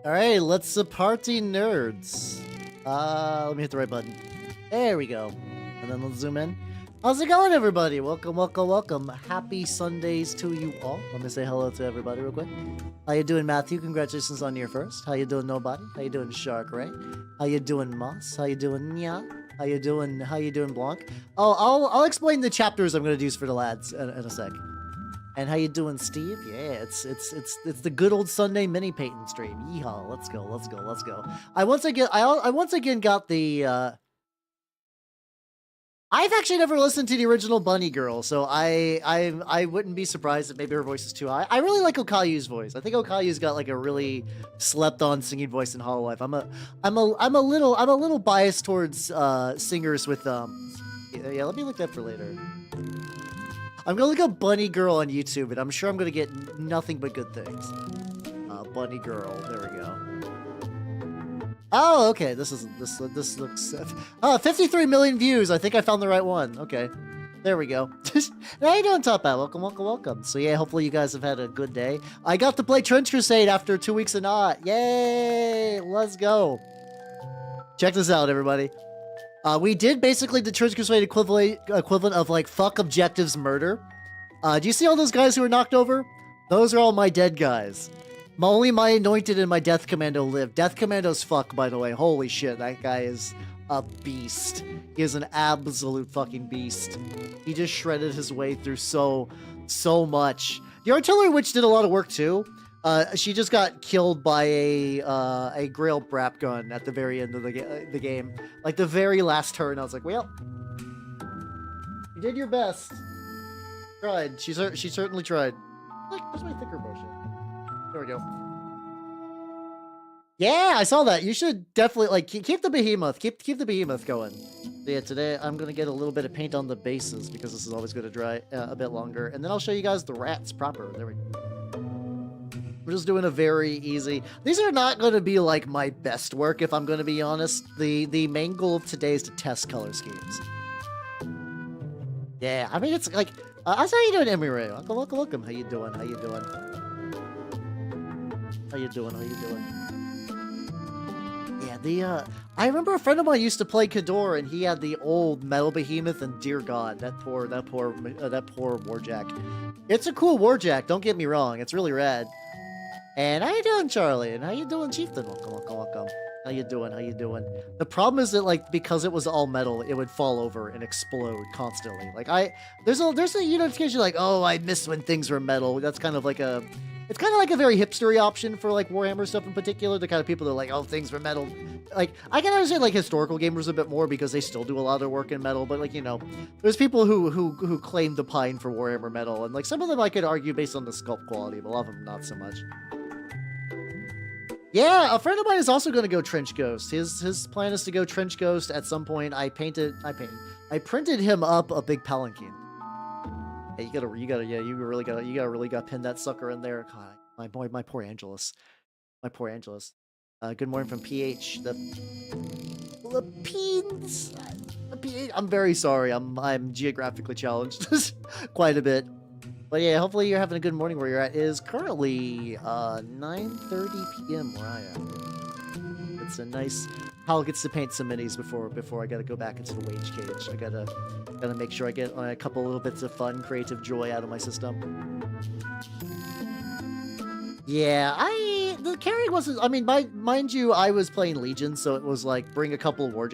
All right, let's party nerds. Let me hit the right button. There we go. And then let's zoom in. How's it going, everybody? Welcome, welcome, welcome. Happy Sundays to you all. Let me say hello to everybody real quick. How you doing, Matthew? Congratulations on your first. How you doing, Nobody? How you doing, Shark Ray? How you doing, Moss? How you doing, Nya? How you doing, Blanc? Oh, I'll explain the chapters I'm gonna use for the lads in a sec. And how you doing, Steve? Yeah, it's the good old Sunday mini painting stream. Yeehaw! Let's go, let's go, let's go. I once again got the. I've actually never listened to the original Bunny Girl, so I wouldn't be surprised if maybe her voice is too high. I really like Okayu's voice. I think Okayu's got like a really slept-on singing voice in Hololive. I'm a little biased towards singers with Yeah, let me look that for later. I'm gonna look up Bunny Girl on YouTube, and I'm sure I'm gonna get nothing but good things. Bunny Girl, there we go. Oh, okay, this looks... 53 million views, I think I found the right one. Okay, there we go. How you doing, Top Hat? Welcome, welcome, welcome. So yeah, hopefully you guys have had a good day. I got to play Trench Crusade after 2 weeks of not. Yay, let's go. Check this out, everybody. We did basically the Trench Crusade equivalent of like fuck objectives murder. Do you see all those guys who were knocked over? Those are all my dead guys. Only my anointed and my death commando live. Death commando's fuck, by the way. Holy shit, that guy is a beast. He is an absolute fucking beast. He just shredded his way through so much. The artillery witch did a lot of work too. She just got killed by a Grail Brap gun at the very end of the game. Like the very last turn, I was like, well, you did your best. Tried. She certainly tried. Like, where's my thicker motion? There we go. Yeah, I saw that. You should definitely like keep the behemoth. Keep the behemoth going. So yeah, today I'm gonna get a little bit of paint on the bases because this is always gonna dry a bit longer, and then I'll show you guys the rats proper. There we go. We're just doing a very easy... These are not going to be, like, my best work, if I'm going to be honest. The main goal of today is to test color schemes. Yeah, I mean, it's like... How's how you doing, Emire? Welcome, welcome, welcome. How you doing? How you doing? How you doing? How you doing? Yeah, I remember a friend of mine used to play Kador, and he had the old Metal Behemoth, and dear God, that poor Warjack. It's a cool Warjack, don't get me wrong. It's really rad. And how you doing, Charlie? And how you doing, Chieftain? Welcome, welcome, welcome. How you doing? How you doing? The problem is that, like, because it was all metal, it would fall over and explode constantly. Like, there's a notification like, oh, I miss when things were metal. That's kind of like a... It's kind of like a very hipstery option for, like, Warhammer stuff in particular. The kind of people that are like, oh, things were metal. Like, I can understand, like, historical gamers a bit more because they still do a lot of their work in metal. But, like, you know, there's people who claim the pine for Warhammer metal. And, like, some of them I could argue based on the sculpt quality, but a lot of them not so much. Yeah, a friend of mine is also going to go Trench Ghost. His plan is to go Trench Ghost at some point. I printed him up a big palanquin. Yeah, you really gotta pin that sucker in there. God, my poor Angelus. My poor Angelus. Good morning from PH. The Philippines. I'm very sorry. I'm geographically challenged quite a bit. But yeah, hopefully you're having a good morning where you're at. It is currently 9:30 p.m. where I am. It's a nice... Hal gets to paint some minis before I gotta go back into the wage cage. I gotta make sure I get a couple little bits of fun, creative joy out of my system. Yeah, the carry wasn't... I mean, mind you, I was playing Legion, so it was like bring a couple of war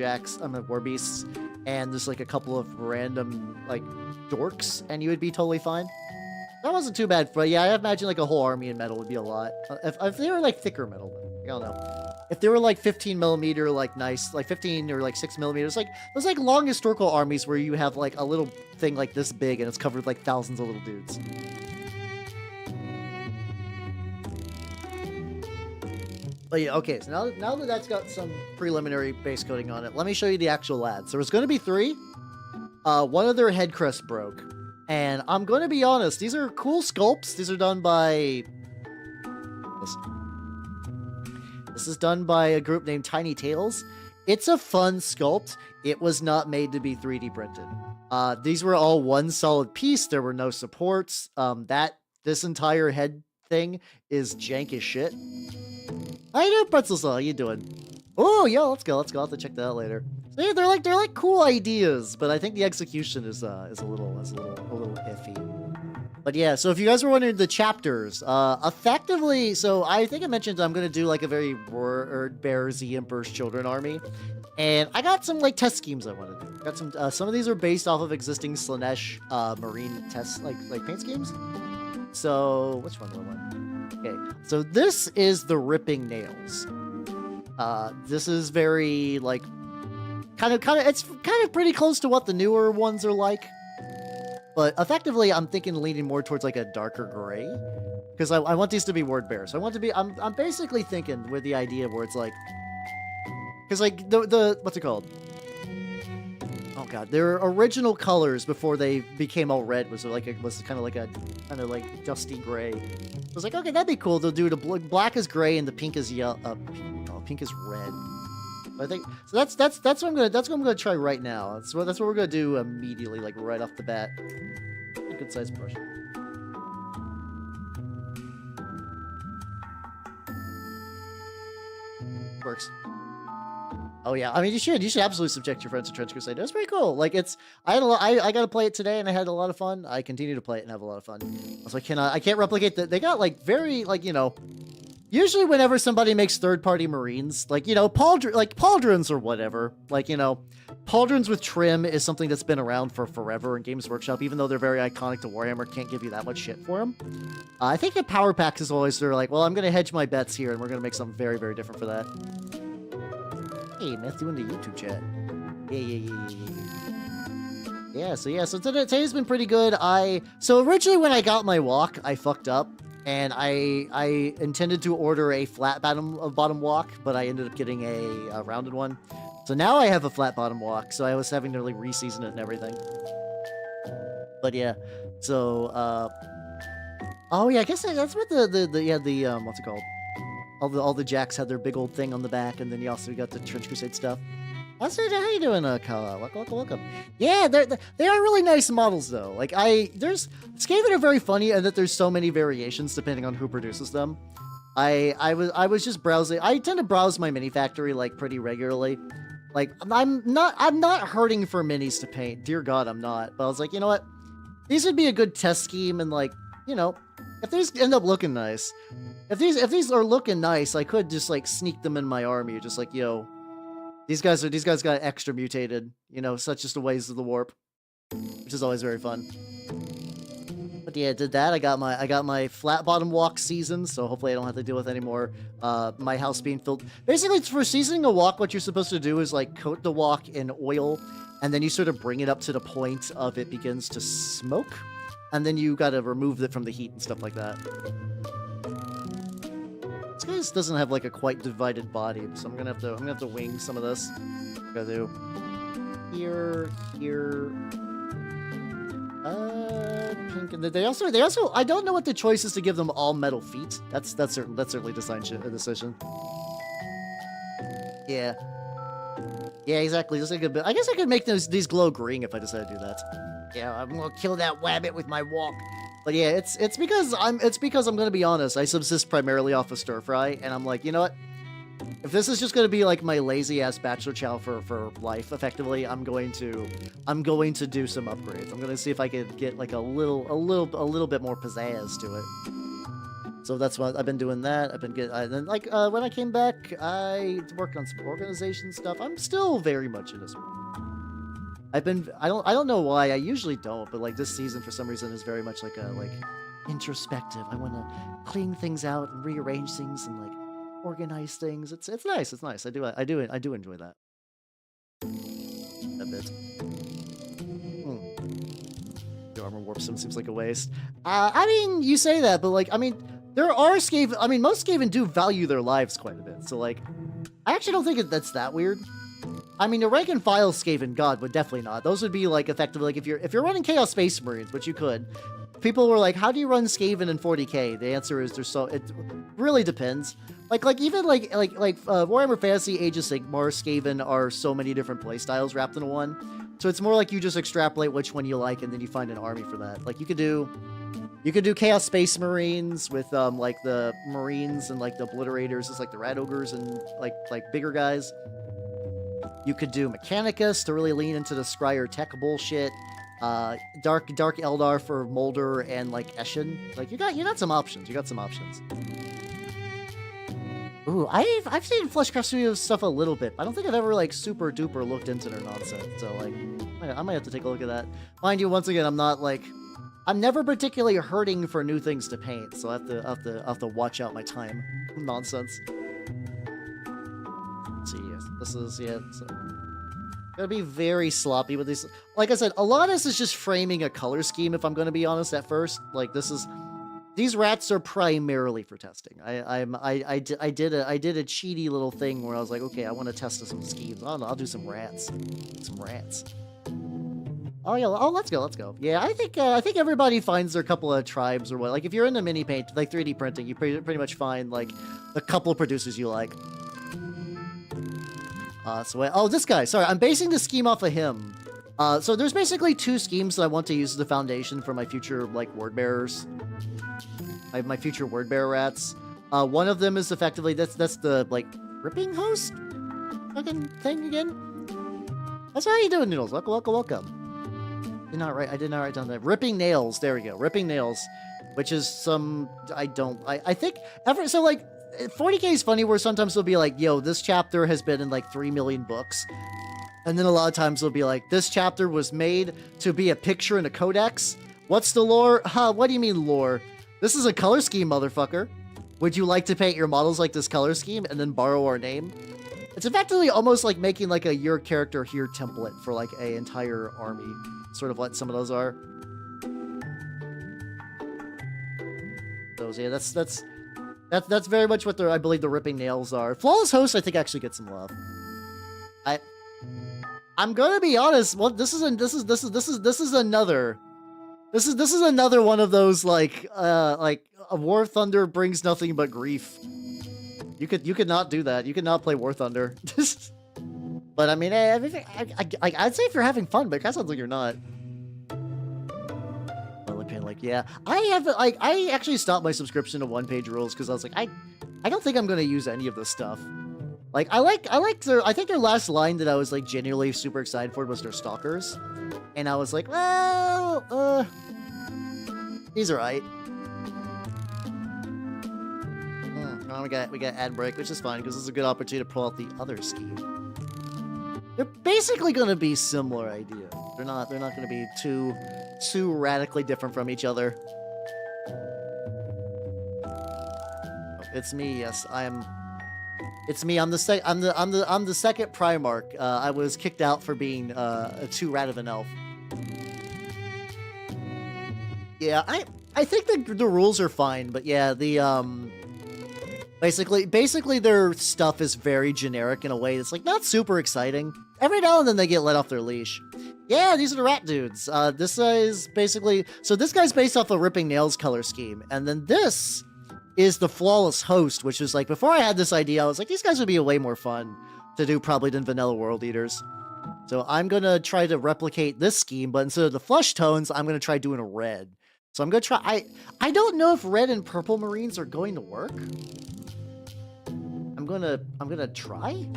beasts, and just like a couple of random like dorks, and you would be totally fine. That wasn't too bad, but yeah, I imagine like a whole army in metal would be a lot. If they were like thicker metal, I don't know. If they were like 15 millimeter, like nice, like 15 or like 6 millimeters, like those like long historical armies where you have like a little thing like this big and it's covered with like thousands of little dudes. But yeah, okay, so now that that's got some preliminary base coating on it, let me show you the actual lads. There was going to be 3. One of their head crests broke. And I'm going to be honest, these are cool sculpts. These are done by... This is done by a group named Tiny Tails. It's a fun sculpt. It was not made to be 3D printed. These were all one solid piece. There were no supports. This entire head thing is jank as shit. How you doing, Pretzel Saw? How you doing? Oh, yeah, let's go. I'll have to check that out later. So yeah, they're like cool ideas, but I think the execution is a little iffy. But yeah, so if you guys were wondering the chapters, effectively, so I think I mentioned I'm gonna do like a very Word Bears the Emperor's Children army, and I got some like test schemes I want to do. Got some of these are based off of existing Slanesh Marine test like paint schemes. So which one do I want? Okay, so this is the Ripping Nails. This is very like it's kind of pretty close to what the newer ones are like. But effectively, I'm thinking leaning more towards like a darker gray, because I want these to be word bears. So I want to be. I'm basically thinking with the idea where it's like, because like the what's it called? Oh god, their original colors before they became all red was kind of like dusty gray. I was like, okay, that'd be cool. They'll do the black is gray and the pink is yellow. Pink is red. I think so. That's what I'm gonna try right now. That's what we're gonna do immediately, like right off the bat. Good size brush. Works. Oh yeah, I mean you should absolutely subject your friends to Trench Crusade. That's pretty cool. Like I got to play it today and I had a lot of fun. I continue to play it and have a lot of fun. Also, I can't replicate that. They got like very like usually whenever somebody makes third-party Marines, like, pauldrons or whatever, like, pauldrons with trim is something that's been around for forever in Games Workshop, even though they're very iconic to Warhammer, can't give you that much shit for them. I think the power packs is always, they're like, well, I'm going to hedge my bets here, and we're going to make something very, very different for that. Hey, Matthew in the YouTube chat. Yeah, so today's been pretty good. So originally when I got my walk, I fucked up. And I intended to order a flat bottom walk, but I ended up getting a rounded one. So now I have a flat bottom walk, so I was having to like reseason it and everything. But yeah, so oh yeah, I guess that's what the what's it called? All the jacks had their big old thing on the back, and then you also got the Trench Crusade stuff. How you doing, Kala? Welcome. Yeah, they are really nice models, though. Like, Skaven are very funny, and that there's so many variations depending on who produces them. I was just browsing. I tend to browse my MiniFactory, like, pretty regularly. Like, I'm not hurting for minis to paint. Dear God, I'm not. But I was like, you know what? These would be a good test scheme, and like, if these end up looking nice, if these are looking nice, I could just like sneak them in my army, just like, these guys got extra mutated, such as the ways of the warp, which is always very fun. But yeah, did that. I got my flat bottom walk seasoned, so hopefully I don't have to deal with any more my house being filled. Basically, for seasoning a walk, what you're supposed to do is like coat the walk in oil, and then you sort of bring it up to the point of it begins to smoke, and then you got to remove it from the heat and stuff like that. This guy doesn't have like a quite divided body, so I'm gonna have to wing some of this. Gotta do here, pink, and they also I don't know what the choice is to give them all metal feet. That's certainly a decision. Yeah, exactly. Just like a bit. I guess I could make these glow green if I decide to do that. Yeah, I'm gonna kill that wabbit with my walk. But yeah, it's because I'm gonna be honest, I subsist primarily off of stir fry, and I'm like, you know what? If this is just gonna be like my lazy ass bachelor chow for life, effectively, I'm going to do some upgrades. I'm gonna see if I can get like a little bit more pizzazz to it. So that's what I've been doing. That I've been then like when I came back, I worked on some organization stuff. I'm still very much in this one. I don't know why. I usually don't, but like this season for some reason is very much like introspective. I want to clean things out and rearrange things and like organize things. It's nice. It's nice. I do enjoy that a bit. The armor warp sim seems like a waste. I mean, you say that, but like, I mean, there are Skaven. I mean, most Skaven do value their lives quite a bit. So like, I actually don't think that's that weird. I mean, the rank and file Skaven God would definitely not. Those would be like effectively like if you're running Chaos Space Marines, which you could. People were like, how do you run Skaven in 40k? The answer is it really depends. Even Warhammer Fantasy Age of Sigmar Skaven are so many different playstyles wrapped into one. So it's more like you just extrapolate which one you like and then you find an army for that. Like you could do You could do Chaos Space Marines with like the Marines and like the Obliterators, it's like the Rat Ogres and like bigger guys. You could do Mechanicus to really lean into the Scryer tech bullshit. Dark Eldar for Molder and like Eshin. Like you got some options. You got some options. Ooh, I've seen Fleshcraft Studios stuff a little bit. I don't think I've ever like super duper looked into their nonsense. So like I might have to take a look at that. Mind you, once again, I'm never particularly hurting for new things to paint, so I have to watch out my time. Nonsense. Let's see, yes, this is so gonna be very sloppy with these. Like I said, a lot of this is just framing a color scheme. If I'm gonna be honest, at first, like these rats are primarily for testing. I did a cheaty little thing where I was like, okay, I want to test some schemes. I'll do some rats. Oh yeah, let's go. Yeah, I think everybody finds their couple of tribes or what. Like if you're into mini paint, like 3D printing, you pretty much find like a couple of producers you like. This guy. Sorry, I'm basing the scheme off of him. So there's basically 2 schemes that I want to use as the foundation for my future like word bearers. I have my future word bearer rats. One of them is effectively that's the like ripping host fucking thing again. That's how you doing, Noodles. Welcome. I did not write down that. Ripping Nails. There we go. Ripping Nails, which is some I think so like 40K is funny where sometimes they'll be like, yo, this chapter has been in like 3 million books. And then a lot of times they'll be like, this chapter was made to be a picture in a codex. What's the lore? What do you mean lore? This is a color scheme, motherfucker. Would you like to paint your models like this color scheme and then borrow our name? It's effectively almost like making like a your character here template for like a entire army. Sort of what some of those are. Those, yeah, that's very much what I believe the Ripping Nails are. Flawless Host, I think, actually gets some love. I'm gonna be honest. Well, this is another one of those like a War Thunder brings nothing but grief. You could not do that. You could not play War Thunder. But I mean, I'd say if you're having fun, but it kind of sounds like you're not. Like, yeah, I actually stopped my subscription to One Page Rules because I was like, I don't think I'm gonna use any of this stuff. Like, I think their last line that I was like genuinely super excited for was their Stalkers, and I was like, well, these are right. We got ad break, which is fine because this is a good opportunity to pull out the other scheme. They're basically going to be similar ideas. They're not going to be too radically different from each other. Oh, it's me. Yes, it's me. I'm the second Primarch. I was kicked out for being too rat of an elf. Yeah, I think the rules are fine, but yeah, the Basically, their stuff is very generic in a way that's like not super exciting. Every now and then they get let off their leash. Yeah, these are the rat dudes. This is basically this guy's based off the Ripping Nails color scheme, and then this is the Flawless Host, which is like before I had this idea, I was like these guys would be way more fun to do probably than Vanilla World Eaters. So I'm gonna try to replicate this scheme, but instead of the flush tones, I'm gonna try doing a red. So I'm gonna try. I don't know if red and purple Marines are going to work. I'm gonna try.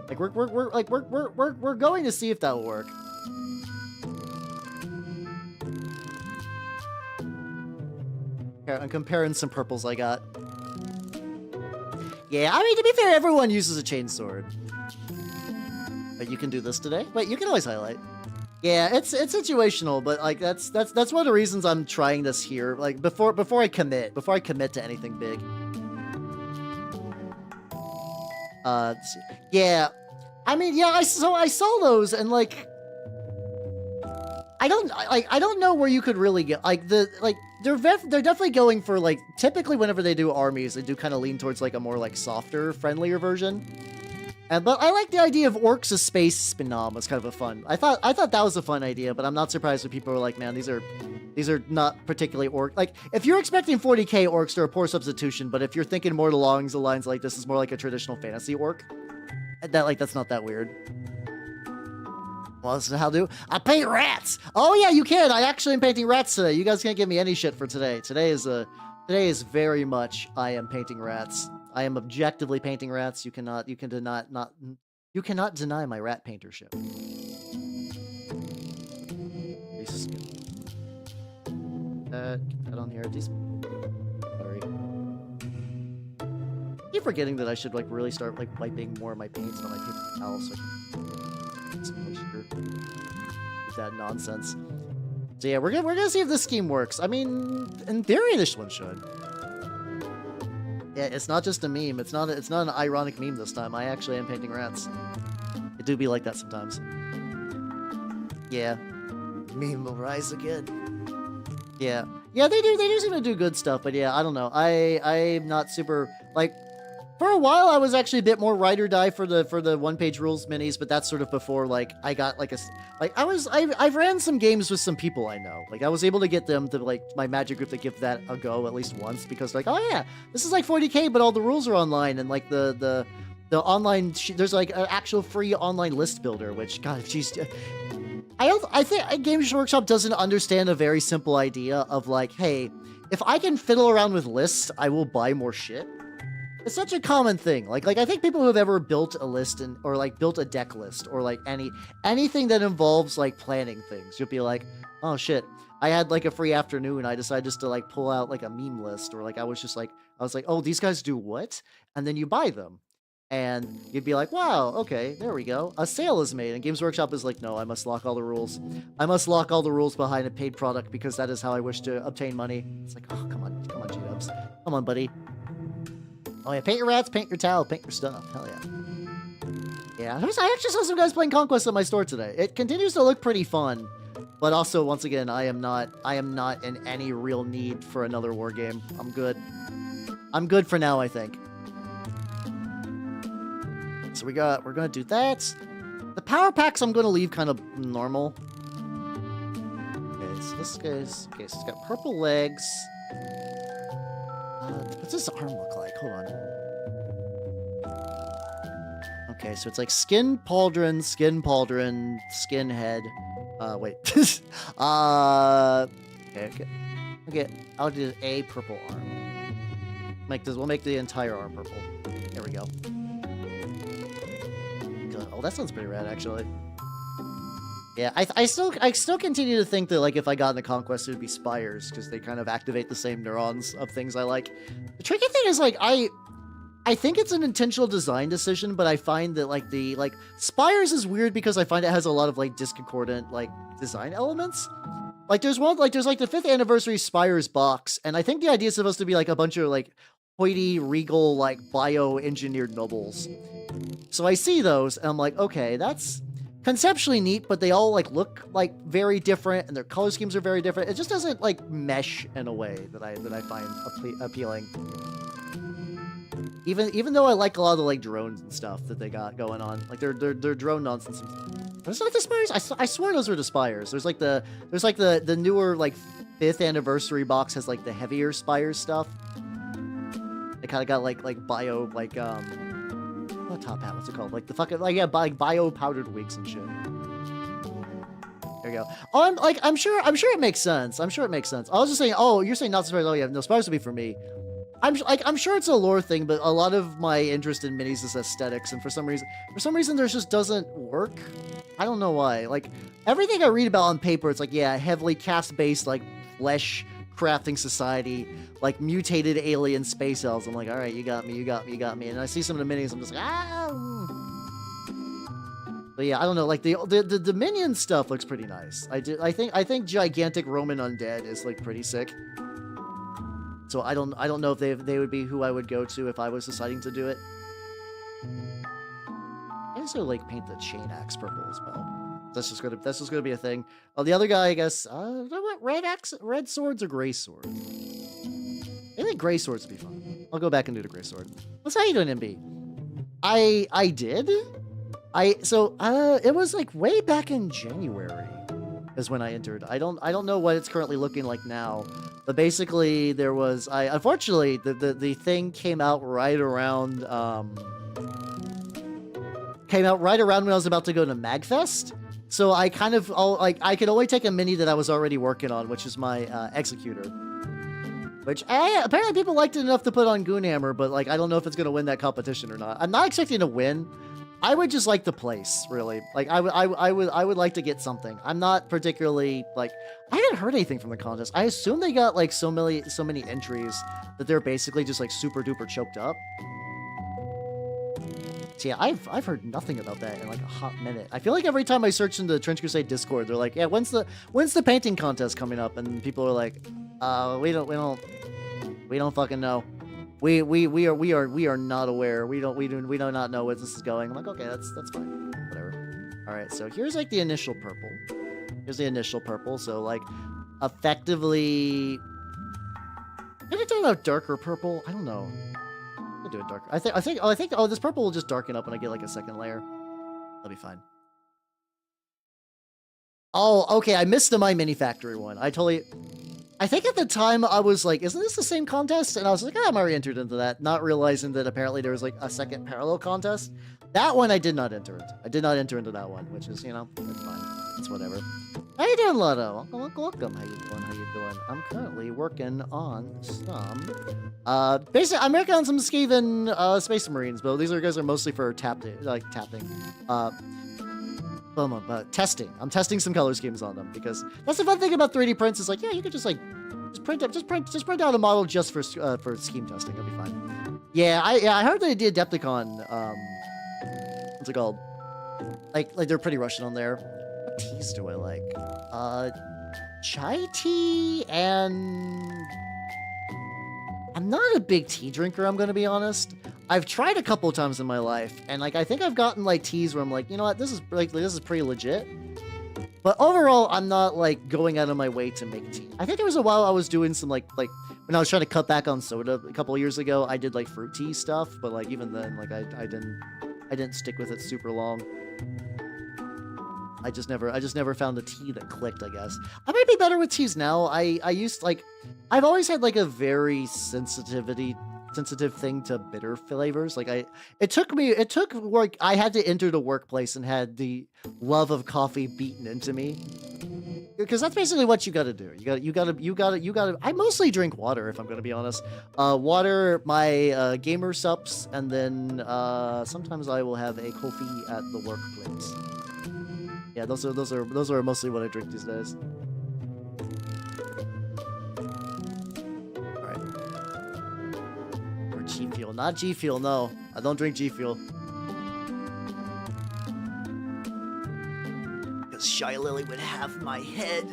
Like we're going to see if that'll work. I'm comparing some purples I got. Yeah, I mean to be fair, everyone uses a chainsword. But you can do this today. Wait, you can always highlight. Yeah, it's situational, but like that's one of the reasons I'm trying this here. Like before I commit to anything big. Yeah, I mean, yeah, I saw those and like I don't know where you could really get they're definitely going for like typically whenever they do armies they do kind of lean towards like a more like softer, friendlier version. But I like the idea of orcs as space Spinam was kind of a fun. I thought that was a fun idea, but I'm not surprised when people are like, man, these are not particularly orc. Like, if you're expecting 40k orcs, they're a poor substitution, but if you're thinking more along the lines like this is more like a traditional fantasy orc, that's not that weird. Well, so how do I paint rats? Oh yeah, you can. I actually am painting rats today. You guys can't give me any shit for today. Today is very much I am painting rats. I am objectively painting rats. You cannot deny my rat paintership. Get that on here. Sorry. I keep forgetting that I should like really start like wiping more of my paints on my paper towel so I can some moisture. With that nonsense. So yeah, we're gonna see if this scheme works. I mean, in theory, this one should. Yeah, it's not just a meme. It's not an ironic meme this time. I actually am painting rats. It do be like that sometimes. Yeah, meme will rise again. Yeah, they do seem to do good stuff, but yeah, I don't know. I'm not super like. For a while, I was actually a bit more ride or die for the one-page rules minis, but that's sort of before like I got like I've ran some games with some people I know. Like I was able to get them to like my Magic group to give that a go at least once because like, oh yeah, this is like 40K, but all the rules are online and like the online there's like an actual free online list builder, which God, jeez. I think Games Workshop doesn't understand a very simple idea of like, hey, if I can fiddle around with lists, I will buy more shit. It's such a common thing. Like I think people who have ever built a list or like built a deck list or like anything that involves like planning things, you'll be like, oh shit, I had like a free afternoon. I decided just to like pull out like a meme list or like I was like, oh, these guys do what? And then you buy them. And you'd be like, wow, okay, there we go. A sale is made. And Games Workshop is like, no, I must lock all the rules. I must lock all the rules behind a paid product because that is how I wish to obtain money. It's like, oh, come on, G-Dubs. Come on, buddy. Oh yeah, paint your rats, paint your towel, paint your stuff. Hell yeah. Yeah, I actually saw some guys playing Conquest at my store today. It continues to look pretty fun. But also, once again, I am not in any real need for another war game. I'm good. I'm good for now, I think. So we're gonna do that. The power packs I'm gonna leave kind of normal. Okay, so this guy's so it's got purple legs. What's his arm look like? Hold on. Okay, so it's like skin pauldron, skin head. Wait. Okay. I'll do a purple arm. We'll make the entire arm purple. There we go. Oh, that sounds pretty rad, actually. Yeah, I still continue to think that like if I got into Conquest, it would be spires because they kind of activate the same neurons of things I like. The tricky thing is like I think it's an intentional design decision, but I find that like spires is weird because I find it has a lot of like discordant like design elements. Like there's the 5th anniversary spires box, and I think the idea is supposed to be like a bunch of like hoity, regal, like bio-engineered nobles. So I see those, and I'm like, okay, that's conceptually neat, but they all like look like very different, and their color schemes are very different. It just doesn't like mesh in a way that I find appealing. Even though I like a lot of the like drones and stuff that they got going on, like their drone nonsense. Those like the spires. I swear those were the spires. There's like the newer like 5th anniversary box has like the heavier spires stuff. They kind of got like bio like what top hat? What's it called? Like the fucking like yeah, like bio powdered wigs and shit. There you go. Oh, I'm sure it makes sense. I'm sure it makes sense. I was just saying. Oh, you're saying not spires. Oh yeah, no spires would be for me. I'm sure it's a lore thing, but a lot of my interest in minis is aesthetics, and for some reason, there just doesn't work. I don't know why. Like everything I read about on paper, it's like yeah, heavily caste-based, like flesh crafting society, like mutated alien space elves. I'm like, all right, you got me. And I see some of the minis, I'm just like, ah. But yeah, I don't know. Like the minion stuff looks pretty nice. I think gigantic Roman undead is like pretty sick. So I don't know if they would be who I would go to if I was deciding to do it. I also like paint the chain axe purple as well. That's just gonna be a thing. Oh, the other guy, I guess. Red swords or gray swords? I think gray swords would be fun. I'll go back and do the gray sword. What's how you doing, MB? I did. It was like way back in January is when I entered. I don't know what it's currently looking like now. But basically, there was unfortunately the thing came out right around when I was about to go to MagFest, So I kind of, I could only take a mini that I was already working on, which is my Executor. Which, apparently people liked it enough to put on Goonhammer, but, like, I don't know if it's going to win that competition or not. I'm not expecting to win. I would just like the place, really. Like, I would like to get something. I'm not particularly, like, I haven't heard anything from the contest. I assume they got, like, so many entries that they're basically just, like, super duper choked up. So yeah, I've heard nothing about that in like a hot minute. I feel like every time I search into the Trench Crusade Discord, they're like, yeah, when's the painting contest coming up? And people are like, we don't fucking know. We are not aware. We do not know where this is going. I'm like, okay, that's fine. Whatever. All right, so here's like the initial purple. Here's the initial purple. So like, effectively, can I do a darker purple? I don't know. I'll do it darker. I think this purple will just darken up when I get like a second layer. That'll be fine. Oh, okay. I missed the MyMiniFactory one. I think at the time I was like, isn't this the same contest? And I was like, I'm already entered into that, not realizing that apparently there was like a second parallel contest. That one I did not enter into. I did not enter into that one, which is, you know, that's fine. It's whatever. How you doing, Lotto? Welcome. How you doing? I'm currently working on some, basically, I'm working on some Skaven, Space Marines, but these guys are mostly for tapping. Testing. I'm testing some color schemes on them because that's the fun thing about 3D prints. Is like, yeah, you could just like print out a model just for scheme testing. It'll be fine. Yeah, I heard they did Adepticon. What's it called? Like they're pretty Russian on there. What teas do I like? Chai tea, and I'm not a big tea drinker. I'm gonna be honest. I've tried a couple times in my life, and like I think I've gotten like teas where I'm like, you know what, this is pretty legit. But overall, I'm not like going out of my way to make tea. I think there was a while I was doing some like when I was trying to cut back on soda a couple of years ago, I did like fruit tea stuff, but like even then, like I didn't stick with it super long. I just never found a tea that clicked, I guess. I might be better with teas now. I've always had like a very sensitive thing to bitter flavors. Like it took work. I had to enter the workplace and had the love of coffee beaten into me. Because that's basically what you gotta do. You gotta. I mostly drink water, if I'm gonna be honest. Water, my gamer sups, and then sometimes I will have a coffee at the workplace. Yeah, those are mostly what I drink these days. All right. Or G Fuel, not G Fuel. No, I don't drink G Fuel. Because Shy Lily would have my head.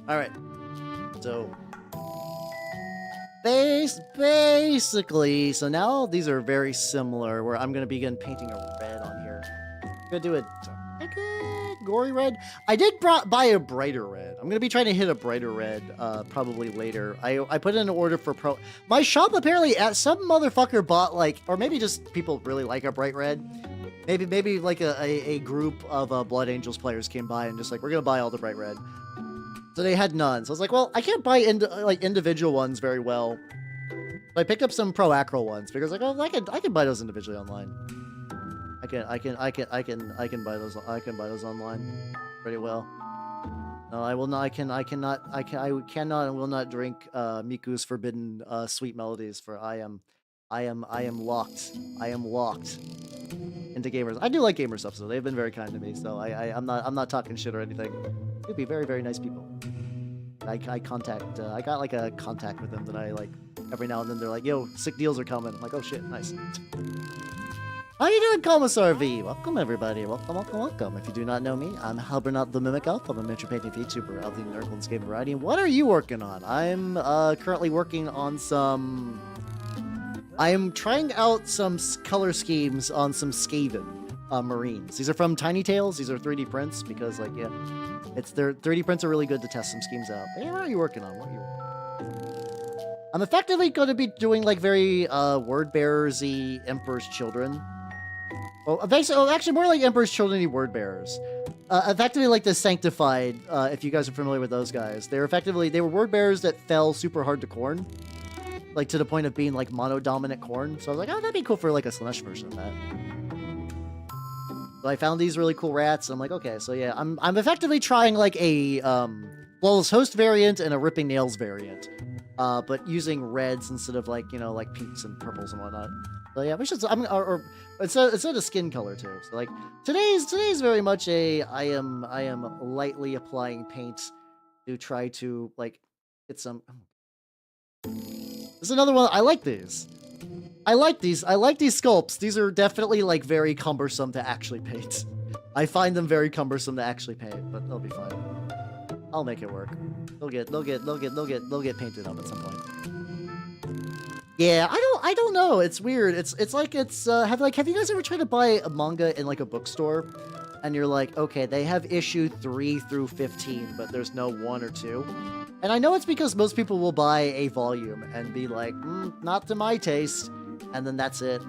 All right. So basically, so now these are very similar. Where I'm gonna begin painting a red on here. Gonna do it gory red. I did buy a brighter red. I'm gonna be trying to hit a brighter red probably later. I put in an order for my shop. Apparently some motherfucker bought like, or maybe just people really like a bright red. Maybe like a group of Blood Angels players came by and just like, we're gonna buy all the bright red. So they had none. So I was like, well, I can't buy individual ones very well. So I picked up some Pro Acryl ones because like, oh, I can buy those individually online. I can buy those online pretty well. No, I will not. I cannot and will not drink Miku's forbidden sweet melodies, for I am locked. I am locked into gamers. I do like gamer stuff, so they've been very kind to me. So I'm not talking shit or anything. They'd be very, very nice people. I got like a contact with them that I like every now and then. They're like, yo, sick deals are coming. I'm like, oh shit, nice. How you doing, Commissar V? Welcome, everybody. Welcome. If you do not know me, I'm Halbernot the Mimic Elf. I'm a miniature painting Vtuber of the Nerdland's game variety. And what are you working on? I'm currently working on some... I am trying out some color schemes on some Skaven Marines. These are from Tiny Tales. These are 3D prints because, like, yeah, their 3D prints are really good to test some schemes out. But yeah, what are you working on? I'm effectively going to be doing, like, very word-bearers-y Emperor's Children. Well, actually, more like Emperor's Children-y word-bearers. Effectively, like the Sanctified, if you guys are familiar with those guys. They were word-bearers that fell super hard to Khorne. Like, to the point of being, like, mono-dominant Khorne. So I was like, oh, that'd be cool for, like, a Slanesh version of that. So I found these really cool rats. And I'm like, okay, so yeah, I'm effectively trying like a Flawless Host variant and a Ripping Nails variant, but using reds instead of like, you know, like pinks and purples and whatnot. So yeah, we should. Or it's a skin color too. So like today's very much a I am lightly applying paint to try to like get some. There's another one. I like these. I like these sculpts. These are definitely like very cumbersome to actually paint. I find them very cumbersome to actually paint, but they'll be fine. I'll make it work. They'll get painted up at some point. Yeah, I don't know. It's weird. It's like have you guys ever tried to buy a manga in like a bookstore? And you're like, okay, they have issue 3 through 15, but there's no 1 or 2. And I know it's because most people will buy a volume and be like, not to my taste, and then that's it.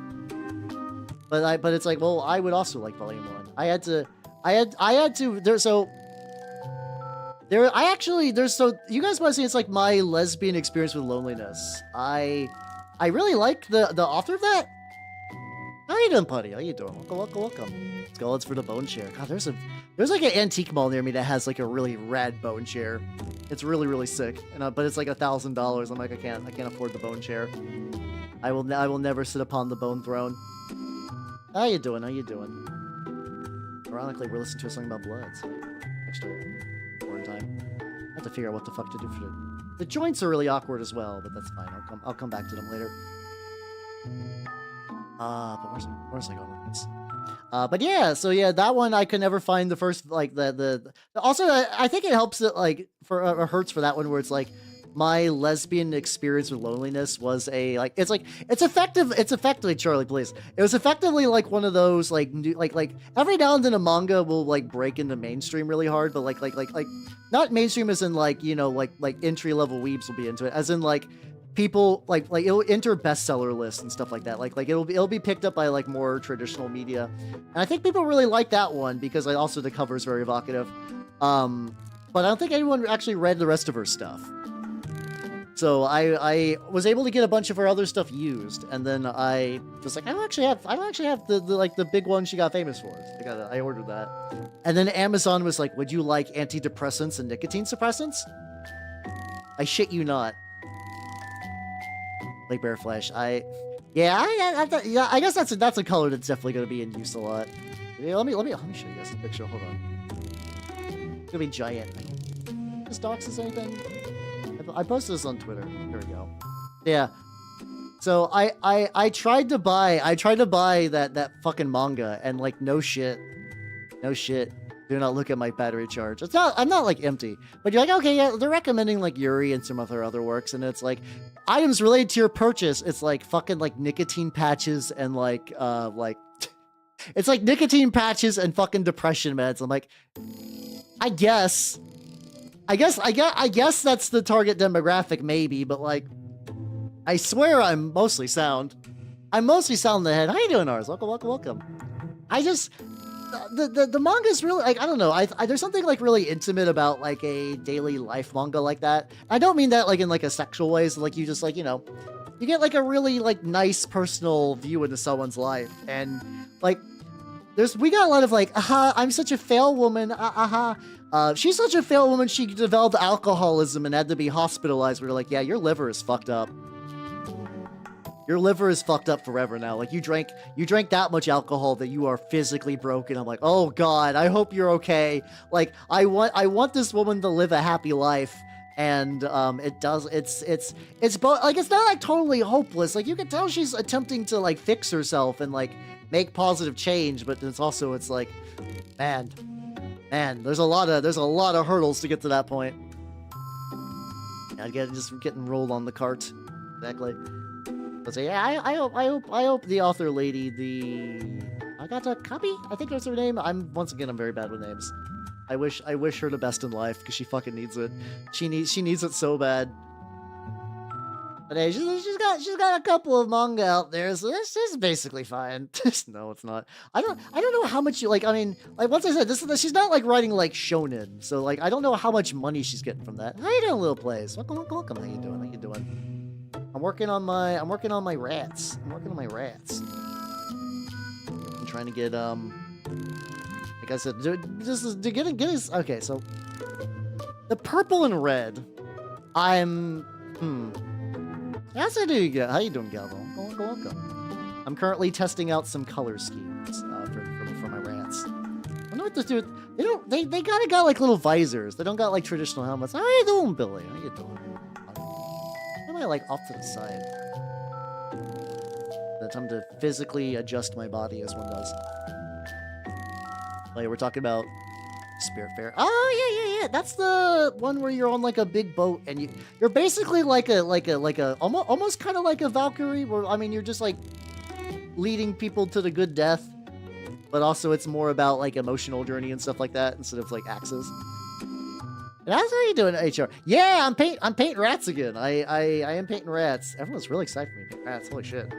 But it's like, well, I would also like volume 1. I had to you guys might say it's like my lesbian experience with loneliness. I really like the author of that. How you doing, Putty? How you doing? Welcome. Skeletons for the bone chair. God, there's like an antique mall near me that has like a really rad bone chair. It's really sick. And but it's like $1,000. I'm like, I can't afford the bone chair. I will never sit upon the bone throne. How you doing? Ironically, we're listening to a song about blood. So extra important time. I have to figure out what the fuck to do for the joints are really awkward as well, but that's fine. I'll come back to them later. But where's I going with this? But yeah, so yeah, that one I could never find the first, like, also, I think it helps that, like, or hurts for that one, where it's like, my lesbian experience with loneliness was it's effectively, Charlie, please. It was effectively like one of those, like, like every now and then a manga will, like, break into mainstream really hard, but like, not mainstream as in, like, you know, like entry-level weebs will be into it, as in, like, people like it'll enter bestseller lists and stuff like that. Like it'll be picked up by like more traditional media, and I think people really like that one because also the cover is very evocative. But I don't think anyone actually read the rest of her stuff. So I was able to get a bunch of her other stuff used, and then I was like, I don't actually have the big one she got famous for. So I ordered that, and then Amazon was like, would you like antidepressants and nicotine suppressants? I shit you not. Like Bear Flesh, I guess that's a color that's definitely going to be in use a lot. Yeah, let me show you guys the picture. Hold on, it's gonna be giant. Does Doxes anything? I posted this on Twitter. There we go. Yeah. So I tried to buy that fucking manga, and like no shit. Do not look at my battery charge. I'm not like empty, but you're like, okay, yeah, they're recommending like Yuri and some of her other works, and it's like items related to your purchase. It's like fucking like nicotine patches and like it's like nicotine patches and fucking depression meds. I'm like, I guess that's the target demographic, maybe, but like, I swear I'm mostly sound. I'm mostly sound in the head. How you doing, Ars? Welcome. I just. The manga's really, like, I don't know, there's something like really intimate about like a daily life manga like that. I don't mean that like in like a sexual way, so like you just like, you know, you get like a really like nice personal view into someone's life, and like we got a lot of like, I'm such a fail woman, she's such a fail woman, she developed alcoholism and had to be hospitalized. We're like, yeah, your liver is fucked up. Your liver is fucked up forever now. Like, you drank that much alcohol that you are physically broken. I'm like, oh God, I hope you're okay. Like, I want this woman to live a happy life, and it's both, like, it's not like totally hopeless. Like, you can tell she's attempting to like fix herself and like make positive change, but it's like, man, there's a lot of hurdles to get to that point. Just getting rolled on the cart. Exactly. But so yeah, I hope the author lady, I got a copy. I think that's her name. I'm very bad with names. I wish her the best in life because she fucking needs it. She needs it so bad. But hey, she's got a couple of manga out there, so this is basically fine. No, it's not. I don't know how much like, I mean, like, once I said this, she's not like writing like shonen, so like I don't know how much money she's getting from that. How you doing, little plays? Welcome. How you doing? I'm working on my rats. I'm trying to get Like I said, okay, so the purple and red, I'm, How's it doing? How you doing, Galvo? Welcome. I'm currently testing out some color schemes for my rats. I don't know what to do. They gotta got like little visors. They don't got like traditional helmets. How you doing, Billy? How you doing? Why am I like off to the side? The time to physically adjust my body as one does. Like we're talking about Spiritfarer. Oh yeah. That's the one where you're on like a big boat and you're basically like a almost kind of like a Valkyrie. Where I mean you're just like leading people to the good death, but also it's more about like emotional journey and stuff like that instead of like axes. And how's you doing, HR? Yeah, I'm painting rats again. I am painting rats. Everyone's really excited for me to paint rats. Holy shit.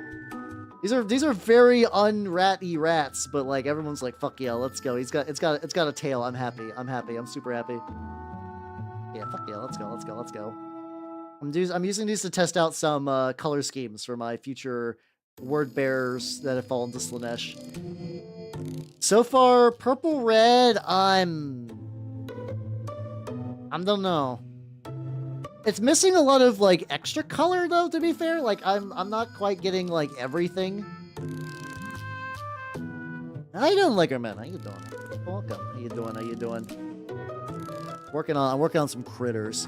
These are very unratty rats, but like everyone's like, fuck yeah, let's go. It's got a tail. I'm happy. I'm super happy. Yeah, fuck yeah, let's go. I'm using these to test out some color schemes for my future word bearers that have fallen to Slaanesh. So far, purple red, I don't know. It's missing a lot of like extra color though, to be fair. Like I'm not quite getting like everything. How you doing, Liquor Man? How you doing? Welcome. How you doing? I'm working on some critters.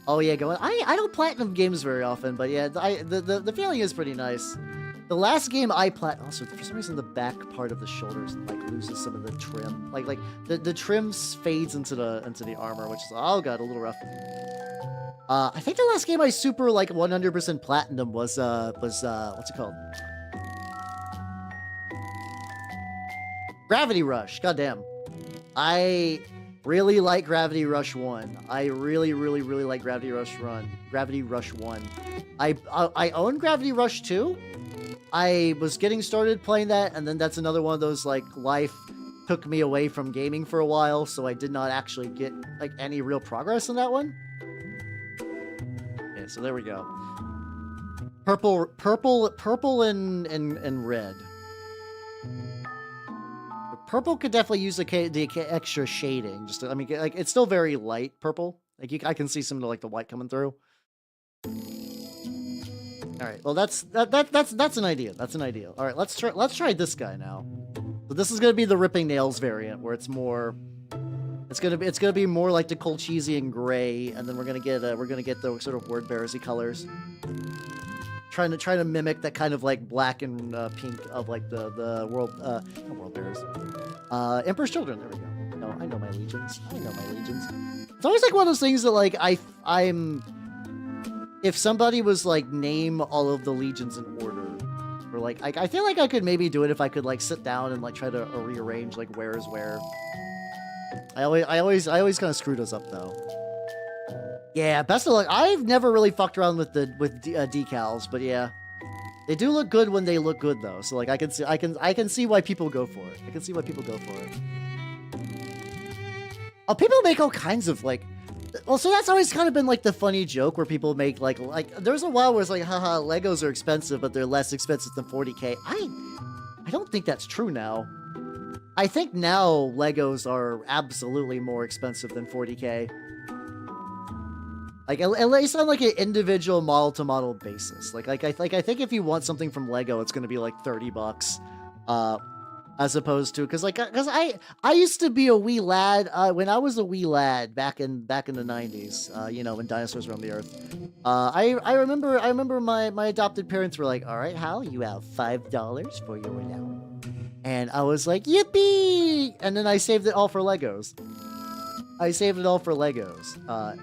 Oh yeah, I don't platinum games very often, but yeah, the feeling is pretty nice. The last game I also for some reason the back part of the shoulders like loses some of the trim. Like the trim fades into the armor, which is oh god, a little rough. I think the last game I super like 100% platinum was what's it called? Gravity Rush. Goddamn. I really like Gravity Rush 1. I really like Gravity Rush 1. I own Gravity Rush 2. I was getting started playing that, and then that's another one of those like life took me away from gaming for a while, so I did not actually get like any real progress in that one. Okay, so there we go. Purple and red. Purple could definitely use the extra shading. Just I mean, like it's still very light purple. Like I can see some of the, like the white coming through. All right, well that's an idea. That's an idea. All right, let's try this guy now. So this is gonna be the Ripping Nails variant, where it's more. It's gonna be more like the Colchisian and gray, and then we're gonna get the sort of word bearsy colors. Trying to mimic that kind of like black and pink of like the world not world bears. Emperor's Children. There we go. No, I know my legions. It's always like one of those things that like I'm. If somebody was like name all of the legions in order, or like I feel like I could maybe do it if I could like sit down and like try to rearrange like where is where. I always kind of screw those up though. Yeah, best of luck. I've never really fucked around with decals, but yeah, they do look good when they look good though. So like I can see why people go for it. Oh, people make all kinds of like. Well, so that's always kind of been like the funny joke where people make like there's a while where it's like, haha, Legos are expensive, but they're less expensive than 40K. I don't think that's true now. I think now Legos are absolutely more expensive than 40K. Like at least on like an individual model to model basis. Like I think if you want something from Lego, it's gonna be like $30. As opposed to because I used to be a wee lad when I was a wee lad back in the 90s, you know, when dinosaurs roamed the earth. I remember my adopted parents were like, all right, Hal, you have $5 for your allowance. And I was like, yippee! And then I saved it all for Legos.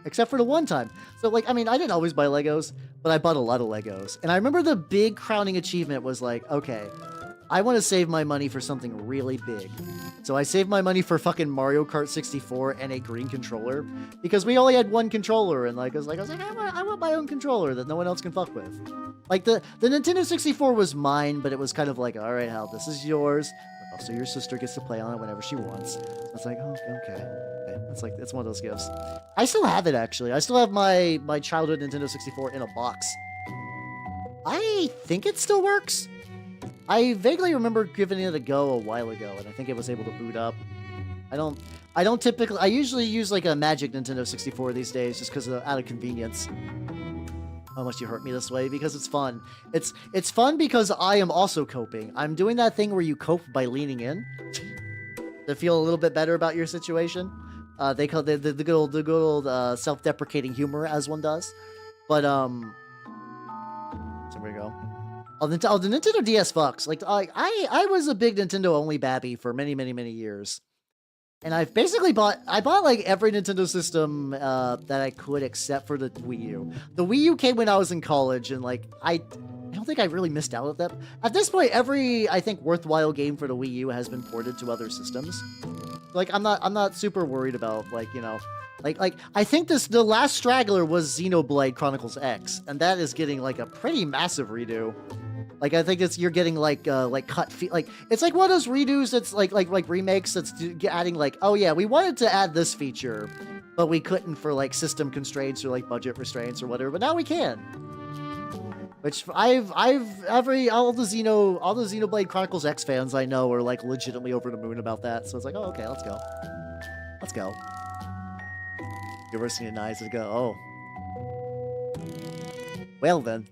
Except for the one time. So like, I mean, I didn't always buy Legos, but I bought a lot of Legos. And I remember the big crowning achievement was like, okay, I want to save my money for something really big. So I saved my money for fucking Mario Kart 64 and a green controller because we only had one controller, and like I was like, I want my own controller that no one else can fuck with. Like the Nintendo 64 was mine, but it was kind of like, all right, Hal, this is yours. So your sister gets to play on it whenever she wants. So it's like, oh, okay. It's one of those gifts. I still have it actually. I still have my childhood Nintendo 64 in a box. I think it still works. I vaguely remember giving it a go a while ago, and I think it was able to boot up. I don't typically. I usually use like a Magic Nintendo 64 these days, just because out of convenience. How much you hurt me this way? Because it's fun. It's fun because I am also coping. I'm doing that thing where you cope by leaning in to feel a little bit better about your situation. They call the good old self-deprecating humor, as one does. But so there we go. Oh, the Nintendo DS fucks. Like I was a big Nintendo only babby for many years. And I've basically bought like every Nintendo system that I could except for the Wii U. The Wii U came when I was in college, and like I don't think I really missed out at that. At this point, every I think worthwhile game for the Wii U has been ported to other systems. Like I'm not super worried about like, you know, like I think the last straggler was Xenoblade Chronicles X, and that is getting like a pretty massive redo. Like I think you're getting like cut like it's like one of those redos that's like remakes that's adding like, oh yeah, we wanted to add this feature, but we couldn't for like system constraints or like budget restraints or whatever, but now we can. Which all the Xenoblade Chronicles X fans I know are like legitimately over the moon about that. So it's like, oh okay, let's go. University of Nice to go. Oh, well then.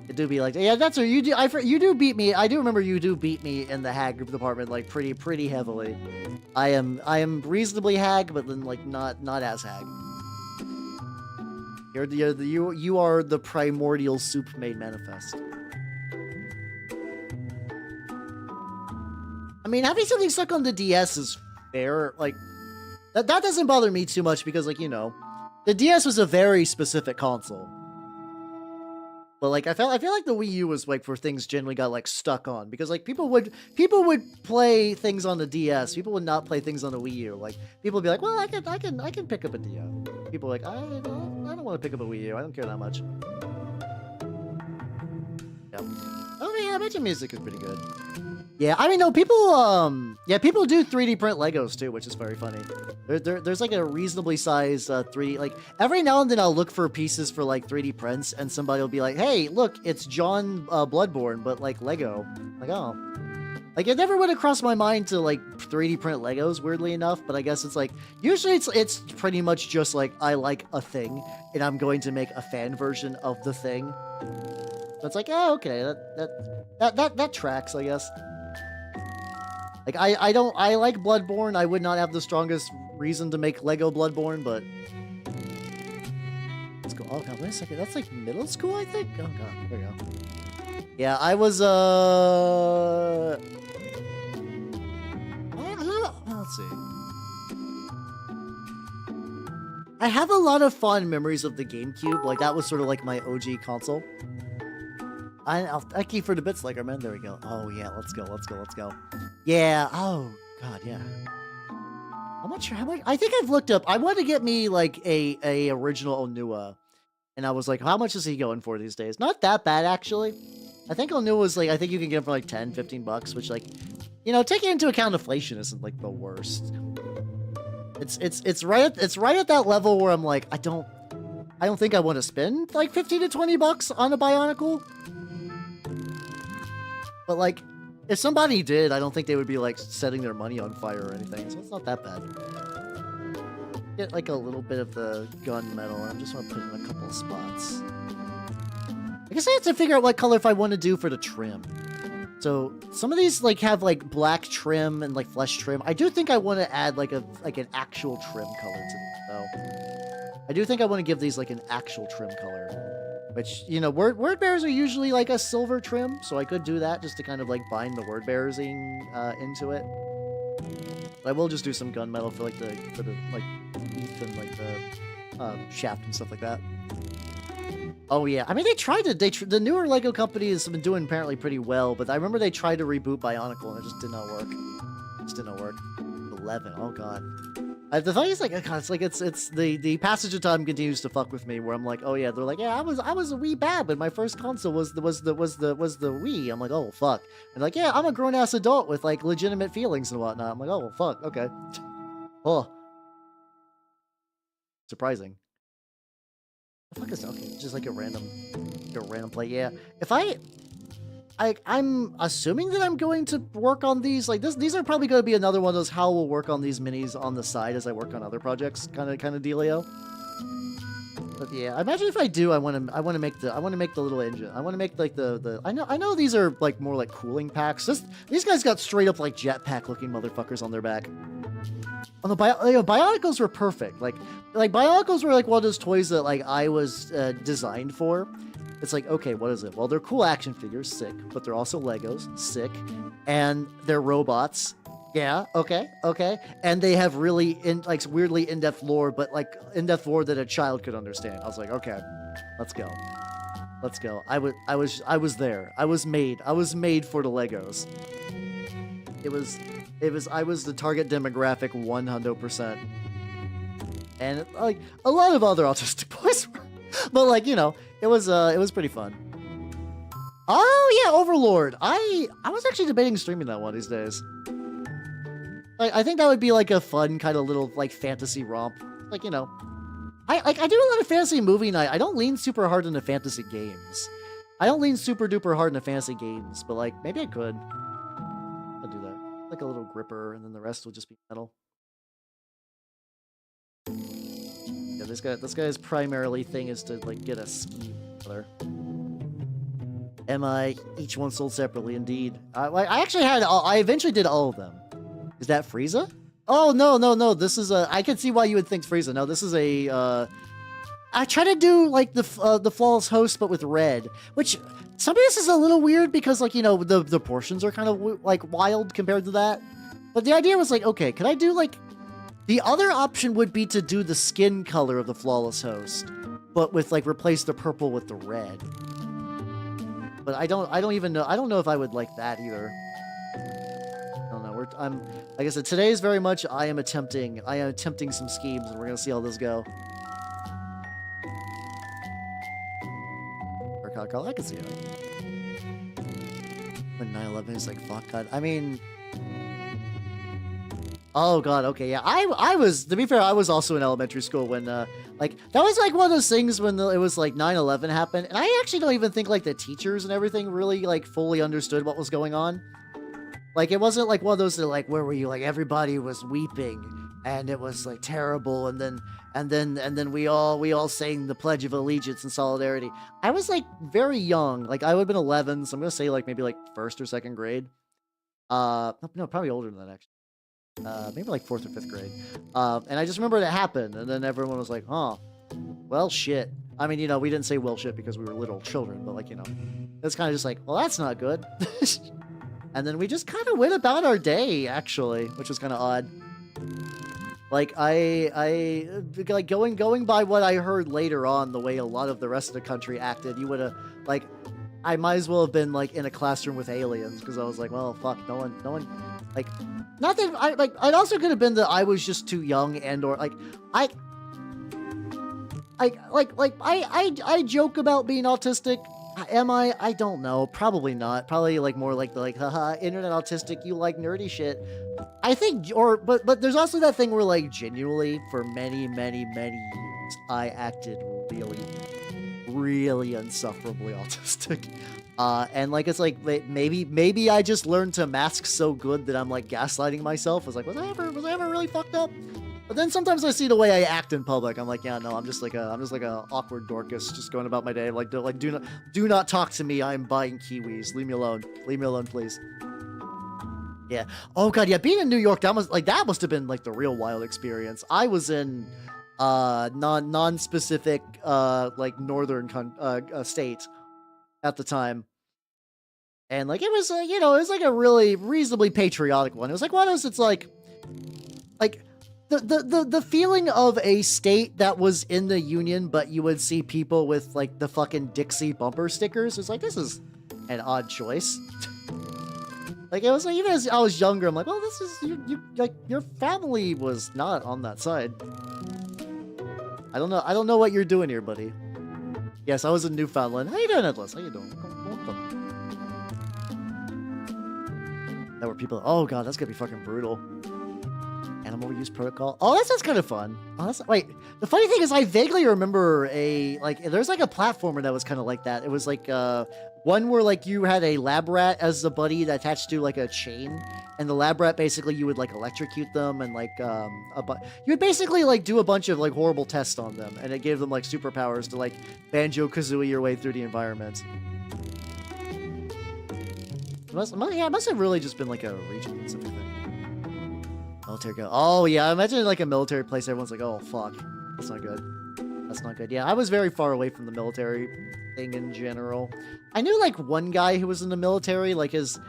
It do be like, yeah, that's what you do. You do beat me. I do remember you do beat me in the hag department like pretty heavily. I am reasonably hag, but then like not as hag. You are the primordial soup made manifest. I mean, having something stuck on the DS is fair. Like that doesn't bother me too much because, like, you know, the DS was a very specific console. But like I feel like the Wii U was like where things generally got like stuck on, because like people would play things on the DS. People would not play things on the Wii U. Like people would be like, well, I can pick up a DS. People are like, I don't want to pick up a Wii U. I don't care that much. Yep. Oh yeah, I bet your music is pretty good. Yeah, I mean, no, people do 3D print Legos too, which is very funny. There's like a reasonably sized 3D, like every now and then I'll look for pieces for like 3D prints, and somebody will be like, hey, look, it's John Bloodborne, but like Lego. Like, oh. Like it never would have crossed my mind to like 3D print Legos, weirdly enough, but I guess it's like, usually it's pretty much just like, I like a thing, and I'm going to make a fan version of the thing. So it's like, yeah, okay, that tracks, I guess. Like, I like Bloodborne. I would not have the strongest reason to make Lego Bloodborne, but... Let's go. Oh, God, wait a second. That's, like, middle school, I think? Oh, God. There we go. Yeah, I was, let's see. I have a lot of fond memories of the GameCube. Like, that was sort of like my OG console. I keep for the bits like, man. There we go. Oh yeah, let's go. Yeah. Oh God, yeah. I'm not sure how much. I think I've looked up. I want to get me like a original Onua, and I was like, how much is he going for these days? Not that bad actually. I think Onua's like, I think you can get him for like 10, 15 bucks, which, like, you know, taking into account inflation isn't like the worst. It's right at that level where I'm like, I don't think I want to spend like 15 to 20 bucks on a Bionicle. But, like, if somebody did, I don't think they would be, like, setting their money on fire or anything, so it's not that bad. Get, like, a little bit of the gunmetal, and I just want to put it in a couple of spots. I guess I have to figure out what color if I want to do for the trim. So, some of these, like, have, like, black trim and, like, flesh trim. I do think I want to add, like, an actual trim color to them, though. I do think I want to give these, like, an actual trim color. Which, you know, word bearers are usually like a silver trim, so I could do that just to kind of like bind the word bearsing into it. But I will just do some gunmetal for like the like teeth and like the shaft and stuff like that. Oh yeah, I mean the newer Lego companies have been doing apparently pretty well, but I remember they tried to reboot Bionicle and it just did not work. It just did not work. 11. Oh god. The thing is, like, God, it's like it's the passage of time continues to fuck with me, where I'm like, oh yeah, they're like, yeah, I was a wee bab, and my first console was the Wii. I'm like, oh fuck, and like, yeah, I'm a grown ass adult with like legitimate feelings and whatnot. I'm like, oh fuck, okay, oh, surprising. The fuck is okay? Just like a random play. Yeah, if I I'm assuming that I'm going to work on these. Like these are probably going to be another one of those how we'll work on these minis on the side as I work on other projects kind of dealio. But yeah, I imagine if I do, I want to make the little engine. I want to make like the I know these are like more like cooling packs. These guys got straight up like jetpack looking motherfuckers on their back. On the Bionicles were perfect. Like Bionicles were like one of those toys that like I was designed for. It's like, okay, what is it? Well, they're cool action figures, sick, but they're also Legos, sick, and they're robots. Yeah, okay. And they have really weirdly in-depth lore, but like in-depth lore that a child could understand. I was like, okay, let's go. I was there. I was made for the Legos. I was the target demographic 100%. And like a lot of other autistic boys were, but like, you know, it was pretty fun. Oh yeah, Overlord. I was actually debating streaming that one these days. I think that would be like a fun kind of little like fantasy romp. Like, you know, I do a lot of fantasy movie night. I don't lean super hard into fantasy games. I don't lean super duper hard into fantasy games, but like maybe I could. I'll do that. Like a little gripper, and then the rest will just be metal. Yeah, this guy's primarily thing is to like get a scheme together. Each one sold separately, indeed. I actually had I eventually did all of them. Is that Frieza? Oh, no. This is I can see why you would think Frieza. No, this is I try to do like the Flawless Host, but with red, which some of this is a little weird because like, you know, the portions are kind of like wild compared to that. But the idea was like, okay, could I do like, the other option would be to do the skin color of the Flawless Host, but with like replace the purple with the red. But I don't even know. I don't know if I would like that either. I don't know. I'm like I said, today is very much I am attempting some schemes, and we're gonna see how this go. Or color, I can see it. When 9/11 is like fuck God. I mean, oh God, okay, yeah. I was, to be fair, I was also in elementary school when like that was like one of those things when it was like 9/11 happened, and I actually don't even think like the teachers and everything really like fully understood what was going on. Like, it wasn't like one of those that, like, where were you? Like, everybody was weeping, and it was like terrible, and then we all sang the Pledge of Allegiance in solidarity. I was like very young, like I would have been 11, so I'm gonna say like maybe like 1st or 2nd grade. No, probably older than that actually. Maybe like 4th or 5th grade. And I just remember it happened, and then everyone was like, "Huh, well, shit." I mean, you know, we didn't say "well, shit" because we were little children, but like, you know, it's kind of just like, well, that's not good. And then we just kind of went about our day, actually, which was kind of odd. Like, I like going by what I heard later on, the way a lot of the rest of the country acted, you would have, like, I might as well have been, like, in a classroom with aliens, because I was like, well, fuck, no one, like, not that, it also could have been that I was just too young, and, or, like, I joke about being autistic. Am I? I don't know. Probably not. Probably like more like the haha, internet autistic, you like nerdy shit. I think, but there's also that thing where like genuinely for many years I acted really insufferably autistic. And like it's like maybe I just learned to mask so good that I'm like gaslighting myself. I was like, was I ever really fucked up? But then sometimes I see the way I act in public. I'm like, yeah, no, I'm just like a awkward Dorcas, just going about my day. Like, do not talk to me. I'm buying kiwis. Leave me alone. Leave me alone, please. Yeah. Oh God, yeah. Being in New York, that must have been like the real wild experience. I was in non-specific like northern state at the time, and like it was you know, it was like a really reasonably patriotic one. It was like one of those. It's like. The feeling of a state that was in the Union, but you would see people with like the fucking Dixie bumper stickers. It's like, this is an odd choice. Like it was like, even as I was younger, I'm like, well, this is you like your family was not on that side. I don't know what you're doing here, buddy. Yes, I was in Newfoundland. How you doing, Atlas? How you doing? Welcome. There were people. Oh God, that's gonna be fucking brutal. Animal use protocol. Oh, that sounds kind of fun. Oh, wait, the funny thing is I vaguely remember there's like a platformer that was kind of like that. It was like one where like you had a lab rat as a buddy that attached to like a chain, and the lab rat basically you would like electrocute them and like you would basically like do a bunch of like horrible tests on them, and it gave them like superpowers to like Banjo-Kazooie your way through the environment. It must have really just been like a region-specific thing. Military go. Oh, yeah, I imagine like a military place, everyone's like, oh, fuck. That's not good. That's not good. Yeah, I was very far away from the military thing in general. I knew like one guy who was in the military, like his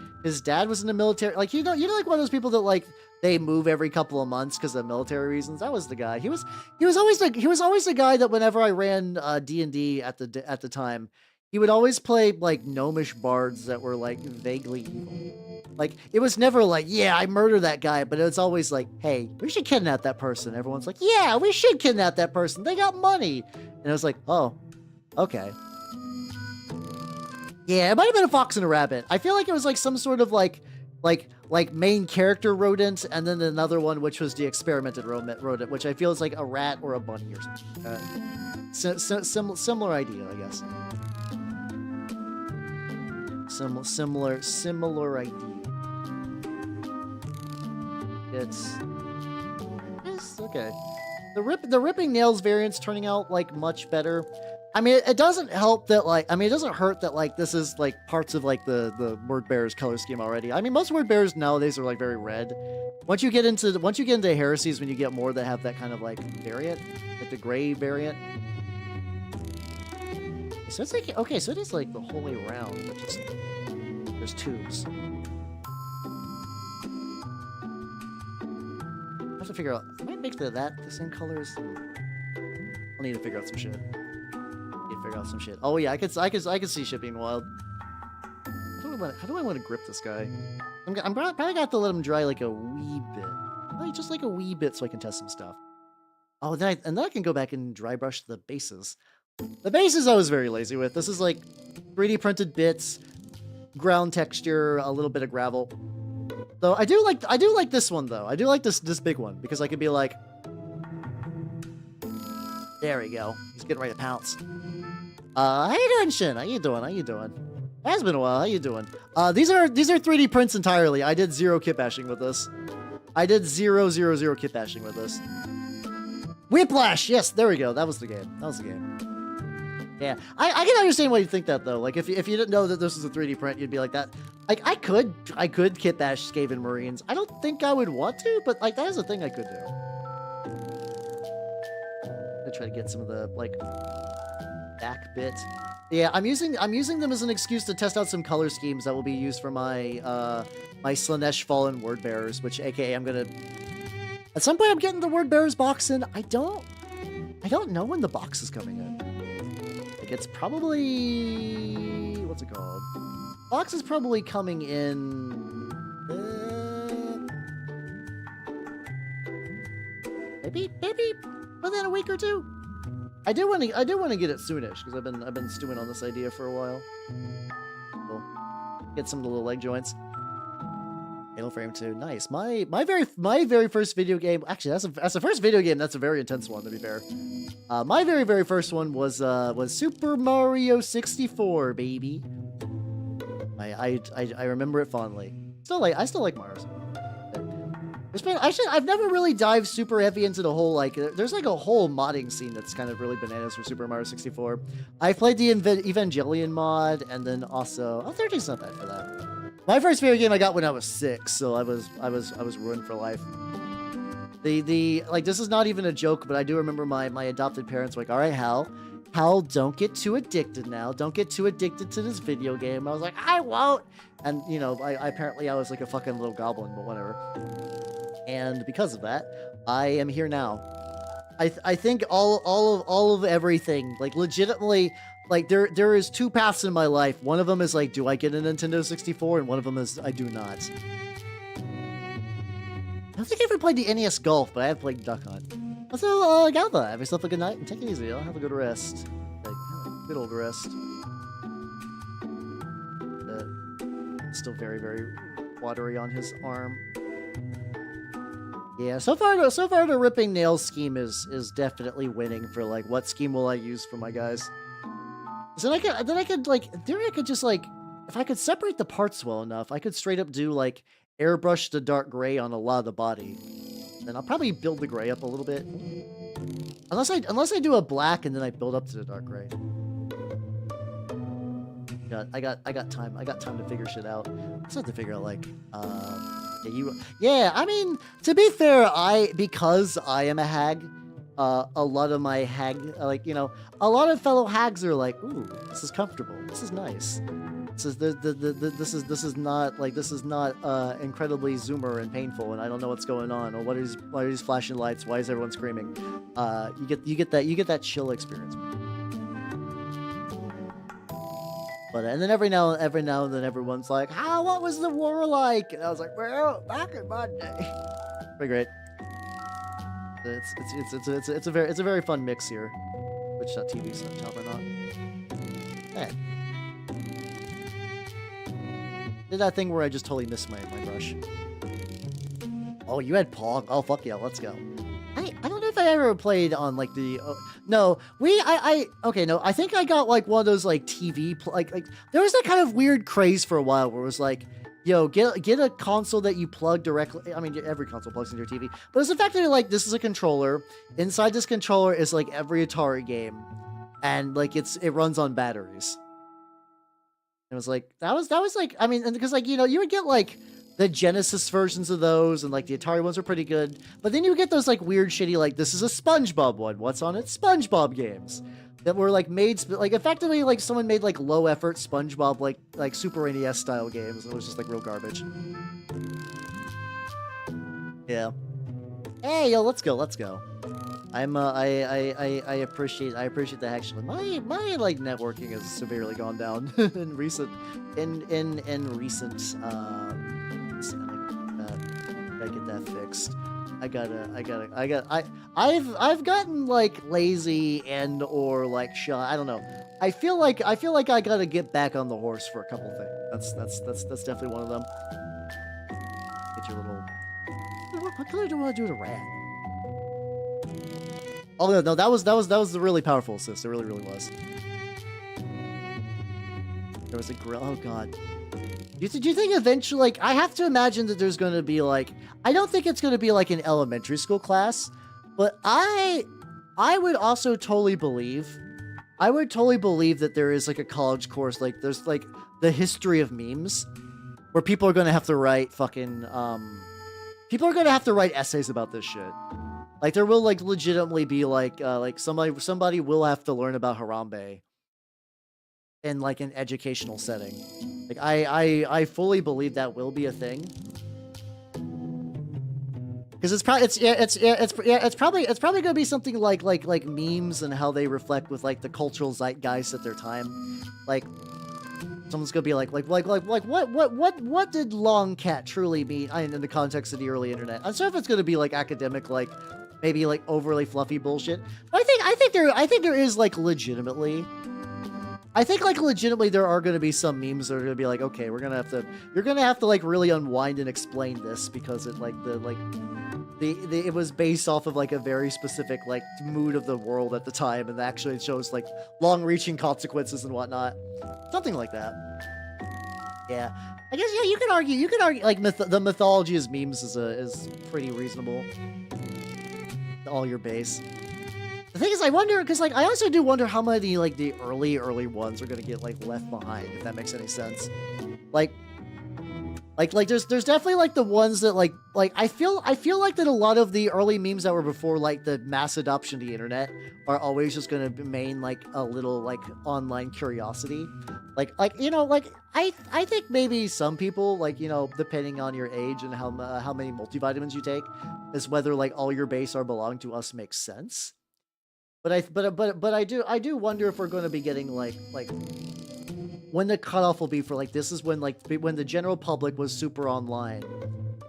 dad was in the military. Like, you know, like one of those people that like, they move every couple of months because of military reasons. That was the guy. He was always the guy that whenever I ran D&D at the time, he would always play like gnomish bards that were like vaguely evil. Like, it was never like, yeah, I murdered that guy, but it's always like, hey, we should kidnap that person. Everyone's like, yeah, we should kidnap that person. They got money. And it was like, oh, okay. Yeah, it might have been a fox and a rabbit. I feel like it was like some sort of like main character rodent, and then another one which was the experimented rodent, which I feel is like a rat or a bunny or something. Similar idea, I guess. Similar idea. It's okay. The ripping nails variant's turning out like much better. I mean, it doesn't help that like, I mean, it doesn't hurt that like this is like parts of like the word bearers color scheme already. I mean, most word bearers nowadays are like very red. Once you get into heresies, when you get more that have that kind of like variant, like the gray variant. So it's like, okay, so it is like the whole way around, but just there's tubes. I have to figure out, I might make that the same colors. I'll need to figure out some shit. Oh yeah, I could see shit being wild. How do I want to grip this guy? I'm probably gonna have to let him dry like a wee bit. Like, just like a wee bit so I can test some stuff. Oh, then I can go back and dry brush the bases. The bases I was very lazy with. This is like 3D printed bits, ground texture, a little bit of gravel. Though I do like this one though. I do like this big one because I could be like, there we go. He's getting ready to pounce. How you doing, Shin? How you doing? It has been a while. How you doing? These are 3D prints entirely. I did zero kit bashing with this. I did zero kit bashing with this. Whiplash! Yes, there we go. That was the game. Yeah, I can understand why you think that though. Like if you didn't know that this was a 3D print, you'd be like that. Like I could kit bash Skaven Marines. I don't think I would want to, but like that is a thing I could do. I'm gonna try to get some of the like back bits. Yeah, I'm using them as an excuse to test out some color schemes that will be used for my my Slanesh Fallen Word Bearers, which AKA I'm gonna at some point I'm getting the Word Bearers box in. I don't know when the box is coming in. Like it's probably what's it called? Box is probably coming in maybe within a week or two. I do want to get it soonish because I've been stewing on this idea for a while. Cool. Get some of the little leg joints. Halo Frame 2, nice. My very first video game. Actually, that's the first video game. That's a very intense one, to be fair. My very first one was Super Mario 64, baby. I remember it fondly. I still like Mario. I've never really dived super heavy into the whole, like, there's like a whole modding scene that's kind of really bananas for Super Mario 64. I played the Evangelion mod, and then also, 13's not bad for that. My first video game I got when I was 6, so I was ruined for life. Like, this is not even a joke, but I do remember my adopted parents were like, all right, Hal, don't get too addicted now. Don't get too addicted to this video game. I was like, I won't. And, you know, apparently I was like a fucking little goblin, but whatever. And because of that, I am here now. I think all of everything, like legitimately, like there is two paths in my life. One of them is like, do I get a Nintendo 64? And one of them is I do not. I don't think I ever played the NES Golf, but I have played Duck Hunt. Also, Galva, have yourself a good night and take it easy. I'll have a good rest. Like, good old rest. Still very, very watery on his arm. Yeah, so far the ripping nails scheme is definitely winning for like what scheme will I use for my guys. So I could like in theory I could just like if I could separate the parts well enough, I could straight up do like airbrush the dark gray on a lot of the body. Then I'll probably build the gray up a little bit. Unless I do a black and then I build up to the dark gray. I got time. I got time to figure shit out. I just have to figure out like yeah, I mean, to be fair, because I am a hag, a lot of my hag, like, you know, a lot of fellow hags are like, ooh, this is comfortable. This is nice. This is not incredibly zoomer and painful, and I don't know what's going on. Or why are these flashing lights? Why is everyone screaming? You get that chill experience. But and then every now and then everyone's like, what was the war like? And I was like, well, back in my day. Pretty great. It's a very fun mix here. Twitch.tv / or not. Hey. Did that thing where I just totally missed my brush. Oh, you had Pog? Oh, fuck yeah, let's go. I don't know if I ever played on like the no, I think I got like one of those like TV like there was that kind of weird craze for a while where it was like, yo, get a console that you plug directly. I mean, every console plugs into your TV, but it's effectively like this is a controller. Inside this controller is like every Atari game, and like it runs on batteries. It was like that was like, I mean, and because like, you know, you would get like the Genesis versions of those, and like the Atari ones were pretty good. But then you get those like weird shitty, like this is a SpongeBob one. What's on it? SpongeBob games that were like made, like effectively like someone made like low effort SpongeBob like Super NES style games. It was just like real garbage. Yeah. Hey yo, let's go. I'm I appreciate that actually. My like networking has severely gone down in recent gotta get that fixed. I've gotten like lazy and or like shy. I don't know. I feel like I gotta get back on the horse for a couple things. That's definitely one of them. Get your little. What color do I want to do to red? Oh no, that was the really powerful assist. It really was. There was a grill. Oh god. Do you think eventually, like, I have to imagine that there's going to be, like, I don't think it's going to be, like, an elementary school class, but I would also totally believe, that there is, like, a college course, like, there's, like, the history of memes, where people are going to have to write fucking, people are going to have to write essays about this shit. Like, there will, like, legitimately be, like somebody will have to learn about Harambe in, like, an educational setting. Like, I fully believe that will be a thing. Because it's probably gonna be something like memes and how they reflect with like the cultural zeitgeist at their time. Like, someone's gonna be like what did long cat truly mean in the context of the early internet? I'm sorry if it's gonna be like academic, like maybe like overly fluffy bullshit. But I think there is like legitimately. I think like legitimately there are going to be some memes that are going to be like, okay, you're going to have to like really unwind and explain this because it like it was based off of like a very specific like mood of the world at the time, and actually it shows like long-reaching consequences and whatnot, something like that. Yeah, I guess yeah, you could argue like the mythology as memes is pretty reasonable. All your base. The thing is, I wonder, because, like, I also do wonder how many, like, the early ones are gonna get, like, left behind, if that makes any sense. Like, there's definitely, like, the ones that, like, I feel like that a lot of the early memes that were before, like, the mass adoption of the internet are always just gonna remain, like, a little, like, online curiosity. Like, you know, like, I think maybe some people, like, you know, depending on your age and how many multivitamins you take, is whether, like, all your base are belong to us makes sense. But I do wonder if we're going to be getting like when the cutoff will be for like this is when the general public was super online,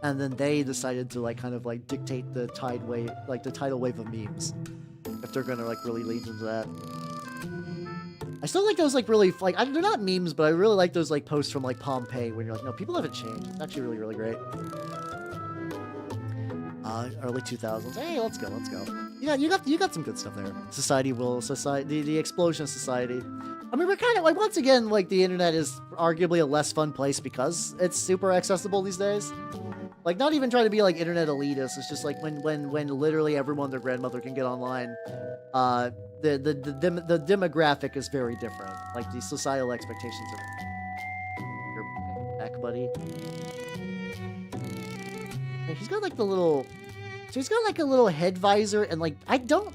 and then they decided to like kind of like dictate the tidal wave of memes, if they're going to like really lead into that. I still like those like really like they're not memes, but I really like those like posts from like Pompeii when you're like, no, people haven't changed. It's actually really great. Early 2000s. Hey, let's go, let's go. Yeah, you got some good stuff there. The explosion of society. I mean, we're kind of like, once again, like the internet is arguably a less fun place because it's super accessible these days. Like, not even trying to be like internet elitist. It's just like when literally everyone, their grandmother can get online. The demographic is very different. Like the societal expectations are. You're back, buddy. He's got like the little. So he's got like a little head visor, and like I don't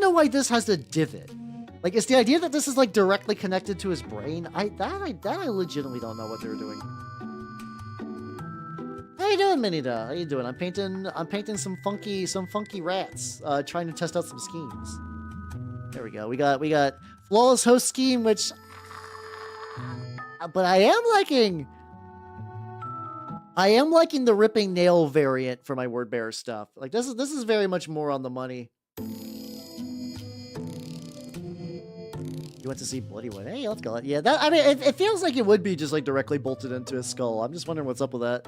know why this has a divot. Like, it's the idea that this is like directly connected to his brain. I legitimately don't know what they were doing. How you doing, Minida? How you doing? I'm painting some funky rats, trying to test out some schemes. There we go. We got flawless host scheme, which, but I am liking the ripping nail variant for my word bearer stuff. Like, this is very much more on the money. You went to see Bloody Wood. Hey, let's go. Yeah, that, I mean, it feels like it would be just like directly bolted into his skull. I'm just wondering what's up with that.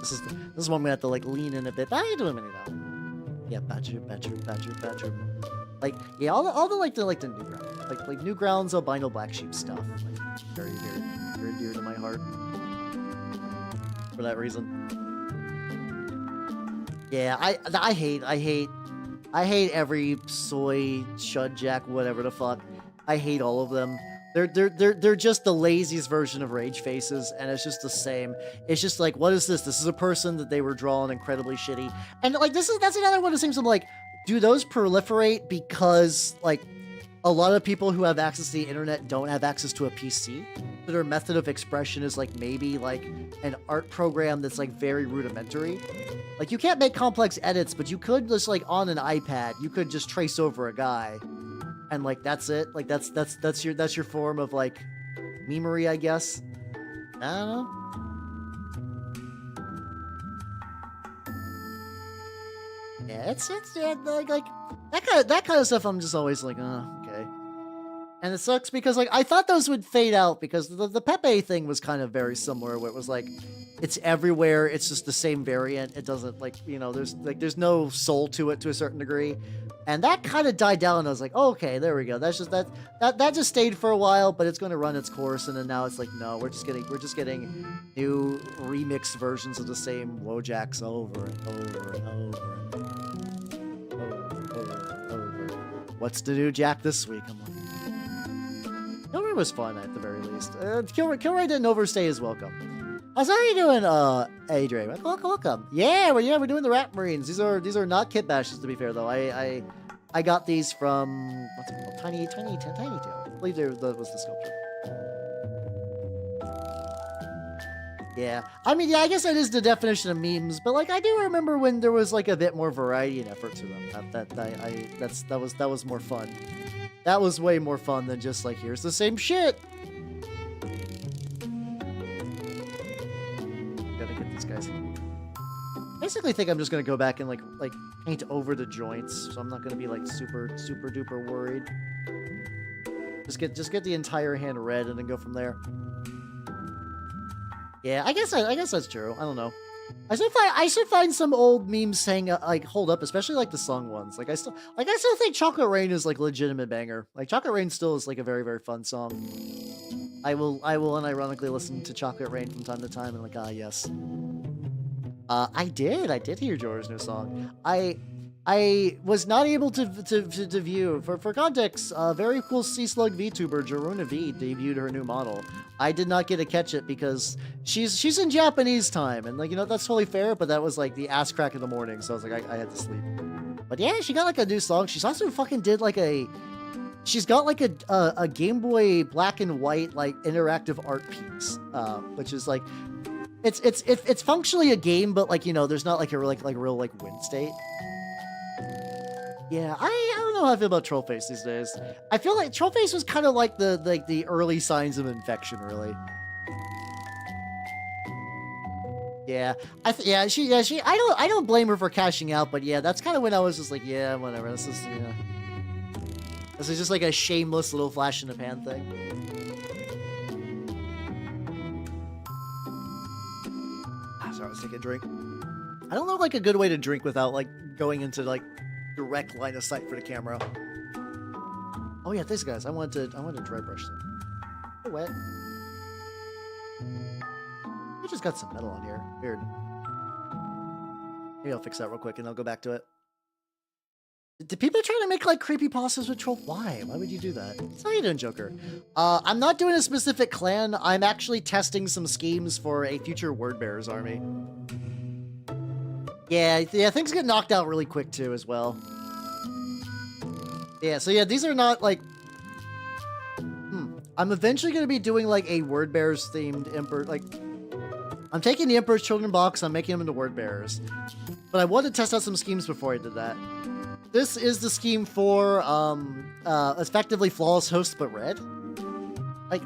This is one we have to like lean in a bit. How you doing, now? Yeah, badger. Like, yeah, all the new ground, like new grounds, albino black sheep stuff. Like, very dear to my heart. For that reason. Yeah, I hate every soy, shudjack, whatever the fuck. I hate all of them. They're just the laziest version of rage faces, and it's just the same. It's just like, what is this? This is a person that they were drawing incredibly shitty. And like that's another one of those things. I'm like, do those proliferate because like a lot of people who have access to the internet don't have access to a PC? So their method of expression is like maybe like an art program that's like very rudimentary. Like, you can't make complex edits, but you could just like on an iPad, you could just trace over a guy, and like that's it. Like that's your form of like memery, I guess. I don't know. Yeah, it's like that kind of stuff. I'm just always like, okay. And it sucks because like I thought those would fade out because the Pepe thing was kind of very similar, where it was like it's everywhere, it's just the same variant. It doesn't like, you know, there's no soul to it to a certain degree. And that kind of died down, and I was like, oh, okay, there we go. That's just that just stayed for a while, but it's going to run its course. And then now it's like, no, we're just getting new remixed versions of the same Wojaks over and over and over and over. What's the new Jack this week? I'm like, Kilroy was fun at the very least. Kilroy didn't overstay his welcome. How are you doing, Adrian? Welcome. Yeah, we're doing the Rat Marines. These are not kit bashes, to be fair though. I got these from what's it called? Tiny Tail. I believe that was the sculpture. Yeah, I mean, yeah, I guess that is the definition of memes, but like I do remember when there was like a bit more variety and effort to them. That was more fun. That was way more fun than just like, here's the same shit. Gotta get these guys. Basically think I'm just gonna go back and like paint over the joints, so I'm not gonna be like super duper worried. Just get the entire hand red and then go from there. Yeah, I guess that's true. I don't know. I should find some old memes saying like hold up, especially like the song ones. Like I still think Chocolate Rain is like legitimate banger. Like Chocolate Rain still is like a very fun song. I will unironically listen to Chocolate Rain from time to time and like, yes. I did hear Jorah's new song. I was not able to view. For context, very cool Sea Slug VTuber Jaruna V debuted her new model. I did not get to catch it because she's in Japanese time, and like, you know, that's totally fair, but that was like the ass crack in the morning, so I was like, I had to sleep. But yeah, she got like a new song. She's also fucking did like she's got like a Game Boy black and white like interactive art piece, which is like it's functionally a game, but like, you know, there's not like a real like win state. Yeah, I don't know how I feel about Trollface these days. I feel like Trollface was kind of like the early signs of infection, really. Yeah, I don't blame her for cashing out, but yeah, that's kind of when I was just like, yeah, whatever. This is just like a shameless little flash in the pan thing. to take a drink. I don't know like a good way to drink without like going into like direct line of sight for the camera. Oh yeah, these guys. I wanted to dry brush them. They're wet. I just got some metal on here. Weird. Maybe I'll fix that real quick and I'll go back to it. Did people try to make like creepypastas with troll? Why? Why would you do that? So how you doing, Joker? I'm not doing a specific clan. I'm actually testing some schemes for a future Wordbearers army. Yeah, things get knocked out really quick too as well. Yeah, so yeah, these are not like... I'm eventually going to be doing like a Wordbearers themed Emperor, like... I'm taking the Emperor's Children box, I'm making them into Wordbearers. But I wanted to test out some schemes before I did that. This is the scheme for, effectively Flawless Host, but red. Like,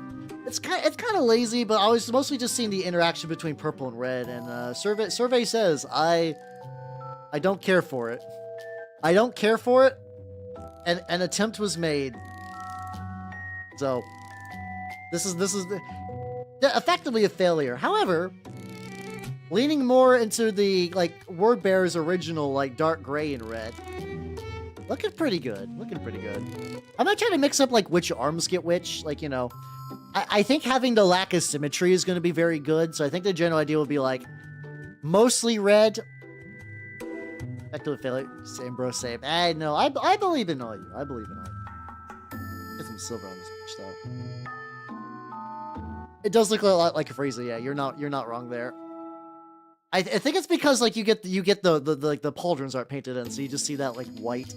it's kind of lazy, but I was mostly just seeing the interaction between purple and red, and, survey says, I don't care for it. I don't care for it, and an attempt was made. So, this is effectively a failure. However, leaning more into the, like, Wordbearers original, like, dark gray and red. Looking pretty good. Looking pretty good. I'm not trying to mix up, like, which arms get which. Like, you know, I think having the lack of symmetry is going to be very good. So I think the general idea will be, like, mostly red. Back to a failure. Same, bro, same. I know. I believe in all you. I believe in all you. Get some silver on this bitch, though. It does look a lot like a Frieza. Yeah, you're not wrong there. I think it's because like you get the like the pauldrons aren't painted in, so you just see that like white.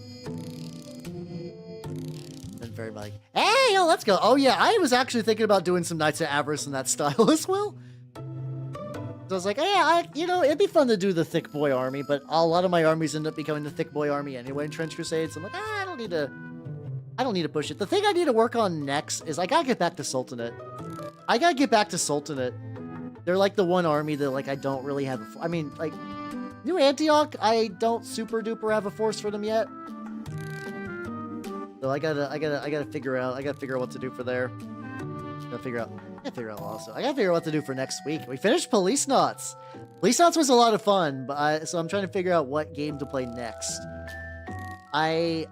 And very like, hey, yo, let's go. Oh yeah, I was actually thinking about doing some Knights of Avarice in that style as well. So I was like, hey, you know, it'd be fun to do the thick boy army, but a lot of my armies end up becoming the thick boy army anyway in Trench Crusades. So I'm like, I don't need to push it. The thing I need to work on next is I gotta get back to Sultanate. They're like the one army that like I don't really have I mean, like New Antioch, I don't super duper have a force for them yet. So I gotta figure out what to do for there. I gotta figure out what to do for next week. We finished Police Knots. Police Knots was a lot of fun, but so I'm trying to figure out what game to play next. I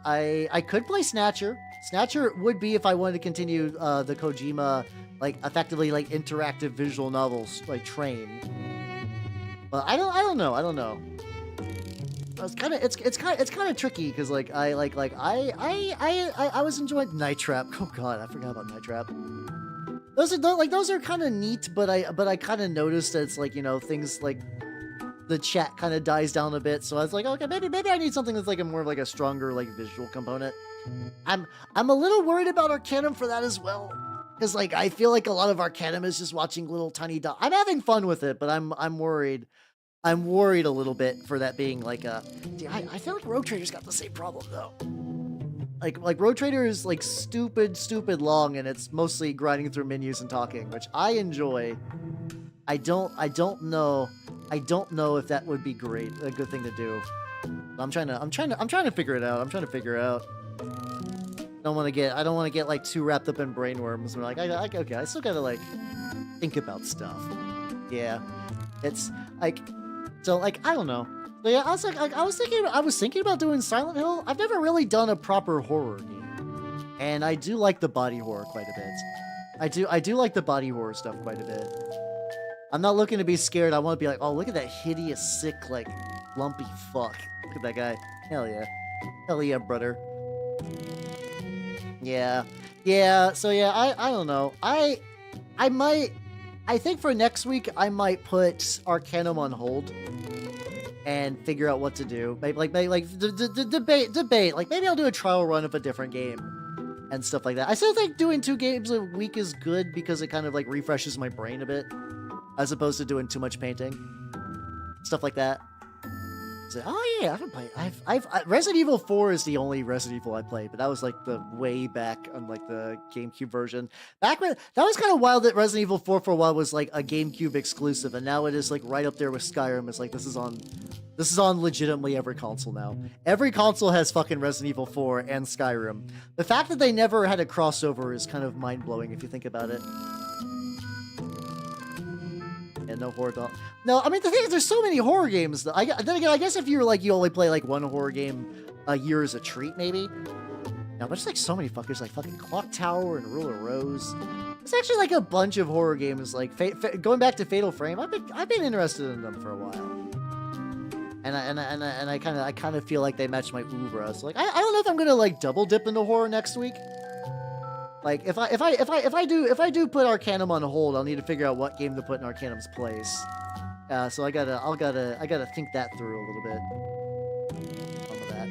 could play Snatcher. Snatcher would be if I wanted to continue the Kojima, like effectively like interactive visual novels like train. But I don't know. It's kind of tricky because like I was enjoying Night Trap. Oh god, I forgot about Night Trap. Those are kind of neat, but I kind of noticed that it's like, you know, things like the chat kind of dies down a bit. So I was like, okay, maybe I need something that's like a more of like a stronger like visual component. I'm a little worried about Arcanum for that as well, because like I feel like a lot of Arcanum is just watching little tiny dots. I'm having fun with it, but I'm worried. I'm worried a little bit for that being like a. I feel like Rogue Trader's got the same problem though. Like Rogue Trader is like stupid long, and it's mostly grinding through menus and talking, which I enjoy. I don't know if that would be a good thing to do. I'm trying to figure it out. I don't want to get like too wrapped up in brainworms. We're like, okay, I still gotta like think about stuff. Yeah, it's like, so like I don't know. So yeah, I was thinking about doing Silent Hill. I've never really done a proper horror game, and I do like the body horror quite a bit. I do like the body horror stuff quite a bit. I'm not looking to be scared. I want to be like, oh, look at that hideous, sick, like lumpy fuck. Look at that guy. Hell yeah, brother. Yeah. So yeah, I don't know. I think for next week I might put Arcanum on hold and figure out what to do. Maybe debate. Like maybe I'll do a trial run of a different game and stuff like that. I still think doing 2 games a week is good because it kind of like refreshes my brain a bit, as opposed to doing too much painting, stuff like that. So, oh yeah, I haven't played. I've Resident Evil 4 is the only Resident Evil I played, but that was like the way back on like the GameCube version. Back when that was kind of wild that Resident Evil 4 for a while was like a GameCube exclusive, and now it is like right up there with Skyrim. It's like this is on legitimately every console now. Every console has fucking Resident Evil 4 and Skyrim. The fact that they never had a crossover is kind of mind blowing if you think about it. Yeah, no horror doll. No, I mean, the thing is, there's so many horror games. Then again, I guess if you're like, you only play like one horror game a year as a treat, maybe. No, but there's like so many fuckers, like fucking Clock Tower and Rule of Rose. It's actually like a bunch of horror games, like going back to Fatal Frame. I've been interested in them for a while, and I kind of feel like they match my oeuvre. So like, I don't know if I'm gonna like double dip into horror next week. Like if I do put Arcanum on hold, I'll need to figure out what game to put in Arcanum's place. So I gotta think that through a little bit. Some of that.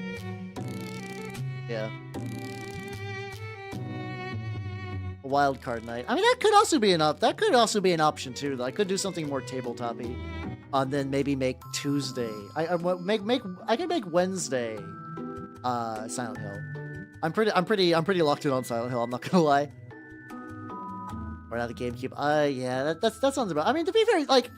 Yeah. A wild card night. I mean, that could also be an option too. Though. I could do something more tabletop-y, and then maybe make Tuesday. I can make Wednesday. Silent Hill. I'm pretty locked in on Silent Hill. I'm not gonna lie. Or not the GameCube. Yeah, that sounds about. I mean, to be fair, like,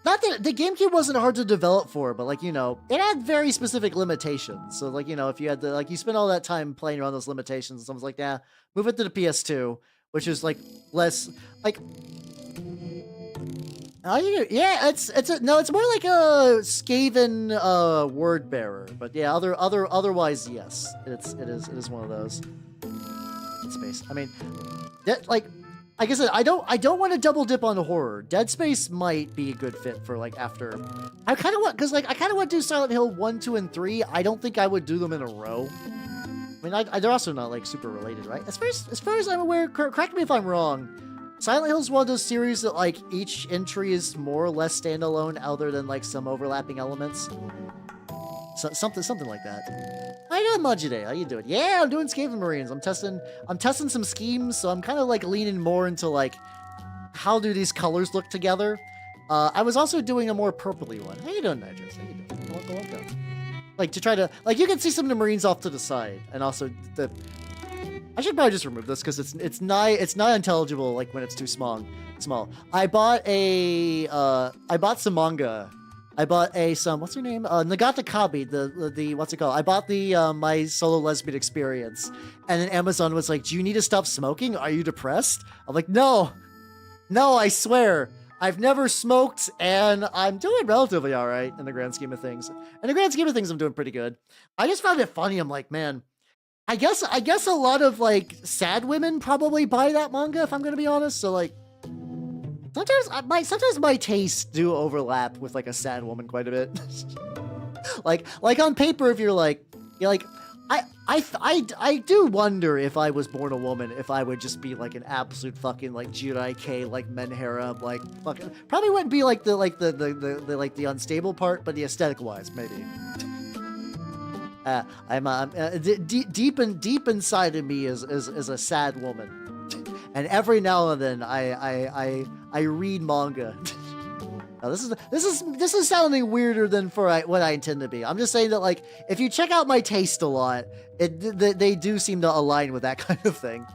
not that the GameCube wasn't hard to develop for, but like, you know, it had very specific limitations. So like, you know, if you had to like, you spend all that time playing around those limitations, and someone's like, nah, move it to the PS2, which is like less like. Yeah, it's more like a Skaven word bearer, but yeah, otherwise yes, it is one of those. Space. I mean, that like I said, I don't want to double dip on horror. Dead Space might be a good fit for like after. I kind of want to do Silent Hill 1, 2, and 3. I don't think I would do them in a row. I mean, they're also not like super related, right? As far as I'm aware, correct me if I'm wrong. Silent Hill is one of those series that, like, each entry is more or less standalone, other than, like, some overlapping elements. So, something like that. How you doing, Majide? How you doing? Yeah, I'm doing Skaven Marines. I'm testing some schemes, so I'm kind of, like, leaning more into, like, how do these colors look together? I was also doing a more purpley one. How you doing, Nitrous? How you doing? Welcome. Like, to try to... Like, you can see some of the Marines off to the side, and also the... I should probably just remove this because it's nigh unintelligible like when it's too small. I bought some manga. I bought what's her name? Nagata Kabi, the what's it called? I bought the My Solo Lesbian Experience. And then Amazon was like, "Do you need to stop smoking? Are you depressed?" I'm like, "No, I swear. I've never smoked and I'm doing relatively all right in the grand scheme of things. In the grand scheme of things, I'm doing pretty good." I just found it funny. I'm like, man, I guess a lot of like sad women probably buy that manga if I'm gonna be honest. So like sometimes my tastes do overlap with like a sad woman quite a bit. like on paper, if you're like I do wonder if I was born a woman if I would just be like an absolute fucking like Jirai like Menhera like fucking probably wouldn't be like the unstable part, but the aesthetic wise maybe. I'm deep inside of me is a sad woman, and every now and then I read manga. Now this is sounding weirder than for what I intend to be. I'm just saying that like if you check out my taste a lot, they do seem to align with that kind of thing.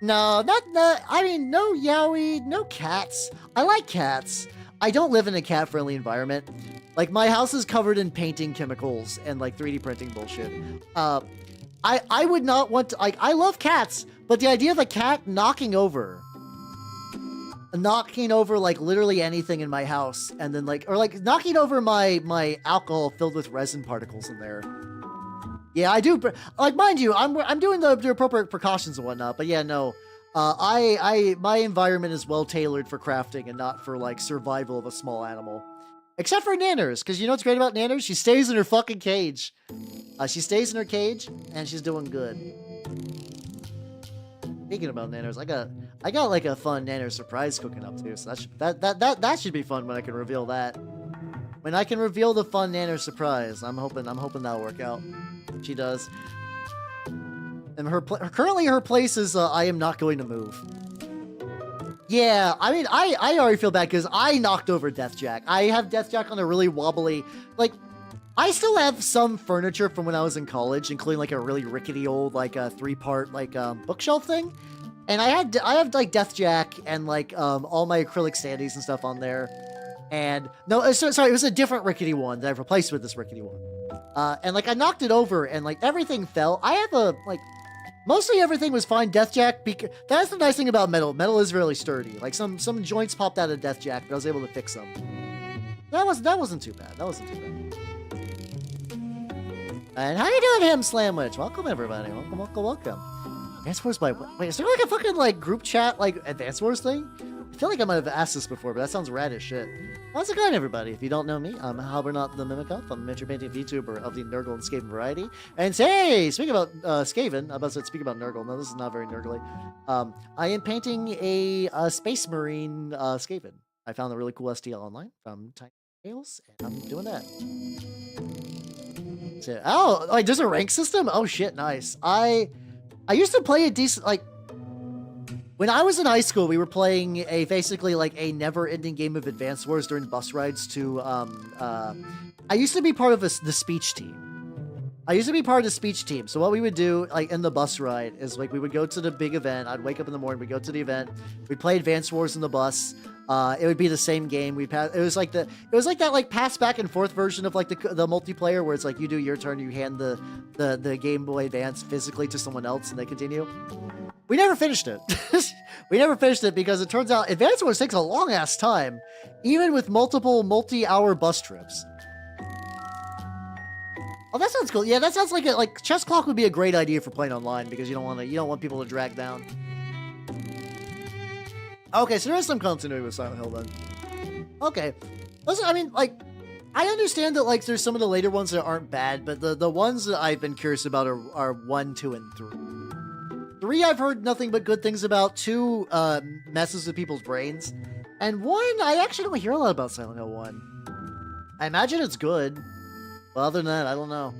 No, I mean no yaoi, no cats. I like cats. I don't live in a cat-friendly environment. Like, my house is covered in painting chemicals and, like, 3D printing bullshit. I would not want to... Like, I love cats, but the idea of a cat knocking over, like, literally anything in my house, and then, like... Or, like, knocking over my alcohol filled with resin particles in there. Yeah, I do... Like, mind you, I'm doing the appropriate precautions and whatnot, but yeah, no... my environment is well tailored for crafting and not for like survival of a small animal. Except for Nanners, because you know what's great about Nanners? She stays in her fucking cage. She stays in her cage and she's doing good. Speaking about Nanners, I got like a fun Nanner surprise cooking up too, so that should be fun when I can reveal that. When I can reveal the fun Nanner surprise, I'm hoping that'll work out. She does. And currently her place is I am not going to move. Yeah, I mean I already feel bad because I knocked over Deathjack. I have Deathjack on a really wobbly, like, I still have some furniture from when I was in college, including like a really rickety old like 3-part like bookshelf thing. And I have like Deathjack and like all my acrylic standees and stuff on there. And no, sorry, it was a different rickety one that I've replaced with this rickety one. And like I knocked it over and like everything fell. I have a like Mostly everything was fine. Deathjack, that's the nice thing about metal. Metal is really sturdy. Like some joints popped out of Deathjack, but I was able to fix them. That wasn't too bad. That wasn't too bad. And how you doing, Ham Slamwich? Welcome everybody. Welcome, welcome, welcome. Advance Wars by wait, is there like a fucking like group chat like Advance Wars thing? I feel like I might have asked this before, but that sounds rad as shit. How's it going, everybody? If you don't know me, I'm Halbernot the Mimikoff. I'm a miniature painting Vtuber of the Nurgle and Skaven variety. And hey, speaking about Skaven, I about to speak about Nurgle. No, this is not very Nurgly. I am painting a Space Marine Skaven. I found a really cool STL online from Tiny Tales, and I'm doing that. So, oh, like there's a rank system? Oh shit, nice. I used to play a decent like. When I was in high school, we were playing basically like a never-ending game of Advance Wars during bus rides to. I used to be part of the speech team. So what we would do, like in the bus ride, is like we would go to the big event. I'd wake up in the morning, we'd go to the event, we'd play Advance Wars in the bus. It would be the same game. It was like that like pass back and forth version of like the multiplayer where it's like you do your turn, you hand the Game Boy Advance physically to someone else, and they continue. We never finished it. We never finished it because it turns out Advance Wars takes a long ass time, even with multiple multi-hour bus trips. Oh, that sounds cool. Yeah, that sounds like Chess Clock would be a great idea for playing online because you don't want people to drag down. Okay, so there is some continuity with Silent Hill then. Okay, listen, I mean, like, I understand that like there's some of the later ones that aren't bad, but the ones that I've been curious about are 1, 2, and 3. 3 I've heard nothing but good things about. 2 messes with people's brains, and 1 I actually don't hear a lot about Silent Hill 1. I imagine it's good, but other than that, I don't know.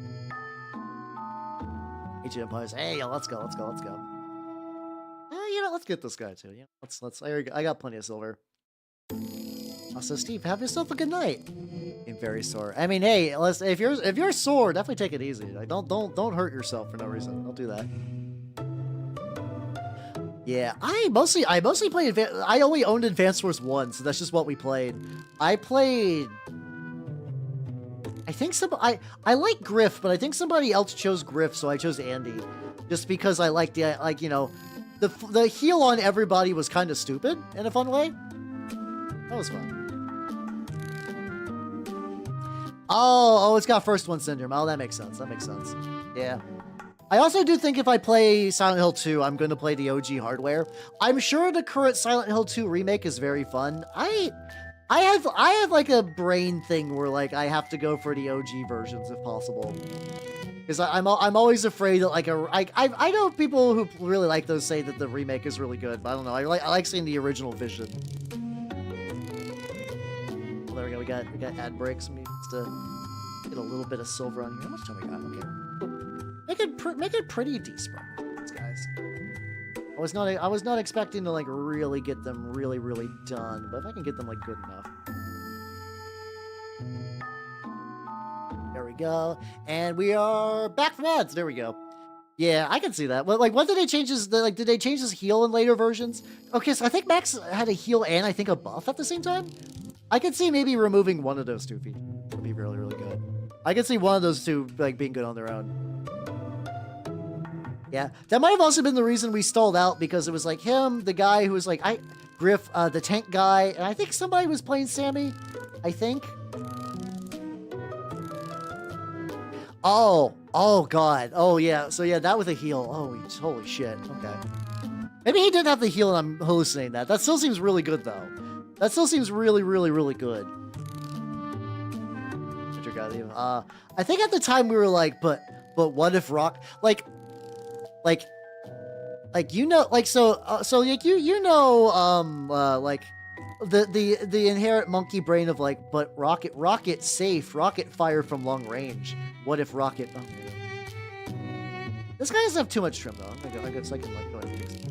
Age of Empires. Hey, let's go. You know, let's get this guy too. Yeah, let's. I got plenty of silver. Also, Steve, have yourself a good night. I'm very sore. I mean, hey, if you're sore, definitely take it easy. Like, don't hurt yourself for no reason. Don't do that. Yeah, I mostly played. I only owned Advance Wars 1, so that's just what we played. I played. I think I like Griff, but I think somebody else chose Griff, so I chose Andy, just because I liked you know, the heal on everybody was kind of stupid in a fun way. That was fun. Oh, it's got first one syndrome. Oh, that makes sense. Yeah. I also do think if I play Silent Hill 2, I'm going to play the OG hardware. I'm sure the current Silent Hill 2 remake is very fun. I have like a brain thing where like I have to go for the OG versions if possible, because I'm always afraid that like I know people who really like those say that the remake is really good, but I don't know. I like seeing the original vision. Well, there we go. We got ad breaks. We need to get a little bit of silver on here. How much time we got? Okay. Make it pretty decent, guys. I was not expecting to like really get them really done, but if I can get them like good enough. There we go. And we are back from ads. There we go. Yeah, I can see that. Well, like, what did they change did they change his heal in later versions? Okay, so I think Max had a heal and I think a buff at the same time. I could see maybe removing one of those 2 feet would be really good. I could see one of those 2 like being good on their own. Yeah, that might have also been the reason we stalled out, because it was like him, the guy who was like Griff, the tank guy, and I think somebody was playing Sammy. I think. Oh god. Oh yeah. So yeah, that with a heal. Oh, holy shit. Okay. Maybe he didn't have the heal and I'm hallucinating that. That still seems really good though. That still seems really good. I think at the time we were like, but what if Rock like you know, like so like you know like the inherent monkey brain of like, but rocket safe, rocket fire from long range. What if rocket? Oh, this guy doesn't have too much trim though. I guess I can like go ahead and fix it.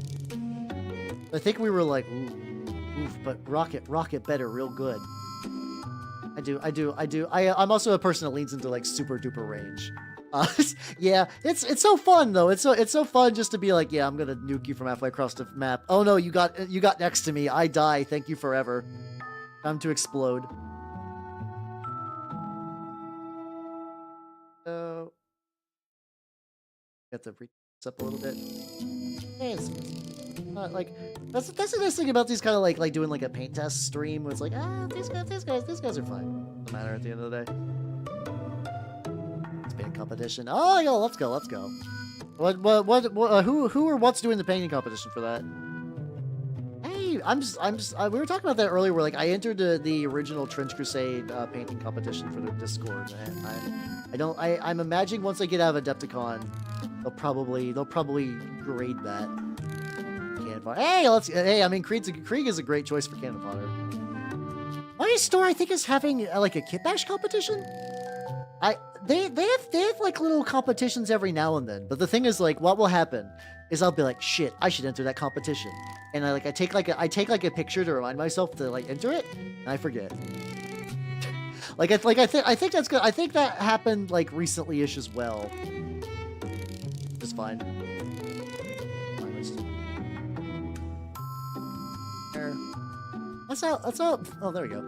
I think we were like, oof, but rocket better, real good. I'm also a person that leans into like super duper range. Yeah, it's so fun though. It's so fun just to be like, yeah, I'm gonna nuke you from halfway across the map. Oh no, you got next to me. I die. Thank you forever. Time to explode. So, got the up a little bit. Hey, like that's the nice thing about these kind of like doing like a paint test stream where it's like, these guys are fine. Doesn't matter at the end of the day. It's painting competition. Oh, yo, let's go. What who or what's doing the painting competition for that? Hey, we were talking about that earlier where like I entered the original Trench Crusade painting competition for the Discord, and I'm imagining once I get out of Adepticon, they'll probably grade that. Cannon fodder. Hey, I mean Krieg is a great choice for cannon fodder. My store I think is having like a kit bash competition. They have like little competitions every now and then, but the thing is like what will happen is I'll be like, shit, I should enter that competition, and I take like a picture to remind myself to like enter it, and I forget. I think that's good. I think that happened like recently-ish as well. It's fine. What's up? Oh, there we go.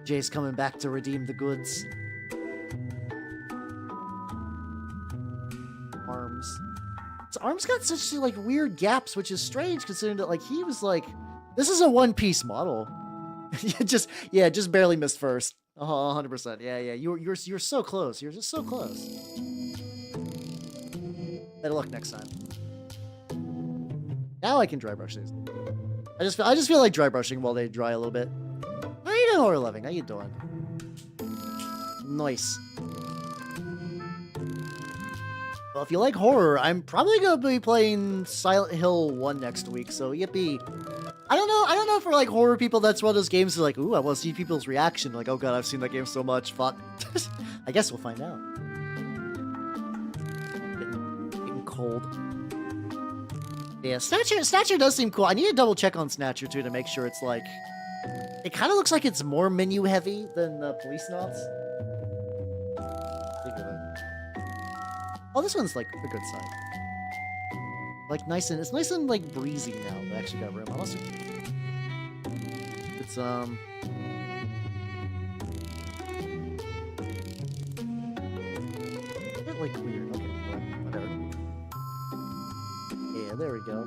Jay's coming back to redeem the goods. Arms. His arms got such like weird gaps, which is strange considering that like he was like, this is a one-piece model. just barely missed first. 100%. Yeah. You're so close. You're just so close. Better luck next time. Now I can dry brush these. I just feel like dry brushing while they dry a little bit. How you doing, Horror Loving? How you doing? Nice. Well, if you like horror, I'm probably gonna be playing Silent Hill 1 next week, so yippee. I don't know for like horror people that's one of those games that like, ooh, I want to see people's reaction. Like, oh god, I've seen that game so much. Fuck. I guess we'll find out. Getting cold. Yeah, Snatcher does seem cool. I need to double check on Snatcher too to make sure it's like, it kind of looks like it's more menu heavy than Police Knots. Think of it. Oh, this one's like a good side. Like it's nice and like breezy now. I actually got room. It's bit like weird. Okay, whatever. Yeah, there we go.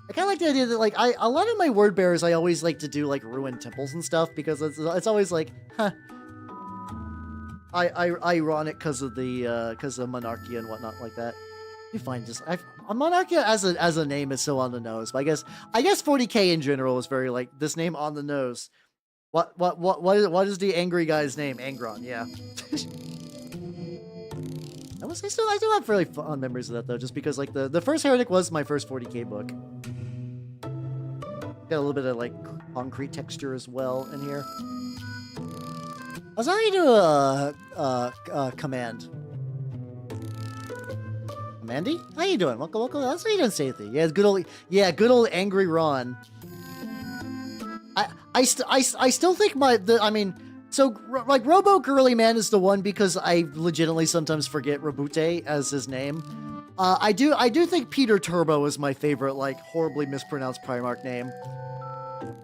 I kind of like the idea that like a lot of my word bearers I always like to do like ruined temples and stuff because it's always like, huh. Ironic because of monarchy and whatnot like that. You find just monarchy as a name is so on the nose, but I guess 40K in general is very like this name on the nose. What is the angry guy's name? Angron, yeah. I still have fairly fond memories of that though, just because like the first Heretic was my first 40K book. Got a little bit of like concrete texture as well in here. I was going to do a command. Mandy? How you doing? Welcome. That's how you doing, Sathy. Yeah, good old angry Ron. I still think Robo Girly Man is the one because I legitimately sometimes forget Robute as his name. I do think Peter Turbo is my favorite, like horribly mispronounced Primarch name.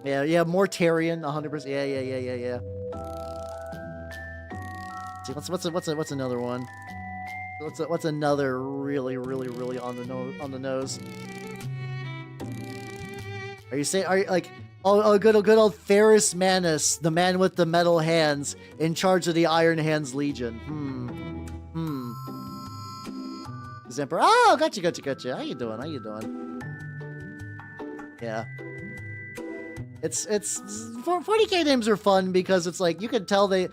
Yeah, Mortarian, 100%. Yeah. See, what's another one? What's another really on the nose? Are you like, oh good old Ferrus Manus, the man with the metal hands, in charge of the Iron Hands Legion? His Emperor. Oh, gotcha. How you doing? Yeah. It's 40K names are fun because it's like you can tell that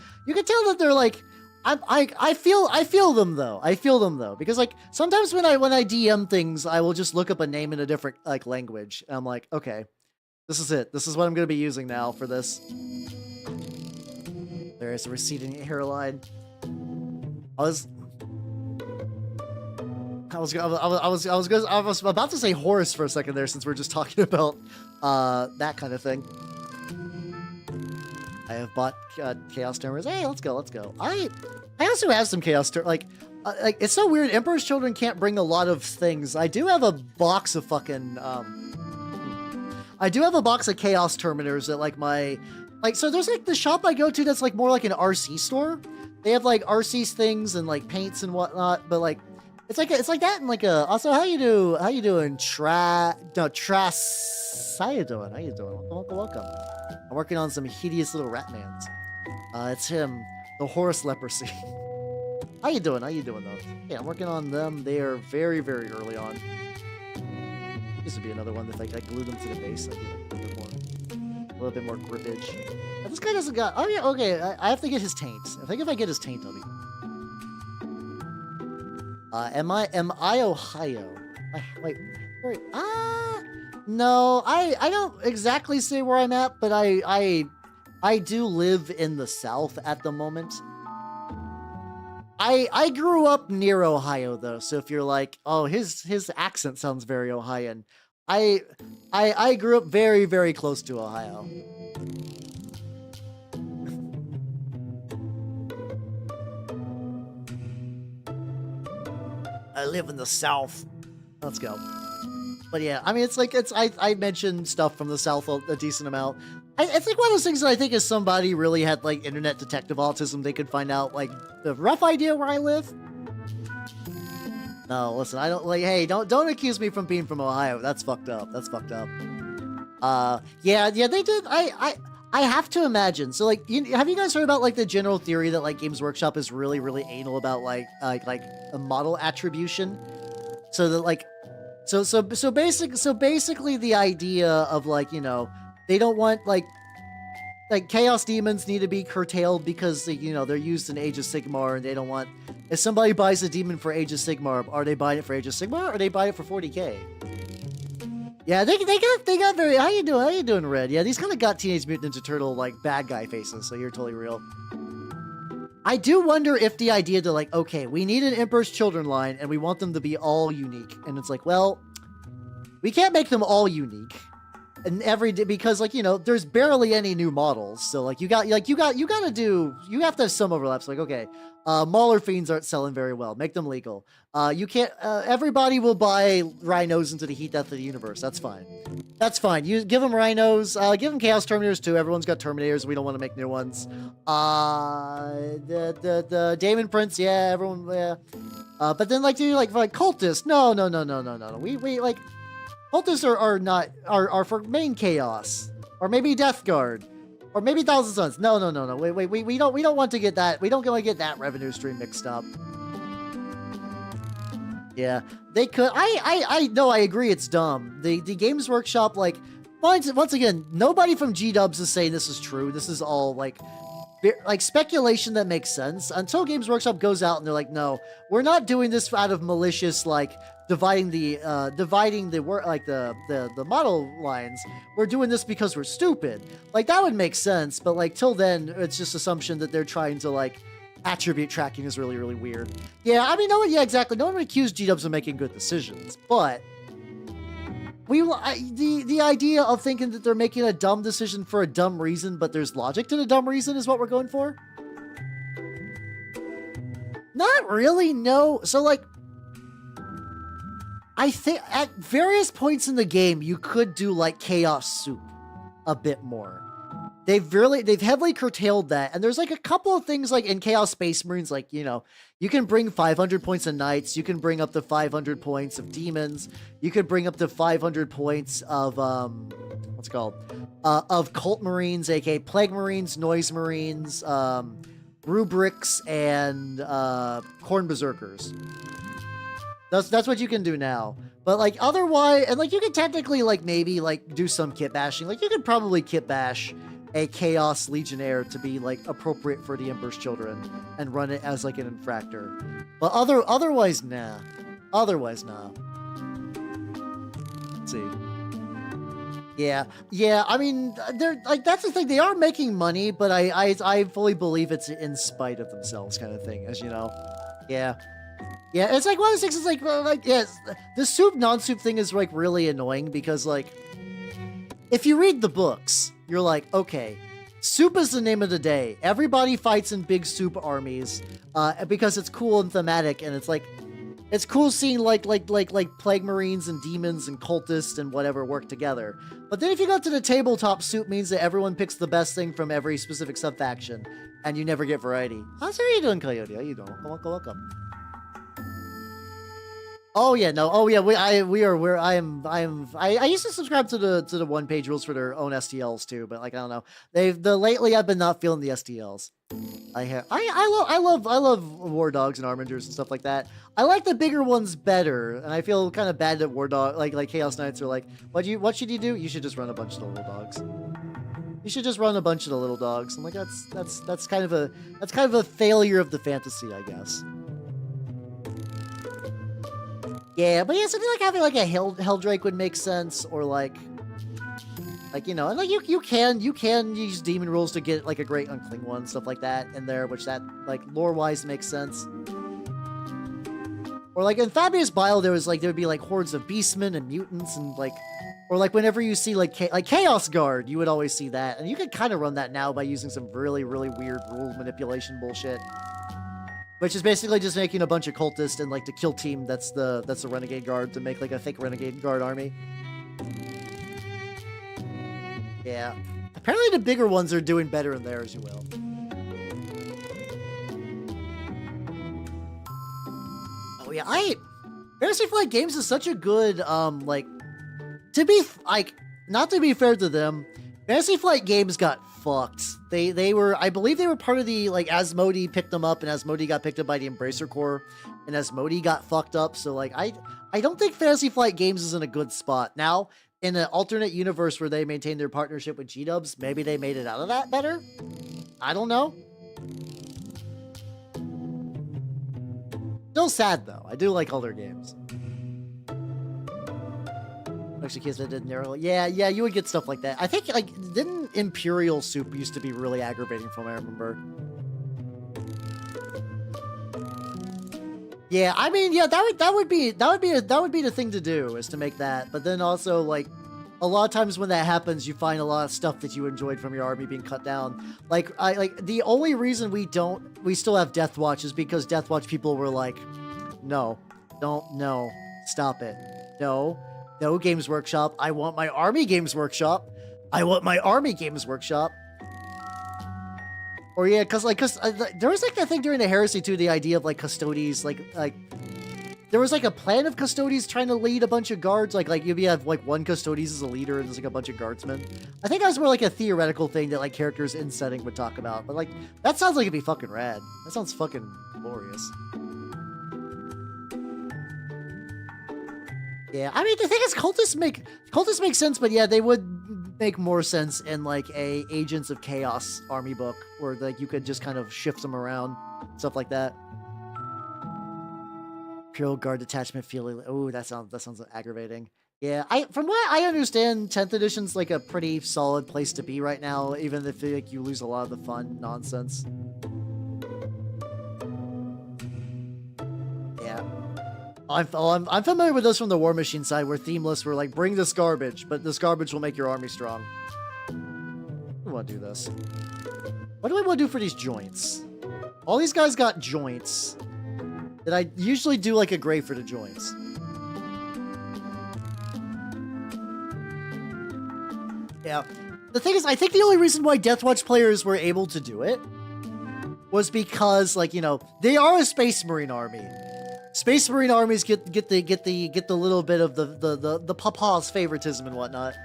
they're like, I feel them though because like sometimes when I DM things I will just look up a name in a different like language and I'm like, okay, this is it, this is what I'm gonna be using now for this. There is a receding hairline. I was about to say Horus for a second there since we're just talking about that kind of thing. I have bought Chaos Terrors. Hey, let's go. I also have some Chaos like it's so weird. Emperor's Children can't bring a lot of things. I do have a box of fucking Chaos Terminators that like so there's like the shop I go to that's like more like an RC store. They have like RC things and like paints and whatnot, but like It's like that and like a. Also, how you doing? How you doing? How you doing? How you doing? Welcome. I'm working on some hideous little rat-mans. It's him, the horse leprosy. How you doing? How you doing though? Yeah, I'm working on them. They are very, very early on. This would be another one if I glue them to the base. I'd be like a little bit more grippage. But this guy doesn't got. Oh yeah, okay. I have to get his taint. I think if I get his taint, I'll be. Am I Ohio? Wait. No. I don't exactly say where I'm at, but I do live in the South at the moment. I grew up near Ohio though, so if you're like, oh, his accent sounds very Ohioan, I grew up very, very close to Ohio. I live in the South. Let's go. But yeah, I mean, I mentioned stuff from the South a decent amount. I think one of those things that I think if somebody really had like internet detective autism, they could find out like the rough idea where I live. No, listen, I don't like. Hey, don't accuse me from being from Ohio. That's fucked up. That's fucked up. Yeah, they did. I have to imagine. So like, have you guys heard about like the general theory that like Games Workshop is really, really anal about like a model attribution? So that like, so basically the idea of like, you know, they don't want like Chaos Demons need to be curtailed because you know they're used in Age of Sigmar, and they don't want, if somebody buys a demon for Age of Sigmar, are they buying it for Age of Sigmar or are they buying it for 40k? Yeah, they got very. How you doing? How you doing, Red? Yeah, these kind of got Teenage Mutant Ninja Turtle like bad guy faces, so you're totally real. I do wonder if the idea to like, okay, we need an Emperor's Children line and we want them to be all unique, and it's like, well, we can't make them all unique. And because like, you know, there's barely any new models, so like you have to have some overlaps. Like, okay, Mauler Fiends aren't selling very well, make them legal. You can't, everybody will buy rhinos into the Heat Death of the Universe. That's fine. You give them rhinos, give them Chaos Terminators too. Everyone's got Terminators. We don't want to make new ones. The Daemon Prince, yeah, everyone, yeah. But then like, do you like cultists? No. We like, cultists are for main chaos, or maybe Death Guard, or maybe Thousand Suns. No. Wait. We don't want to get that. We don't want to get that revenue stream mixed up. Yeah, they could. I know. I agree. It's dumb. The Games Workshop, like, once again, nobody from G-Dubs is saying this is true. This is all like speculation that makes sense until Games Workshop goes out and they're like, no, we're not doing this out of malicious like dividing the model lines. We're doing this because we're stupid. Like, that would make sense, but like till then it's just assumption that they're trying to like attribute tracking is really, really weird. Yeah, I mean, yeah, exactly. No one would accuse G-Dubs of making good decisions, but the idea of thinking that they're making a dumb decision for a dumb reason, but there's logic to the dumb reason is what we're going for. Not really, no. So like, I think at various points in the game, you could do like Chaos Soup a bit more. They've heavily curtailed that. And there's like a couple of things like in Chaos Space Marines, like, you know, you can bring 500 points of Knights. You can bring up to 500 points of Demons. You can bring up to 500 points of, what's it called? Of Cult Marines, aka Plague Marines, Noise Marines, Rubrics, and Corn Berserkers. That's what you can do now. But like otherwise, and like you could technically like maybe like do some kit bashing. Like you could probably kit bash a Chaos Legionnaire to be like appropriate for the Emperor's Children and run it as like an infractor. But otherwise, nah. Otherwise, nah. Let's see. Yeah. I mean, they're like, that's the thing. They are making money, but I fully believe it's in spite of themselves, kind of thing. As you know. Yeah. Yeah, it's like one of those things. It's like yes, the soup non-soup thing is like really annoying because like, if you read the books, you're like, okay, soup is the name of the day. Everybody fights in big soup armies, because it's cool and thematic, and it's like, it's cool seeing like Plague Marines and Demons and Cultists and whatever work together. But then if you go to the tabletop, soup means that everyone picks the best thing from every specific sub-faction, and you never get variety. How's you doing, Coyote? How you doing? Welcome. Oh yeah, no. Oh yeah, I used to subscribe to the one page rules for their own STLs too, but like I don't know. Lately I've been not feeling the STLs. I love war dogs and armigers and stuff like that. I like the bigger ones better, and I feel kind of bad that war dog like Chaos Knights are like, what should you do? You should just run a bunch of the little dogs. You should just run a bunch of the little dogs. I'm like, that's kind of a failure of the fantasy, I guess. Yeah, but yeah, something like having like a Helldrake would make sense, or like you know, and like you can use demon rules to get like a great uncling one, stuff like that in there, which that like lore wise makes sense. Or like in Fabius Bile, there would be like hordes of beastmen and mutants, and like, or like whenever you see like Chaos Guard, you would always see that, and you can kind of run that now by using some really weird rule manipulation bullshit. Which is basically just making a bunch of cultists and like the kill team that's the Renegade Guard to make like a fake Renegade Guard army. Yeah. Apparently the bigger ones are doing better in there as well. Oh yeah, Fantasy Flight Games is such a good like not to be fair to them, Fantasy Flight Games got fucked. They were, I believe they were part of the, like, Asmodee picked them up, and Asmodee got picked up by the Embracer Corps, and Asmodee got fucked up, so, like, I don't think Fantasy Flight Games is in a good spot. Now, in an alternate universe where they maintain their partnership with G-Dubs, maybe they made it out of that better? I don't know. Still sad, though. I do like all their games. Actually, kids that did narrow. Yeah, you would get stuff like that. I think, like, didn't Imperial Soup used to be really aggravating from what I remember? Yeah, I mean, yeah, that would be the thing to do, is to make that. But then also, like, a lot of times when that happens, you find a lot of stuff that you enjoyed from your army being cut down. Like, the only reason we still have Deathwatch is because Deathwatch people were like, no, stop it, no, Games Workshop, I want my army Games Workshop, I want my army Games Workshop. Or yeah, cause there was like that thing during the Heresy too, the idea of like Custodes, like there was like a plan of Custodes trying to lead a bunch of guards, like you have like one Custodes as a leader and there's like a bunch of guardsmen. I think that was more like a theoretical thing that like characters in setting would talk about, but like that sounds like it'd be fucking rad. That sounds fucking glorious. Yeah, I mean the thing is, cultists make sense, but yeah, they would make more sense in like a Agents of Chaos army book, where like you could just kind of shift them around, stuff like that. Imperial Guard detachment feeling. Oh, that sounds aggravating. Yeah, from what I understand, 10th edition's like a pretty solid place to be right now, even if like you lose a lot of the fun nonsense. Yeah. I'm familiar with those from the War Machine side, where Themeless were like, bring this garbage, but this garbage will make your army strong. I want to do this. What do I want to do for these joints? All these guys got joints. That I usually do like a grave for the joints. Yeah. The thing is, I think the only reason why Deathwatch players were able to do it was because, like, you know, they are a Space Marine army. Space Marine armies get the little bit of the papa's favoritism and whatnot.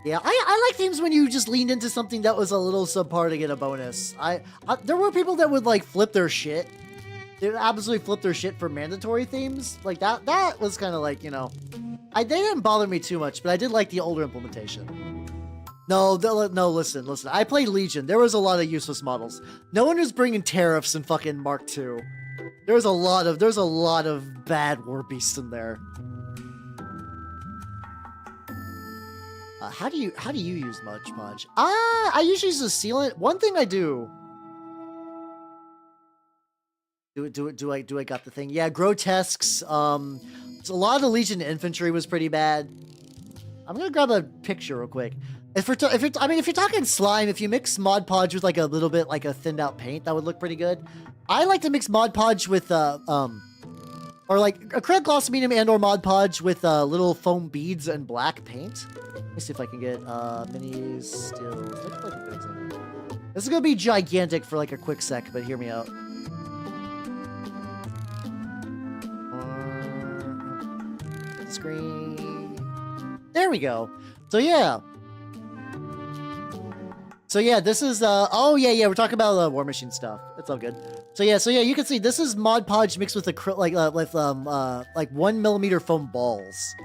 Yeah, I like themes when you just leaned into something that was a little subpar to get a bonus. There were people that would like flip their shit. They would absolutely flip their shit for mandatory themes. Like that was kind of like, you know, they didn't bother me too much, but I did like the older implementation. No, listen. I played Legion. There was a lot of useless models. No one was bringing tariffs in fucking Mark II. There's a lot of bad war beasts in there. How do you use Mudge Podge? I usually use a sealant. One thing I do. Do I got the thing? Yeah, grotesques. So a lot of the Legion infantry was pretty bad. I'm gonna grab a picture real quick. If you're talking slime, if you mix Mod Podge with like a little bit like a thinned out paint, that would look pretty good. I like to mix Mod Podge with or like a cred gloss medium and or Mod Podge with little foam beads and black paint. Let me see if I can get mini stills. Like a good example. This is gonna be gigantic for like a quick sec, but hear me out. the screen. There we go. So yeah. This is oh yeah, we're talking about War Machine stuff. It's all good. So yeah, you can see this is Mod Podge mixed with like 1mm foam balls,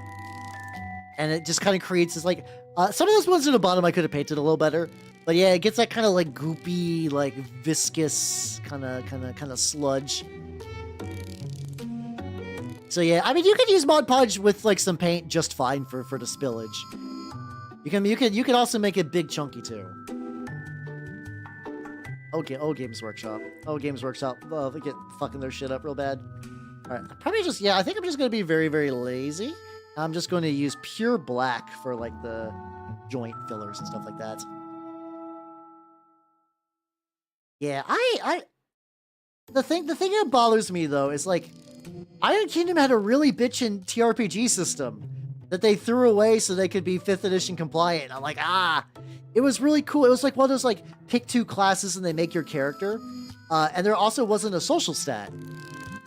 and it just kind of creates this like some of those ones at the bottom I could have painted a little better, but yeah, it gets that kind of like goopy, like viscous kind of sludge. So yeah, I mean you could use Mod Podge with like some paint just fine for the spillage. You can also make it big chunky too. Okay, Games Workshop. Games Workshop. They get fucking their shit up real bad. All right, probably just, yeah, I think I'm just going to be very, very lazy. I'm just going to use pure black for like the joint fillers and stuff like that. Yeah, the thing that bothers me though is like, Iron Kingdom had a really bitchin' TRPG system that they threw away so they could be 5th edition compliant. I'm like, it was really cool. It was like one of those like pick 2 classes and they make your character. And there also wasn't a social stat.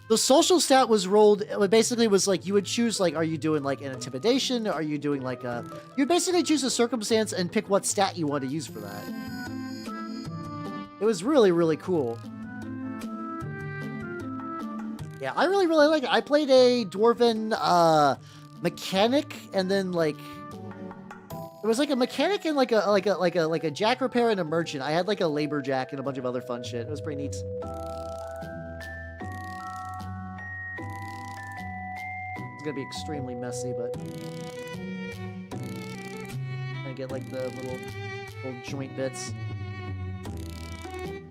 The social stat was rolled, it basically was like, you would choose like, are you doing like an intimidation? Are you doing like you basically choose a circumstance and pick what stat you want to use for that. It was really, really cool. Yeah, I really, really like it. I played a Dwarven mechanic, and then like it was like a mechanic and like a jack repair and a merchant. I had like a labor jack and a bunch of other fun shit. It was pretty neat. It's gonna be extremely messy, but I get like the little joint bits.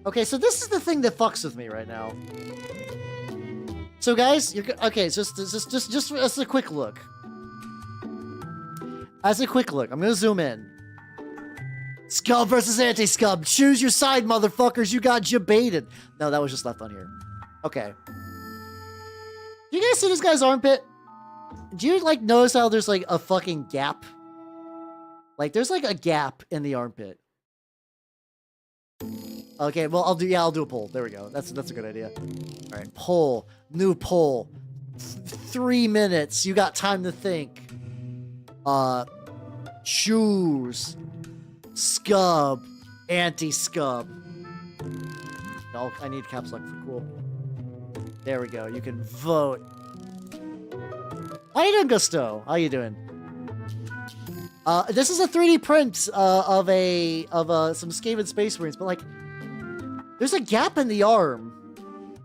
Okay, so this is the thing that fucks with me right now. So guys, okay. Just as a quick look. I'm gonna zoom in. Scub versus anti-scub. Choose your side, motherfuckers. You got jebaited. No, that was just left on here. Okay. Do you guys see this guy's armpit? Do you like notice how there's like a fucking gap? Like there's like a gap in the armpit. Okay, well I'll do a poll. There we go. That's a good idea. All right, poll. New poll. 3 minutes. You got time to think. Choose. Scub. Anti-scub. Oh, I need caps lock for cool. There we go. You can vote. How you doing, Gusto? How you doing? This is a 3D print of some Skaven Space Marines, but like, there's a gap in the arm.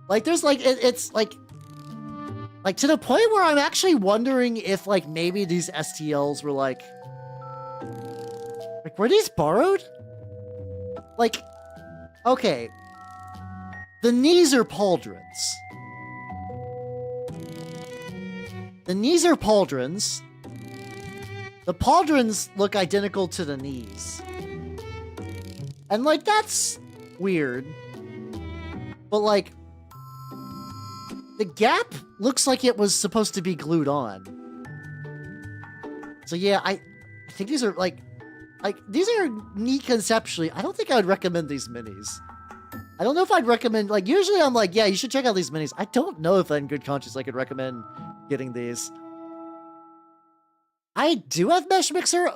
Like, there's like, it's like to the point where I'm actually wondering if like maybe these STLs were like were these borrowed? Like, okay, the knees are pauldrons. The knees are pauldrons. The pauldrons look identical to the knees. And like, that's weird. But like, the gap looks like it was supposed to be glued on. So yeah, I think these are like these are neat conceptually. I don't think I would recommend these minis. I don't know if I'd recommend, like, usually I'm like, yeah, you should check out these minis. I don't know if in good conscience I could recommend getting these. I do have Mesh Mixer.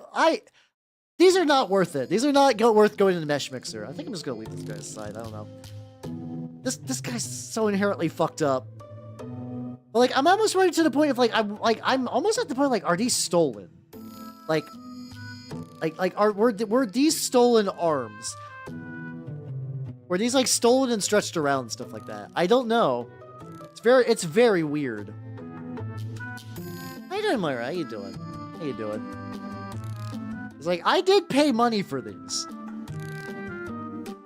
These are not worth it. These are not worth going into Mesh Mixer. I think I'm just gonna leave this guy aside. I don't know. This guy's so inherently fucked up. But like, I'm almost ready to the point of like, I'm almost at the point of like, are these stolen? Were these stolen arms? Were these like stolen and stretched around and stuff like that? I don't know. It's very weird. How you doing, Moira? How you doing? How you doing? It's like, I did pay money for these.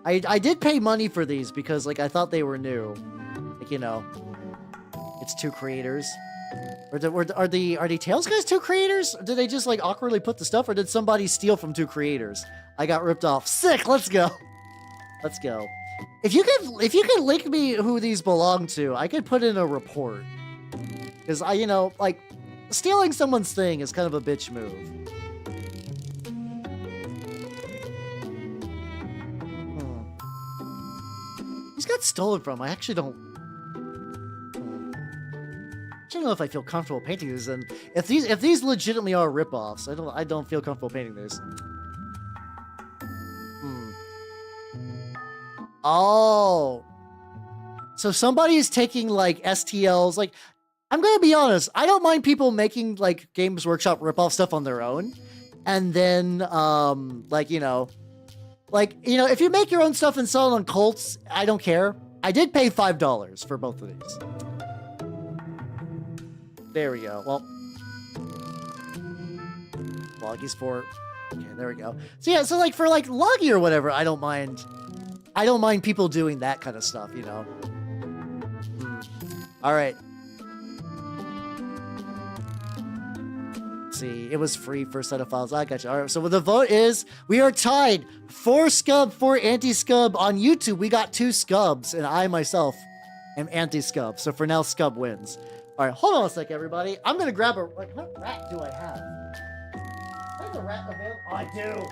I did pay money for these because like I thought they were new. Like, you know, it's 2 creators. Are the Tails guys 2 creators? Or did they just like awkwardly put the stuff, or did somebody steal from 2 creators? I got ripped off. Sick. Let's go. Let's go. If you could link me who these belong to, I could put in a report. Because you know, like, stealing someone's thing is kind of a bitch move. Who's got stolen from? I actually don't. don't know if I feel comfortable painting these. And if these legitimately are ripoffs, I don't feel comfortable painting these. Oh, so somebody is taking like STLs. Like, I'm gonna be honest, I don't mind people making like Games Workshop ripoff stuff on their own, and then like if you make your own stuff and sell it on cults, I don't care. I did pay $5 for both of these. There we go. Well, Loggy's for. Okay, there we go. So yeah, so like for like Loggy or whatever, I don't mind. I don't mind people doing that kind of stuff, you know. All right. See, it was free for a set of files. I got you. All right. So the vote is we are tied 4 scub, 4 anti-scub on YouTube. We got 2 scubs, and I myself am anti-scub. So for now, scub wins. All right, hold on a sec, everybody. I'm gonna grab a like. What rat do I have? I have a rat available. Oh, I do.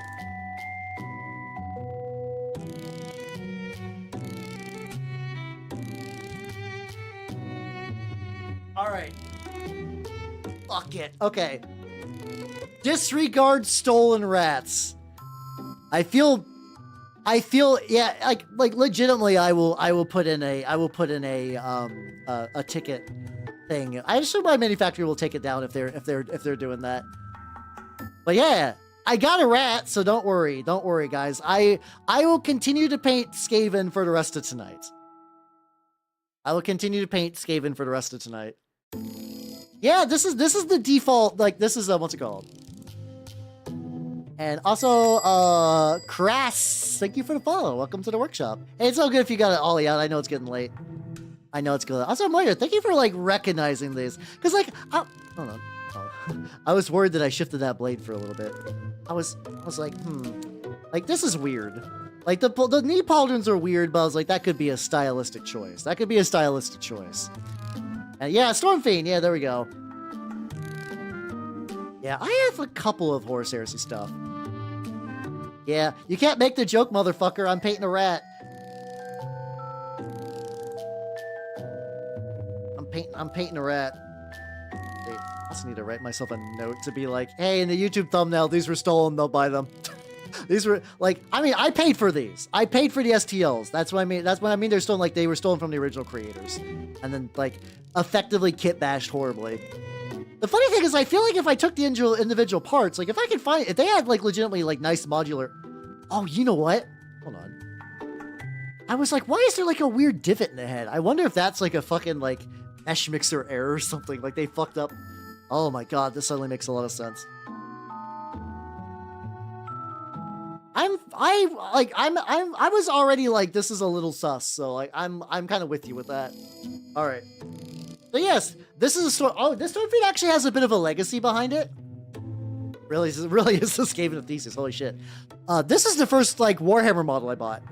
All right. Fuck it. Okay. Disregard stolen rats. I feel yeah, like legitimately I will put in a ticket thing. I assume MyMiniFactory will take it down if they're doing that. But yeah, I got a rat, so don't worry. Don't worry, guys. I will continue to paint Skaven for the rest of tonight. I will continue to paint Skaven for the rest of tonight. Yeah, this is the default, like this is what's it called? And also, Crass, thank you for the follow. Welcome to the workshop. Hey, it's all good if you got it ollie out. I know it's getting late. I know it's good. Also, Moira, thank you for like recognizing these. Cause like, hold on. Oh. I was worried that I shifted that blade for a little bit. I was like, like this is weird. Like the knee pauldrons are weird, but I was like, that could be a stylistic choice. That could be a stylistic choice. And yeah, Stormfiend. Yeah, there we go. Yeah, I have a couple of Horus Heresy stuff. Yeah, you can't make the joke, motherfucker. I'm painting a rat. I'm painting a rat. Wait, I also need to write myself a note to be like, hey, in the YouTube thumbnail, these were stolen. They'll buy them. These were like, I mean, I paid for these. I paid for the STLs. That's what I mean. That's what I mean. They're stolen. Like they were stolen from the original creators, and then like effectively kit bashed horribly. The funny thing is, I feel like if I took the individual parts, like if I could find, if they had like legitimately like nice modular. Oh, you know what? Hold on. I was like, why is there like a weird divot in the head? I wonder if that's like a fucking like mesh mixer error or something. Like they fucked up. Oh my god, this suddenly makes a lot of sense. I was already like, this is a little sus, so like I'm kind of with you with that. All right. So yes, this is a story. Oh, this Stormfiend actually has a bit of a legacy behind it. Really is the Skaven Thesis. Holy shit. This is the first like Warhammer model I bought.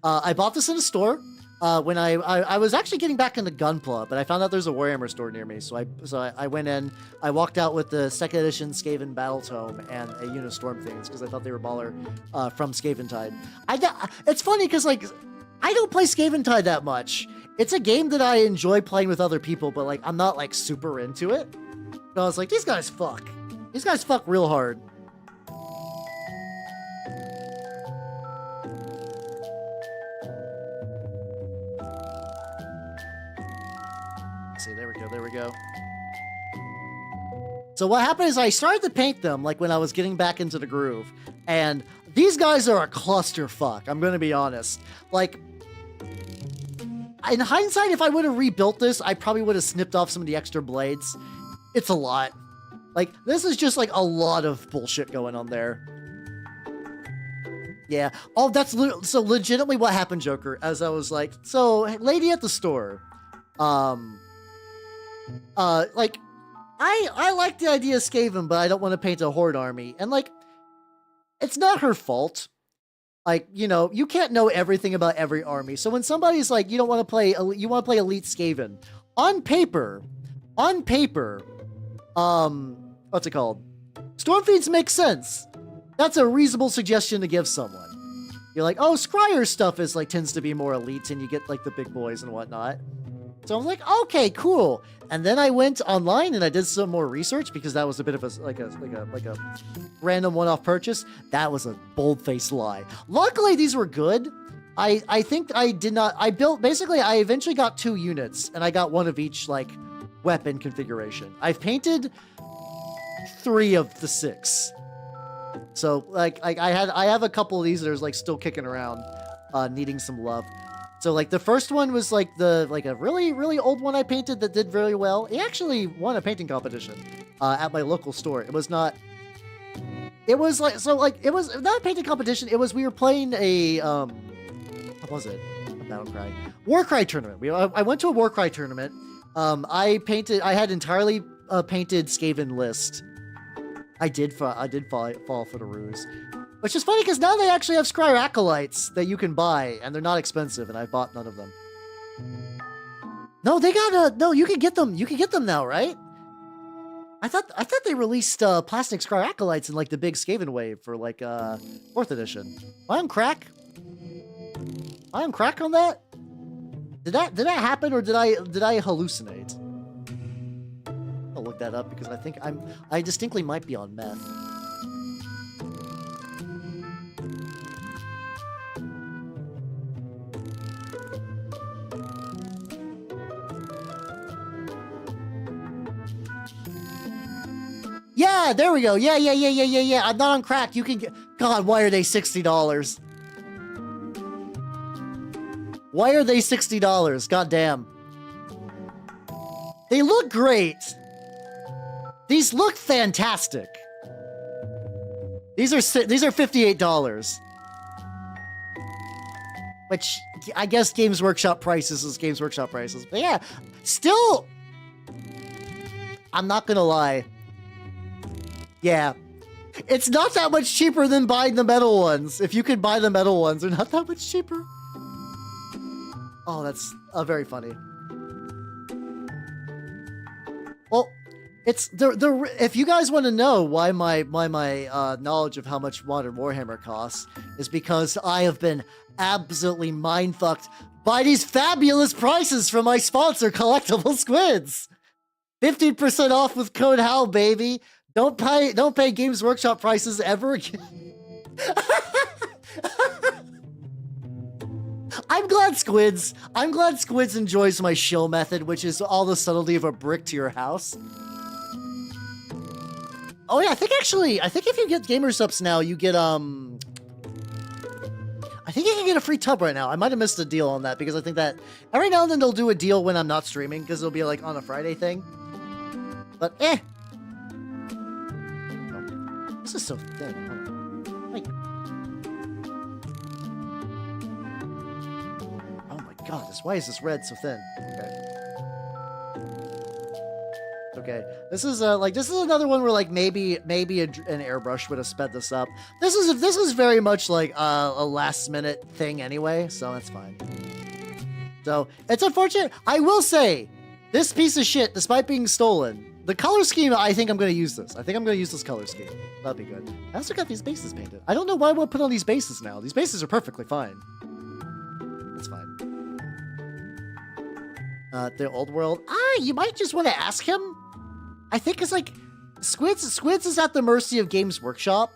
I bought this in a store when I was actually getting back into Gunpla, but I found out there's a Warhammer store near me. So I went in, I walked out with the 2nd edition Skaven Battle Tome and a unit of Stormfiends because I thought they were baller from Skaventide. It's funny because like I don't play Skaventide that much. It's a game that I enjoy playing with other people, but like I'm not like super into it. So I was like, these guys fuck. These guys fuck real hard. See, there we go, there we go. So what happened is I started to paint them like when I was getting back into the groove, and these guys are a clusterfuck. I'm gonna be honest. Like, in hindsight, if I would have rebuilt this, I probably would have snipped off some of the extra blades. It's a lot. Like, this is just like a lot of bullshit going on there. Yeah. Oh, that's so legitimately what happened, Joker. As I was like, so lady at the store, like, I like the idea of Skaven, but I don't want to paint a horde army. And like, it's not her fault. Like, you know, you can't know everything about every army. So when somebody's like, you don't want to play, you want to play Elite Skaven, on paper, what's it called? Stormfiends make sense. That's a reasonable suggestion to give someone. You're like, oh, Scryer's stuff is like, tends to be more elite and you get like the big boys and whatnot. So I was like, okay, cool. And then I went online and I did some more research because that was a bit of a random one-off purchase. That was a bold-faced lie. Luckily, these were good. I think I did not. I eventually got 2 units, and I got 1 of each like weapon configuration. I've painted 3 of the 6. So like I have a couple of these that are like still kicking around, needing some love. So like the first one was like a really old one I painted that did very well. It actually won a painting competition at my local store. It was not a painting competition. It was, we were playing a what was it? A battle cry. Warcry tournament. I went to a Warcry tournament. I had entirely painted Skaven list. I did fall for the ruse. Which is funny because now they actually have Scryer Acolytes that you can buy, and they're not expensive, and I bought none of them. No, you can get them. You can get them now, right? I thought they released plastic Scryer Acolytes in like the big Skaven wave for like 4th edition. Am I on crack? Am I on crack on that? Did that happen, or did I hallucinate? I'll look that up because I think I distinctly might be on meth. Yeah, there we go. Yeah. I'm not on crack. You can get... God, why are they $60? Why are they $60? God damn. They look great. These look fantastic. These are $58. Which, I guess Games Workshop prices is Games Workshop prices. But yeah, still... I'm not gonna lie. Yeah, it's not that much cheaper than buying the metal ones. If you could buy the metal ones, they're not that much cheaper. Oh, that's very funny. Well, it's if you guys want to know why my knowledge of how much Modern Warhammer costs is because I have been absolutely mindfucked by these fabulous prices from my sponsor, Collectible Squids. 15% off with code HAL, baby. Don't pay Games Workshop prices ever again. I'm glad Squids enjoys my shill method, which is all the subtlety of a brick to your house. Oh yeah, I think if you get Gamer Subs now, you get I think you can get a free tub right now. I might have missed a deal on that because I think that every now and then they'll do a deal when I'm not streaming because it'll be like on a Friday thing. But this is so thin. Like, oh my god, why is this red so thin? Okay. This is another one where like maybe an airbrush would have sped this up. This is very much like a last minute thing anyway, so that's fine. So it's unfortunate. I will say, this piece of shit, despite being stolen, the color scheme, I think I'm going to use this. I think I'm going to use this color scheme. That'd be good. I also got these bases painted. I don't know why I would put on these bases now. These bases are perfectly fine. That's fine. The old world. You might just want to ask him. I think it's like Squids is at the mercy of Games Workshop,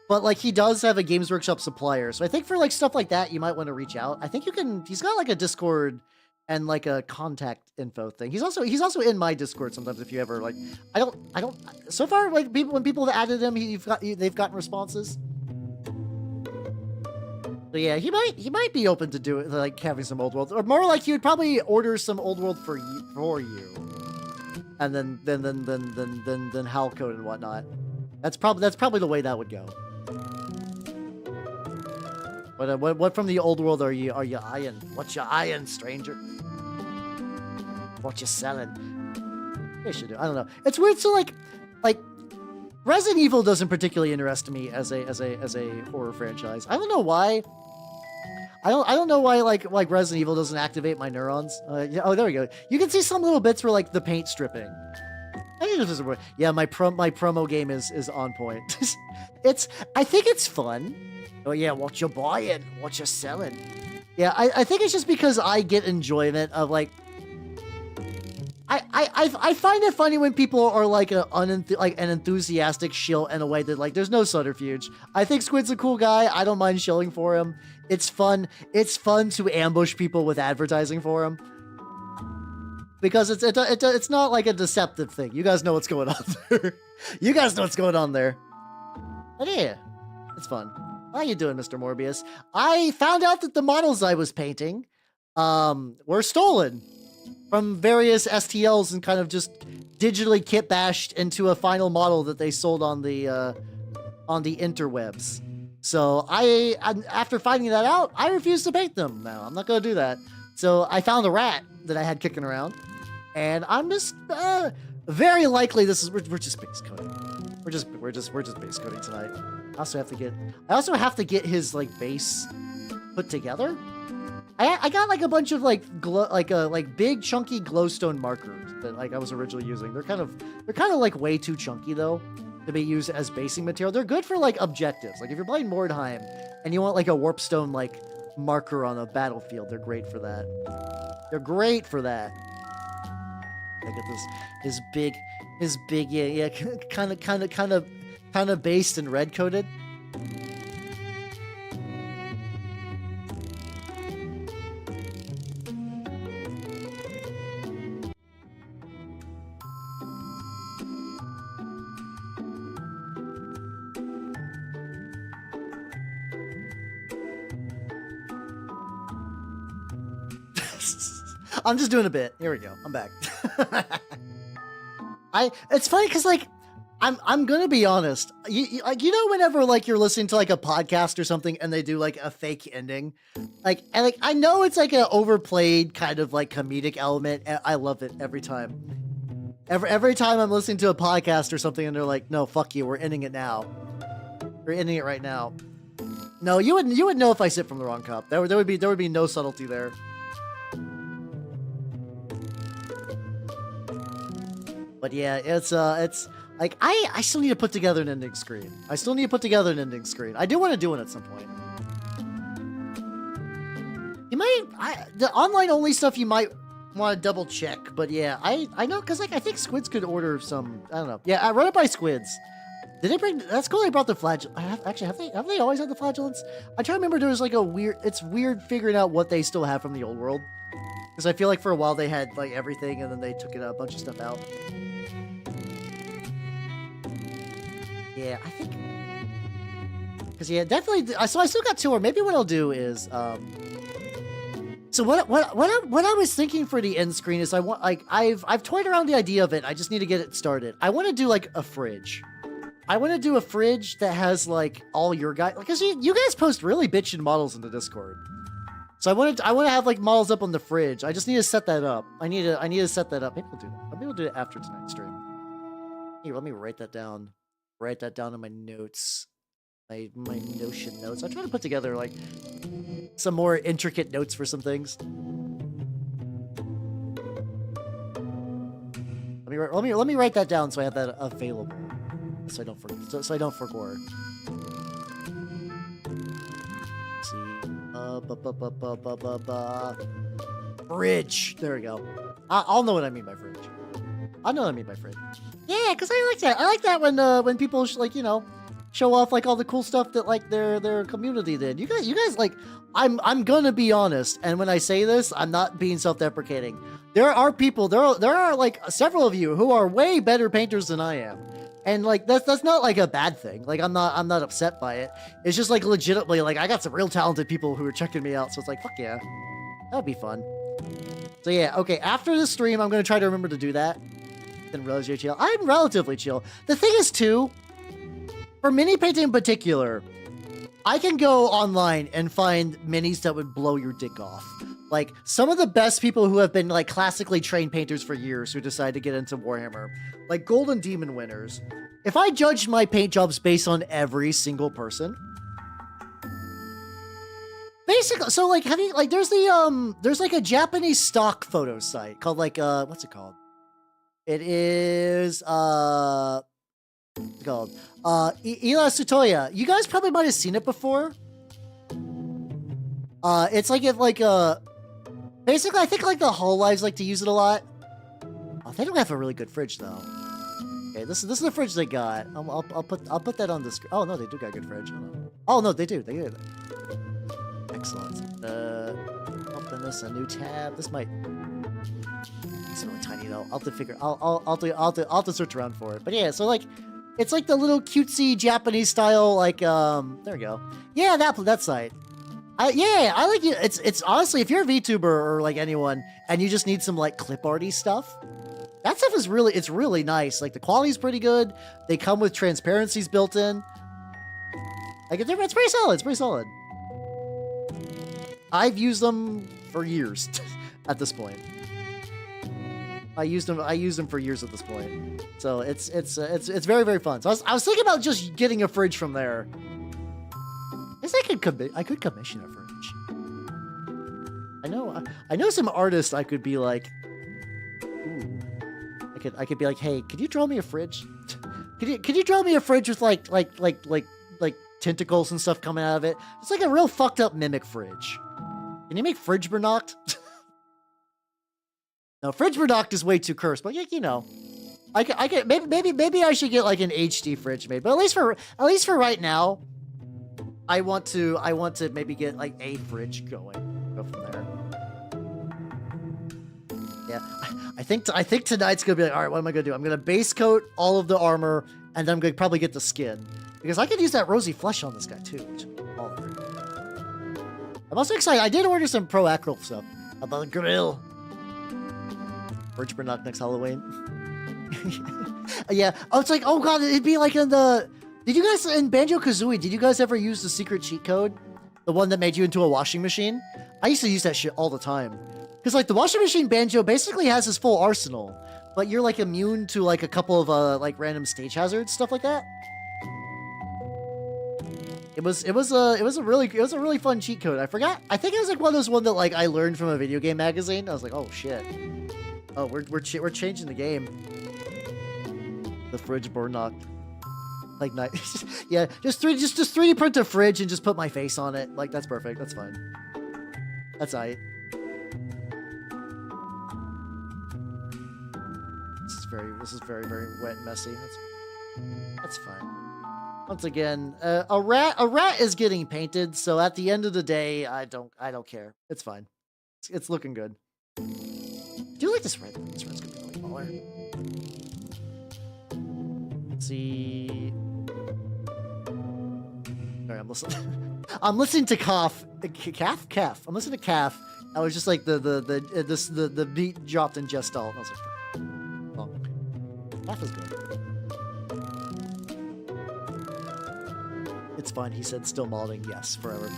but like he does have a Games Workshop supplier. So I think for like stuff like that, you might want to reach out. I think you can. He's got like a Discord and like a contact info thing. He's also in my Discord sometimes if you ever like. I don't. So far, like when people have added him, they've gotten responses. So yeah, he might be open to do it, like having some old world, or more like he would probably order some old world for you, and then HAL code and whatnot. That's probably the way that would go. What from the old world are you eyeing? What you eyeing, stranger? What you selling? They should do. I don't know. It's weird. So like Resident Evil doesn't particularly interest me as a horror franchise. I don't know why. I don't know why like Resident Evil doesn't activate my neurons. Oh, there we go. You can see some little bits where like the paint stripping. Yeah, my promo game is on point. I think it's fun. Oh yeah, what you buying? What you selling? Yeah, I think it's just because I get enjoyment of like I find it funny when people are like an enthusiastic shill in a way that like there's no subterfuge. I think Squid's a cool guy. I don't mind shilling for him. It's fun. It's fun to ambush people with advertising for him because it's not like a deceptive thing. You guys know what's going on there. You guys know what's going on there. But yeah, it's fun. How you doing, Mr. Morbius? I found out that the models I was painting were stolen from various STLs and kind of just digitally kit bashed into a final model that they sold on the interwebs. So after finding that out, I refuse to paint them now. I'm not gonna do that. So I found a rat that I had kicking around, and I'm just very likely we're just base coding. We're just base coding tonight. I also have to get his like base put together. I got like a bunch of like big chunky glowstone markers that like I was originally using. They're kind of like way too chunky though to be used as basing material. They're good for like objectives. Like if you're playing Mordheim and you want like a warpstone like marker on a battlefield, they're great for that. They're great for that. Look at this, his big yeah kind of based and red coated. I'm just doing a bit. Here we go. I'm back. It's funny because like I'm gonna be honest. You know whenever like you're listening to like a podcast or something and they do like a fake ending, like I know it's like an overplayed kind of like comedic element. And I love it every time. Every time I'm listening to a podcast or something and they're like, no, fuck you, we're ending it now. We're ending it right now. No, you would know if I sip from the wrong cup. There would be no subtlety there. But yeah, it's like I still need to put together an ending screen. I do want to do it at some point. You might the online only stuff you might want to double check, but yeah, I know because like I think Squids could order some. I don't know. Yeah, I run it by Squids. Did they bring? That's cool. They brought the flagellants. Have they always had the flagellants? I try to remember there was like a weird. It's weird figuring out what they still have from the old world because I feel like for a while they had like everything and then they took a bunch of stuff out. Yeah, I think because yeah, definitely. So I still got 2 more. Maybe what I'll do is so what I was thinking for the end screen is I want like I've toyed around the idea of it. I just need to get it started. I want to do like a fridge. I want to do a fridge that has like all your guys because you guys post really bitchin' models in the Discord. So I want to have like models up on the fridge. I just need to set that up. I need to set that up. Maybe we'll do that. Maybe we'll do it after tonight's stream. Here, let me write that down. Write that down in my notes. My Notion notes. I try to put together like some more intricate notes for some things. Let me write that down so I have that available. So I don't forget. So I don't forget. Let's see. Fridge. There we go. I'll know what I mean by fridge. I know what I mean by fridge. Yeah, because I like that. I like that when people like show off like all the cool stuff that like their community did. You guys like I'm gonna be honest, and when I say this, I'm not being self-deprecating. There are people there are like several of you who are way better painters than I am. And like that's not like a bad thing. Like I'm not upset by it. It's just like legitimately like I got some real talented people who are checking me out. So it's like fuck yeah, that'd be fun. So yeah, okay. After this stream, I'm gonna try to remember to do that. Didn't realize you're chill. I'm relatively chill. The thing is too, for mini painting in particular, I can go online and find minis that would blow your dick off. Like some of the best people who have been like classically trained painters for years who decide to get into Warhammer, like Golden Demon winners. If I judged my paint jobs based on every single person, basically, so like have you like there's like a Japanese stock photo site called like what's it called? It is what's it called Ila Sutoya. You guys probably might have seen it before. It's like basically I think like the Hololives like to use it a lot. Oh, they don't have a really good fridge though. Okay, this is the fridge they got. I'll put that on the screen. Oh no, they do got a good fridge. Oh no, they do. They do. Excellent. Open this a new tab. This might. It's really tiny though. I'll have to figure. I'll have to search around for it. But yeah, so like, it's like the little cutesy Japanese style. Like there we go. Yeah, that site. I like it. It's honestly, if you're a VTuber or like anyone, and you just need some like clip arty stuff, that stuff is really nice. Like the quality's pretty good. They come with transparencies built in. Like it's pretty solid. It's pretty solid. I've used them for years at this point. I used them for years at this point. So it's very fun. So I was thinking about just getting a fridge from there. I guess I could commission a fridge. I know some artists I could be like, ooh, I could be like, hey, could you draw me a fridge? Could you draw me a fridge with like tentacles and stuff coming out of it? It's like a real fucked up mimic fridge. Can you make Fridge Bernoct? No, Fridge Bernoct is way too cursed, but you know, I get maybe I should get like an HD fridge made, but at least for right now, I want to maybe get like a fridge going. Go from there. Yeah, I think tonight's gonna be like, all right, what am I gonna do? I'm gonna base coat all of the armor, and then I'm gonna probably get the skin because I could use that rosy flesh on this guy too. Which I'm also excited. I did order some Pro Acryl stuff about the grill. Fridge Bernoct next Halloween. Yeah. Oh, it's like, oh god, it'd be like in the. Did you guys in Banjo-Kazooie? Did you guys ever use the secret cheat code, the one that made you into a washing machine? I used to use that shit all the time. Because like the washing machine Banjo basically has his full arsenal, but you're like immune to like a couple of like random stage hazards, stuff like that. It was a really fun cheat code. I forgot. I think it was like one of those that like I learned from a video game magazine. I was like, oh shit. Oh, we're changing the game. The Fridge Bernoct. Like nice. Yeah, just 3D print a fridge and just put my face on it. Like that's perfect. That's fine. That's aight. This is very wet and messy. That's fine. Once again, a rat is getting painted, so at the end of the day, I don't care. It's fine. It's looking good. Do you like this red? This red's gonna be really smaller. Let's see. Sorry, I'm listening. I'm listening to Calf. I'm listening to Calf. I was just like the beat dropped in Gestalt. I was like, oh, Calf is good. It's fine, he said, still modding. Yes, forever.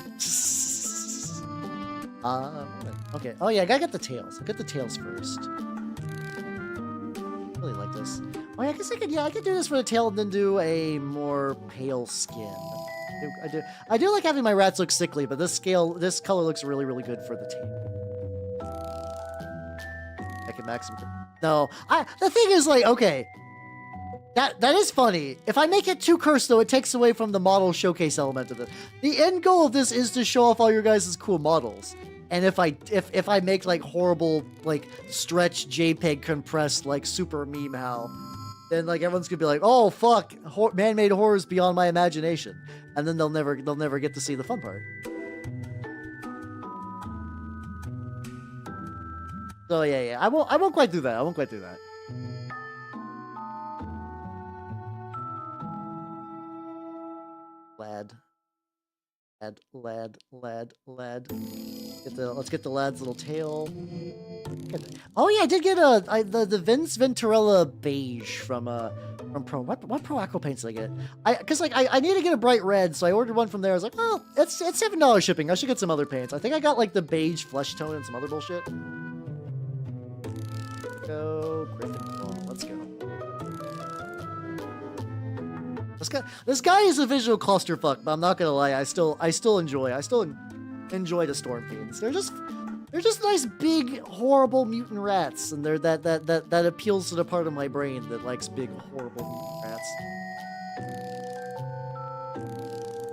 Okay. Oh yeah, I gotta get the tails. I'll get the tails first. Really like this. Oh yeah, I guess I could do this for the tail and then do a more pale skin. I do like having my rats look sickly, but this color looks really good for the tail. I can max them. No, the thing is like, okay. That is funny. If I make it too cursed, though, it takes away from the model showcase element of it. The end goal of this is to show off all your guys' cool models. And if I make like horrible like stretch JPEG compressed like super meme how, then like everyone's gonna be like, oh fuck, man-made horrors beyond my imagination, and then they'll never get to see the fun part. So yeah, I won't quite do that. I won't quite do that. Lad. Let's get the lad's little tail. Oh yeah, I did get the Vince Venturella beige from Pro. What Pro Acryl paints did I get? Cause like I need to get a bright red, so I ordered one from there. I was like, oh, it's $7 shipping. I should get some other paints. I think I got like the beige flesh tone and some other bullshit. Go Griffin. Let's go. This guy is a visual clusterfuck, but I'm not gonna lie, I still enjoy the Storm Fiends. They're just nice big horrible mutant rats, and they're that appeals to the part of my brain that likes big horrible mutant rats.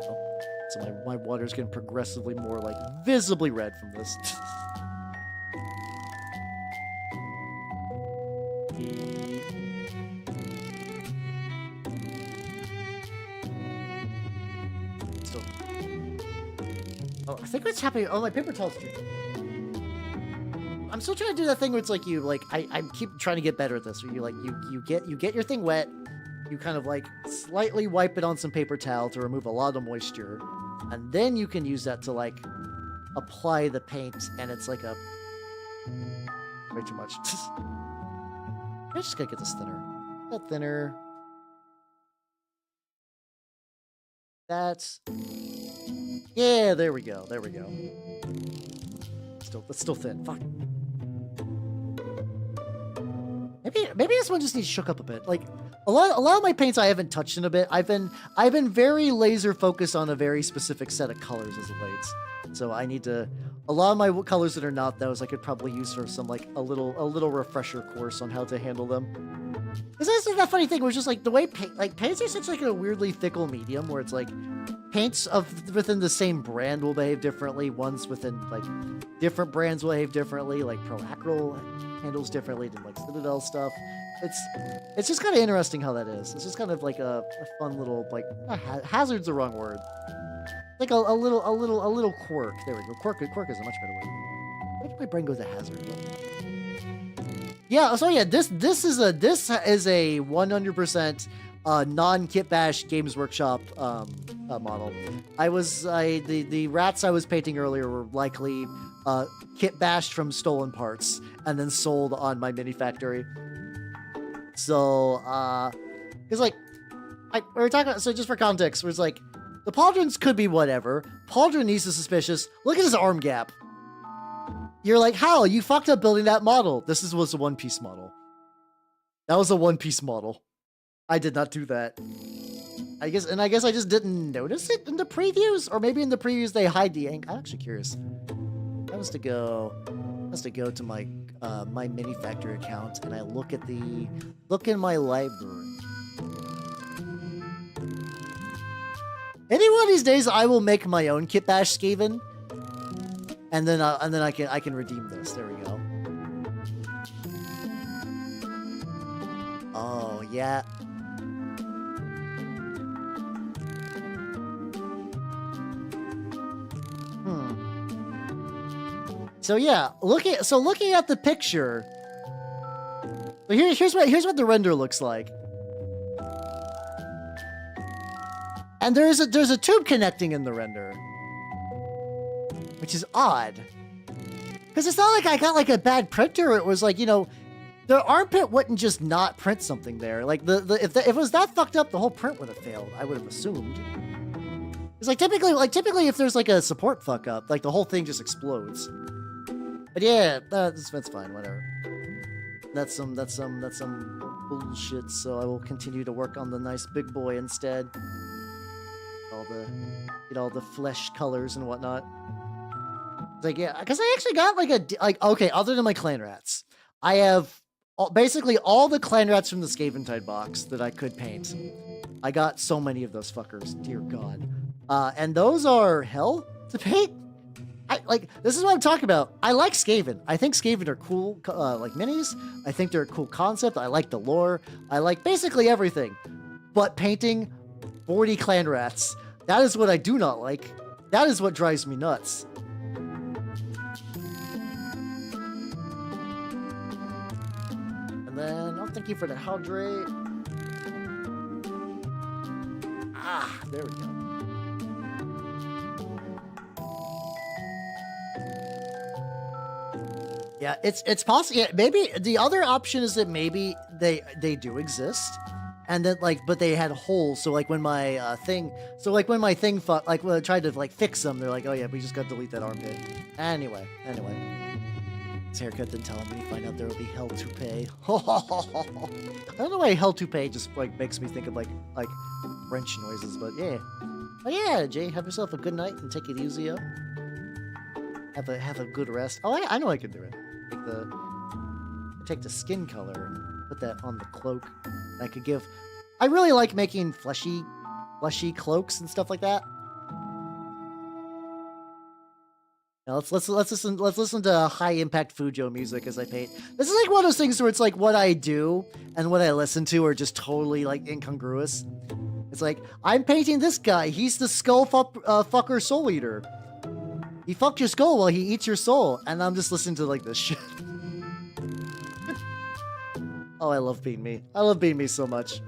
Oh, so my water's getting progressively more like visibly red from this. Oh, I think what's happening. Oh, my paper towel's too. I'm still trying to do that thing where it's like you like I keep trying to get better at this. Where you like you get your thing wet, you kind of like slightly wipe it on some paper towel to remove a lot of moisture, and then you can use that to like apply the paint, and it's like a way too much. I just gotta get this thinner. That thinner. That's yeah. There we go. There we go. That's still thin. Fuck. Maybe this one just needs shook up a bit. Like a lot of my paints I haven't touched in a bit. I've been very laser focused on a very specific set of colors as of late. So I need to a lot of my colors that are not those I could probably use for some like a little refresher course on how to handle them. Is this that funny thing where it's just like the way paints are such like a weirdly fickle medium where it's like paints within the same brand will behave differently. Ones within like different brands will behave differently. Like Pro Acryl handles differently than like Citadel stuff. It's just kind of interesting how that is. It's just kind of like a fun little like hazard's the wrong word. Like a little quirk. There we go. Quirk is a much better word. Where did my brain go to hazard? Yeah. So yeah, this is a 100% non-kit bash Games Workshop model. The rats I was painting earlier were likely kit bashed from stolen parts and then sold on MyMiniFactory. So because like we were talking about, so just for context, where it's like the pauldrons could be whatever. Pauldron needs is suspicious. Look at his arm gap. You're like, how? You fucked up building that model. This was a one-piece model. That was a one-piece model. I did not do that. I guess I just didn't notice it in the previews, or maybe in the previews they hide the ink. I'm actually curious. I was to go to my MyMiniFactory account and I look in my library. Any one of these days, I will make my own kit bash Skaven, and then I can redeem this. There we go. Oh yeah. So yeah, looking at the picture. So here's what the render looks like. And there's a tube connecting in the render, which is odd. Because it's not like I got like a bad printer. It was like, you know, the armpit wouldn't just not print something there. Like if it was that fucked up, the whole print would have failed. I would have assumed. It's like typically if there's like a support fuck up, like the whole thing just explodes. But yeah, that's fine. Whatever. That's some bullshit. So I will continue to work on the nice big boy instead. Get all the flesh colors and whatnot. It's like, yeah, because I actually got okay, other than my clan rats, I have basically all the clan rats from the Skaventide box that I could paint. I got so many of those fuckers, dear God. And those are hell to paint. This is what I'm talking about. I like Skaven. I think Skaven are cool, like minis. I think they're a cool concept. I like the lore. I like basically everything. But painting 40 clan rats, that is what I do not like. That is what drives me nuts. And then, oh, thank you for the hydrate. Ah, there we go. Yeah, it's possible. Yeah, maybe the other option is that maybe they do exist, and that but they had holes. So like when my thing, when I tried to fix them, they're like, oh yeah, we just got to delete that armpit. Anyway, his haircut didn't tell him. When you find out there will be hell to pay. I don't know why hell to pay just makes me think of like wrench noises, but yeah. But yeah, Jay, have yourself a good night and take it easy up. Have a good rest. Oh, I know I can do it. Take the skin color and put that on the cloak. I could give. I really like making fleshy cloaks and stuff like that. Now let's listen to high impact Fujo music as I paint. This is like one of those things where it's like what I do and what I listen to are just totally incongruous. It's like I'm painting this guy. He's the skull fucker soul eater. He fucked your skull while he eats your soul. And I'm just listening to like this shit. Oh, I love being me. I love being me so much.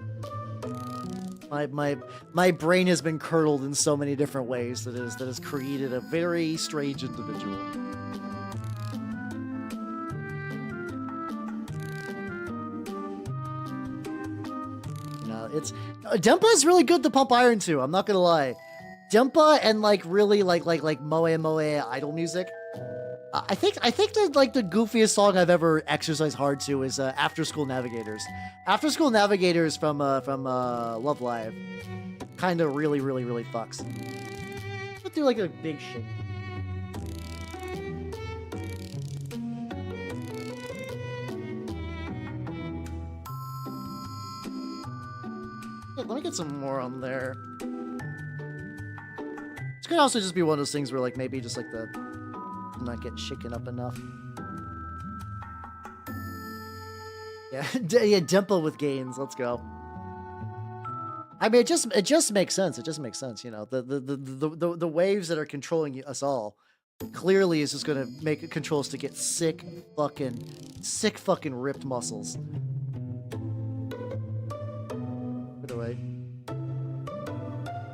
My brain has been curdled in so many different ways that has created a very strange individual. It's Dempa is really good to pump iron to. I'm not gonna lie, Dempa and like really like moe idol music. I think that like the goofiest song I've ever exercised hard to is After School Navigators. After School Navigators from Love Live. Kind of really fucks. Let's do like a big shit. Let me get some more on there. This could also just be one of those things where like maybe just like the not get shaken up enough. Yeah, yeah, Dimple with gains. Let's go. I mean, it just makes sense. It just makes sense. You know, the waves that are controlling us all clearly is just gonna make it controls to get sick fucking ripped muscles. Put away.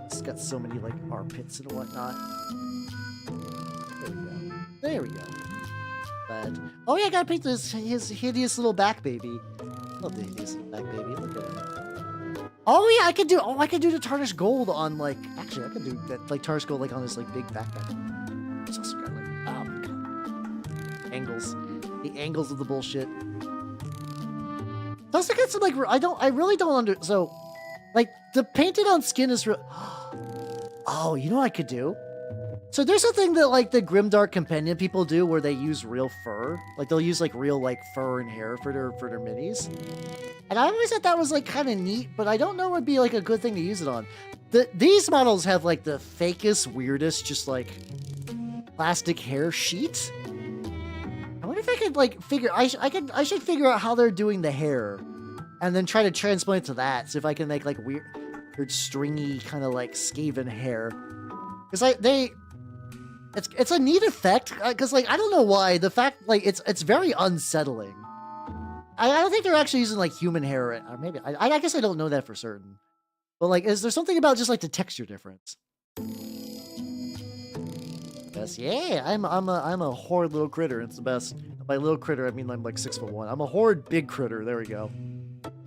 It's got so many like armpits and whatnot. There we go. There we go. But, oh yeah, I gotta paint his hideous little back baby. Love the hideous little back baby. Look at him. Oh yeah, I could do the tarnish gold on like. Actually, I could do that like tarnish gold like on this like big backpack. It's also got like, oh my god, angles. The angles of the bullshit. Plus, I got some like I really don't so like the painted on skin is real. Oh, you know what I could do? So there's something that like the Grimdark Companion people do where they use real fur. Like they'll use like real like fur and hair for their minis. And I always thought that was like kind of neat, but I don't know what would be like a good thing to use it on. These models have like the fakest, weirdest, just like plastic hair sheet. I wonder if I could like figure, I should figure out how they're doing the hair and then try to transplant it to that. See if I can make like weird stringy kind of like Skaven hair. Cause it's a neat effect, because like I don't know why the fact like it's very unsettling. I don't think they're actually using like human hair, or maybe I guess I don't know that for certain. But like, is there something about just like the texture difference? Yes, yeah, I'm a horrid little critter. It's the best. By little critter, I mean I'm like 6'1". I'm a horrid big critter. There we go.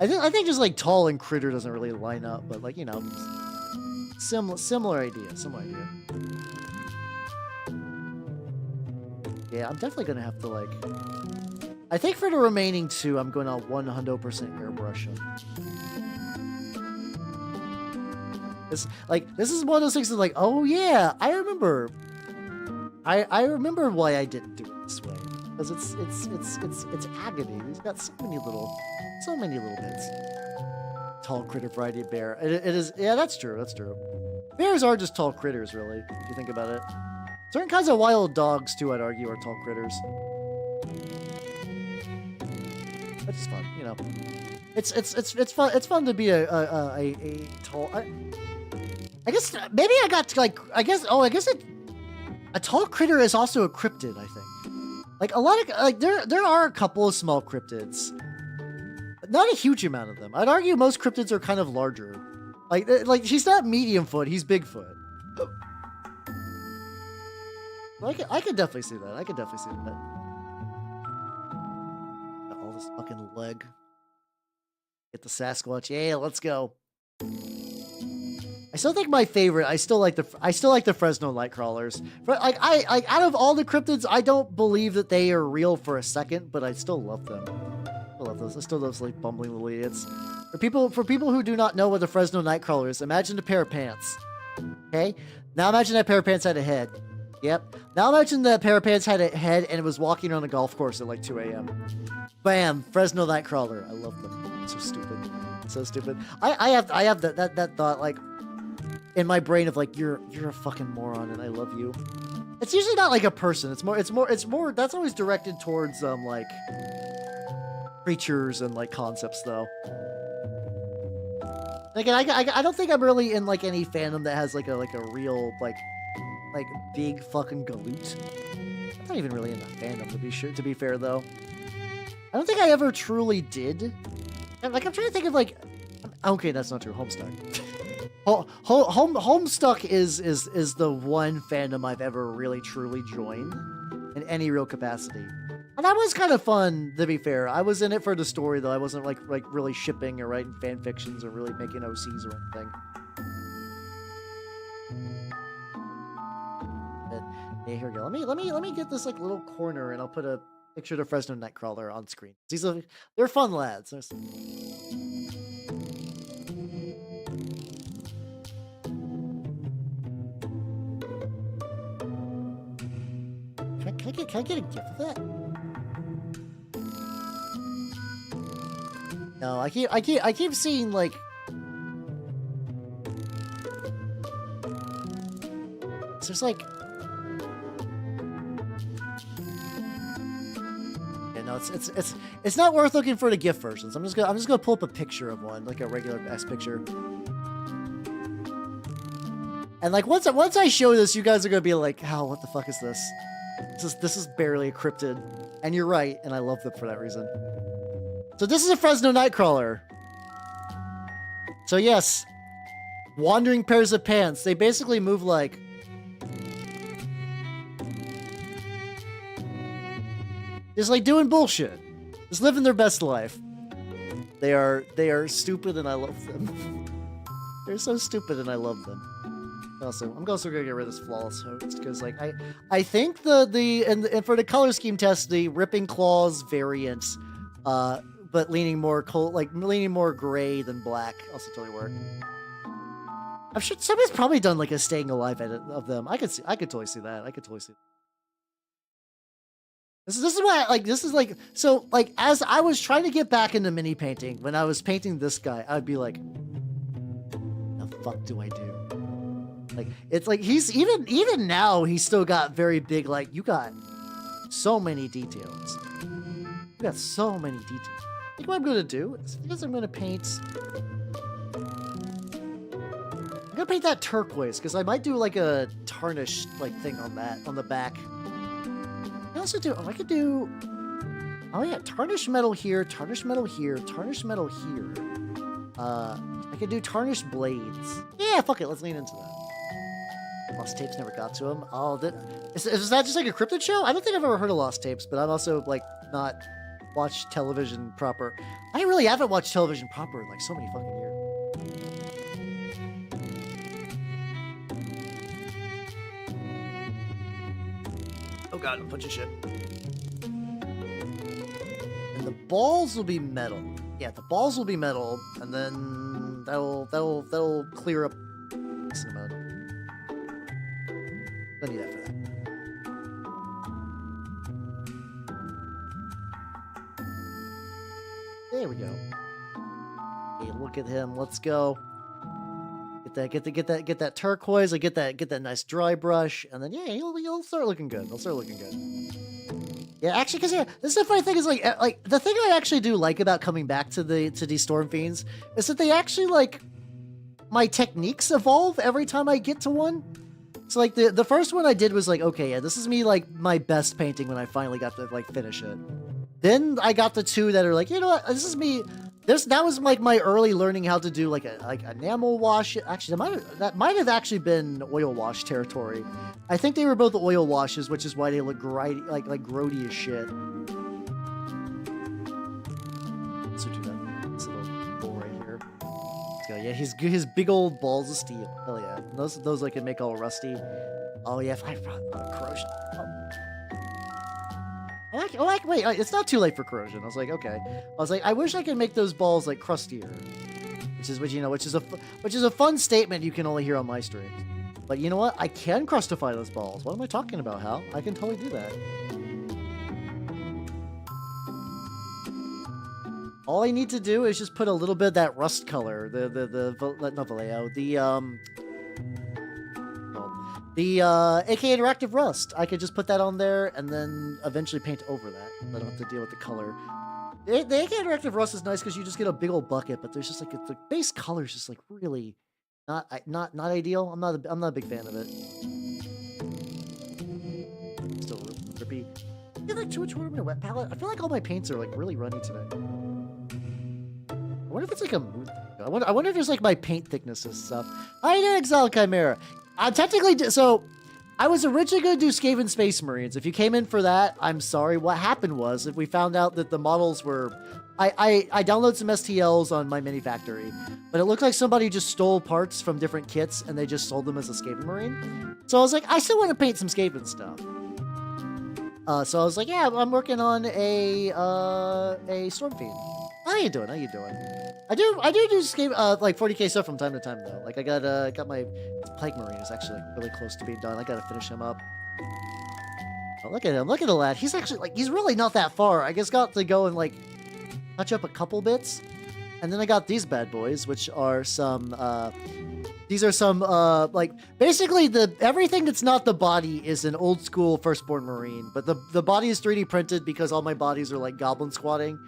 I think just like tall and critter doesn't really line up, but like you know, similar idea. Similar idea. Yeah, I'm definitely gonna have to like. I think for the remaining two, I'm going to 100% airbrush them. This is one of those things that's like, oh yeah, I remember. I remember why I didn't do it this way, because it's agony. He's got so many little bits. Tall critter variety of bear. It is, yeah, that's true. That's true. Bears are just tall critters, really, if you think about it. Certain kinds of wild dogs, too, I'd argue, are tall critters. It's fun, you know. It's fun. It's fun to be a tall. I guess maybe I got to like. I guess a tall critter is also a cryptid. I think. Like a lot of like there are a couple of small cryptids, but not a huge amount of them. I'd argue most cryptids are kind of larger. Like she's not medium foot. He's Bigfoot. I could definitely see that. I could definitely see that. This fucking leg. Get the Sasquatch. Yeah, let's go. I still think my favorite. I still like the Fresno Lightcrawlers. Like I out of all the cryptids, I don't believe that they are real for a second, but I still love them. I love those. I still love those like bumbling little idiots. For people who do not know what the Fresno Nightcrawler is, imagine a pair of pants. Okay, now imagine that pair of pants had a head. Yep. Now imagine that pair of pants had a head and it was walking around a golf course at like 2 a.m. Bam! Fresno Nightcrawler. I love them. So stupid. So stupid. I have that thought like in my brain of like you're a fucking moron and I love you. It's usually not like a person. It's more that's always directed towards like creatures and like concepts though. Again, I don't think I'm really in like any fandom that has like a real like like big fucking galoot. I'm not even really in the fandom to be fair though. I don't think I ever truly did. Like I'm trying to think of like, okay, that's not true. Homestuck. Homestuck is the one fandom I've ever really truly joined in any real capacity. And that was kind of fun, to be fair. I was in it for the story though. I wasn't like really shipping or writing fan fictions or really making OCs or anything. But, yeah, here we go. Let me get this like little corner and I'll put a picture of the Fresno Nightcrawler on screen. They're fun lads. Can I get a gift of that? No, I keep seeing like it's just like yeah, no, it's not worth looking for the gift versions. I'm just gonna pull up a picture of one, like a regular ass picture. And like once I show this, you guys are gonna be like, "How? What the fuck is this?" This is barely a cryptid, and you're right, and I love them for that reason. So this is a Fresno Nightcrawler. So yes, wandering pairs of pants. They basically move like just like doing bullshit, just living their best life. They are stupid, and I love them. They're so stupid, and I love them. Also, I'm also gonna get rid of this flawless host because, like, I think and for the color scheme test, the Ripping Claws variant, but leaning more leaning more gray than black, also totally work. I'm sure somebody's probably done like a Staying Alive edit of them. I could totally see that. I could totally see. This is why this is like so like as I was trying to get back into mini painting when I was painting this guy, I'd be like, the fuck do I do? Like it's like he's even now he's still got very big like you got so many details. You got so many details. I think what I'm gonna do is I'm gonna paint that turquoise because I might do like a tarnish like thing on that on the back. I also do I could do oh yeah, tarnish metal here, tarnish metal here, tarnish metal here. I could do tarnished blades. Yeah, fuck it, let's lean into that. Lost Tapes never got to him. Oh, is that just like a cryptid show? I don't think I've ever heard of Lost Tapes, but I'm also like not watched television proper. I really haven't watched television proper in like so many fucking years. Oh god, I'm a bunch of shit. And the balls will be metal. Yeah, the balls will be metal, and then that'll clear up a decent amount. Don't need that for that. There we go. Hey, look at him. Let's go. Get that turquoise. I get that nice dry brush, and then yeah, he'll start looking good. He'll start looking good. Yeah, actually, because yeah, this is the funny thing is like the thing I actually do like about coming back to these Storm Fiends is that they actually like my techniques evolve every time I get to one. So like the first one I did was like, okay, yeah, this is me like my best painting when I finally got to like finish it. Then I got the two that are like, you know what, this is me. That was like my early learning how to do like enamel wash. Actually, that might have actually been oil wash territory. I think they were both oil washes, which is why they look like grody as shit. So do that. This little bull right here. Let's go. Yeah, his big old balls of steel. Hell yeah. Those I can make all rusty. Oh yeah, if I corrosion. Wait, it's not too late for corrosion. I was like, okay. I wish I could make those balls like crustier, which is a fun statement you can only hear on my streams. But you know what? I can crustify those balls. What am I talking about, Hal? I can totally do that. All I need to do is just put a little bit of that rust color, not Vallejo, the AK Interactive Rust. I could just put that on there and then eventually paint over that. I don't have to deal with the color. The AK Interactive Rust is nice because you just get a big old bucket, but there's just like the base color is just like really not ideal. I'm not a big fan of it. should be. I feel like too much water in my wet palette. I feel like all my paints are like really runny today. I wonder if it's like a mood thing. I wonder if there's like my paint thickness and stuff. How you doing, Exile Chimera? I'm technically so. I was originally going to do Skaven Space Marines. If you came in for that, I'm sorry. What happened was, if we found out that the models were... I downloaded some STLs on MyMiniFactory, but it looked like somebody just stole parts from different kits, and they just sold them as a Skaven Marine. So I was like, I still want to paint some Skaven stuff. So I was like, yeah, I'm working on a Storm Fiend. How you doing? How you doing? I do Skaven, like 40k stuff from time to time though. Like I got my Plague Marine is actually really close to being done. I gotta finish him up. Oh, look at him! Look at the lad. He's actually like he's really not that far. I just got to go and like touch up a couple bits, and then I got these bad boys, which are some. These are some like basically everything that's not the body is an old school Firstborn Marine, but the body is 3D printed because all my bodies are like goblin squatting.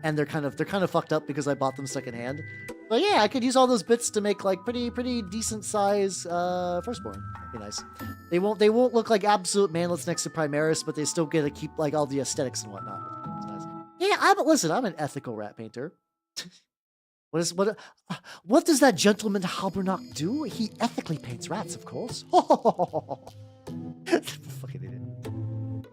And they're kind of fucked up because I bought them secondhand. But yeah, I could use all those bits to make like pretty decent size Firstborn. That'd be nice. They won't look like absolute manlets next to Primaris, but they still get to keep like all the aesthetics and whatnot. It's nice. Yeah, listen, I'm an ethical rat painter. What does that gentleman Halbernock do? He ethically paints rats, of course. Fucking idiot.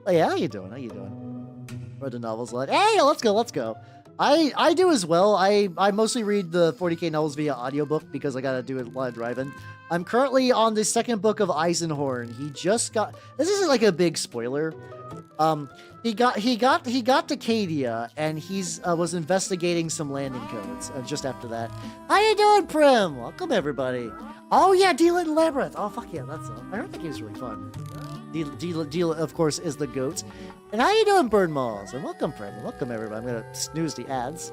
Oh yeah, how you doing? How you doing? Read the novels a lot. Hey, let's go. I do as well. I mostly read the 40k novels via audiobook because I gotta do it while driving. I'm currently on the second book of Eisenhorn. He just got. This isn't like a big spoiler. He got to Cadia and he's was investigating some landing codes. Just after that, how you doing, Prim? Welcome everybody. Oh yeah, Deal Labyrinth. Oh fuck yeah, that's. I heard that game's really fun. Deal of course is the goat. And how you doing, Bird Malls? And welcome, Prim. Welcome everybody. I'm gonna snooze the ads.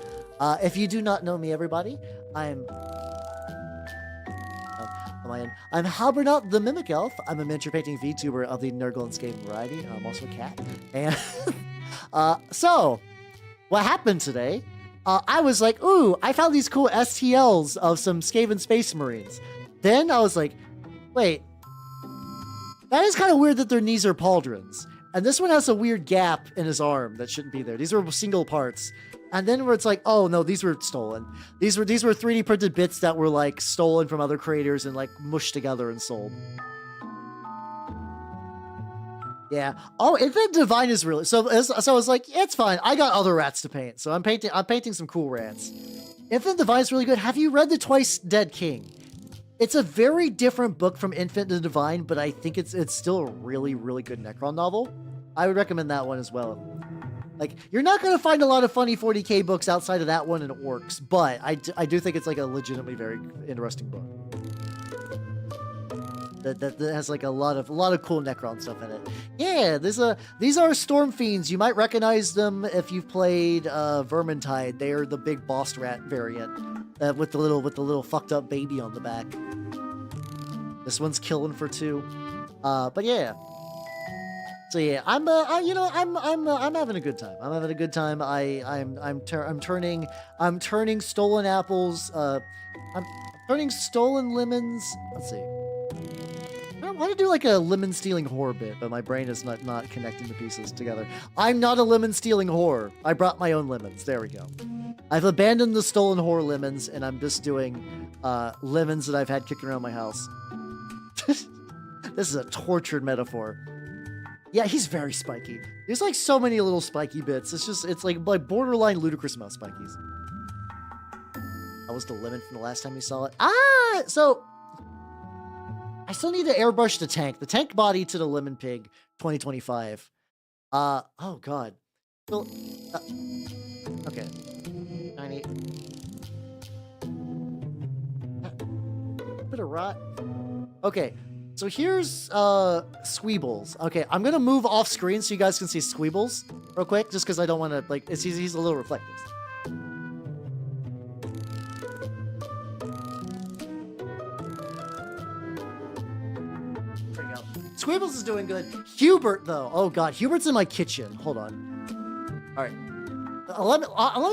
If you do not know me, everybody, I'm Halbernaut the Mimic Elf. I'm a miniature painting VTuber of the Nurgle and Skaven variety. I'm also a cat. And so, what happened today? I was like, ooh, I found these cool STLs of some Skaven Space Marines. Then I was like, wait, that is kind of weird that their knees are pauldrons. And this one has a weird gap in his arm that shouldn't be there. These are single parts. And then where it's like, oh no, these were stolen. These were 3D printed bits that were like stolen from other creators and like mushed together and sold. Yeah. Oh, Infinite Divine is really so I was like, yeah, it's fine. I got other rats to paint. So I'm painting some cool rats. Infinite Divine is really good. Have you read The Twice Dead King? It's a very different book from Infinite Divine, but I think it's still a really, really good Necron novel. I would recommend that one as well. Like, you're not going to find a lot of funny 40k books outside of that one and Orcs, but I do think it's like a legitimately very interesting book. That has like a lot of cool Necron stuff in it. Yeah, these are Storm Fiends. You might recognize them if you've played Vermintide. They are the big boss rat variant with the little fucked up baby on the back. This one's killing for 2. But yeah. So yeah, I'm having a good time. I'm having a good time. I'm turning stolen apples. I'm turning stolen lemons. Let's see. I want to do like a lemon stealing whore bit, but my brain is not connecting the pieces together. I'm not a lemon stealing whore. I brought my own lemons. There we go. I've abandoned the stolen whore lemons, and I'm just doing lemons that I've had kicking around my house. This is a tortured metaphor. Yeah, he's very spiky. There's like so many little spiky bits. It's like borderline ludicrous amount of spikies. That was the lemon from the last time you saw it. So I still need to airbrush the tank. The tank body to the lemon pig 2025. Oh god. Well, okay. 90. Bit of rot. Okay. So here's Squeebles. Okay, I'm gonna move off screen so you guys can see Squeebles real quick, just because I don't want to like. He's a little reflective. There we go. Squeebles is doing good. Hubert though, oh god, Hubert's in my kitchen. Hold on. All right, let me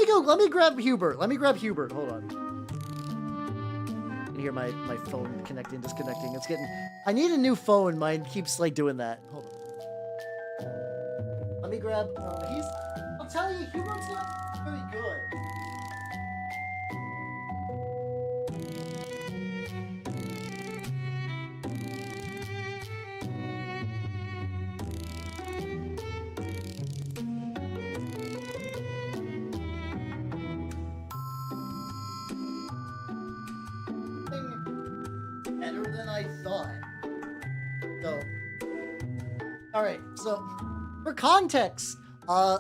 go. Let me grab Hubert. Hold on. Hear my phone connecting, disconnecting. It's getting. I need a new phone. Mine keeps like doing that. Hold on. grab. I'm telling you, Hubert's not very good. Better than I thought. So, all right. So, for context,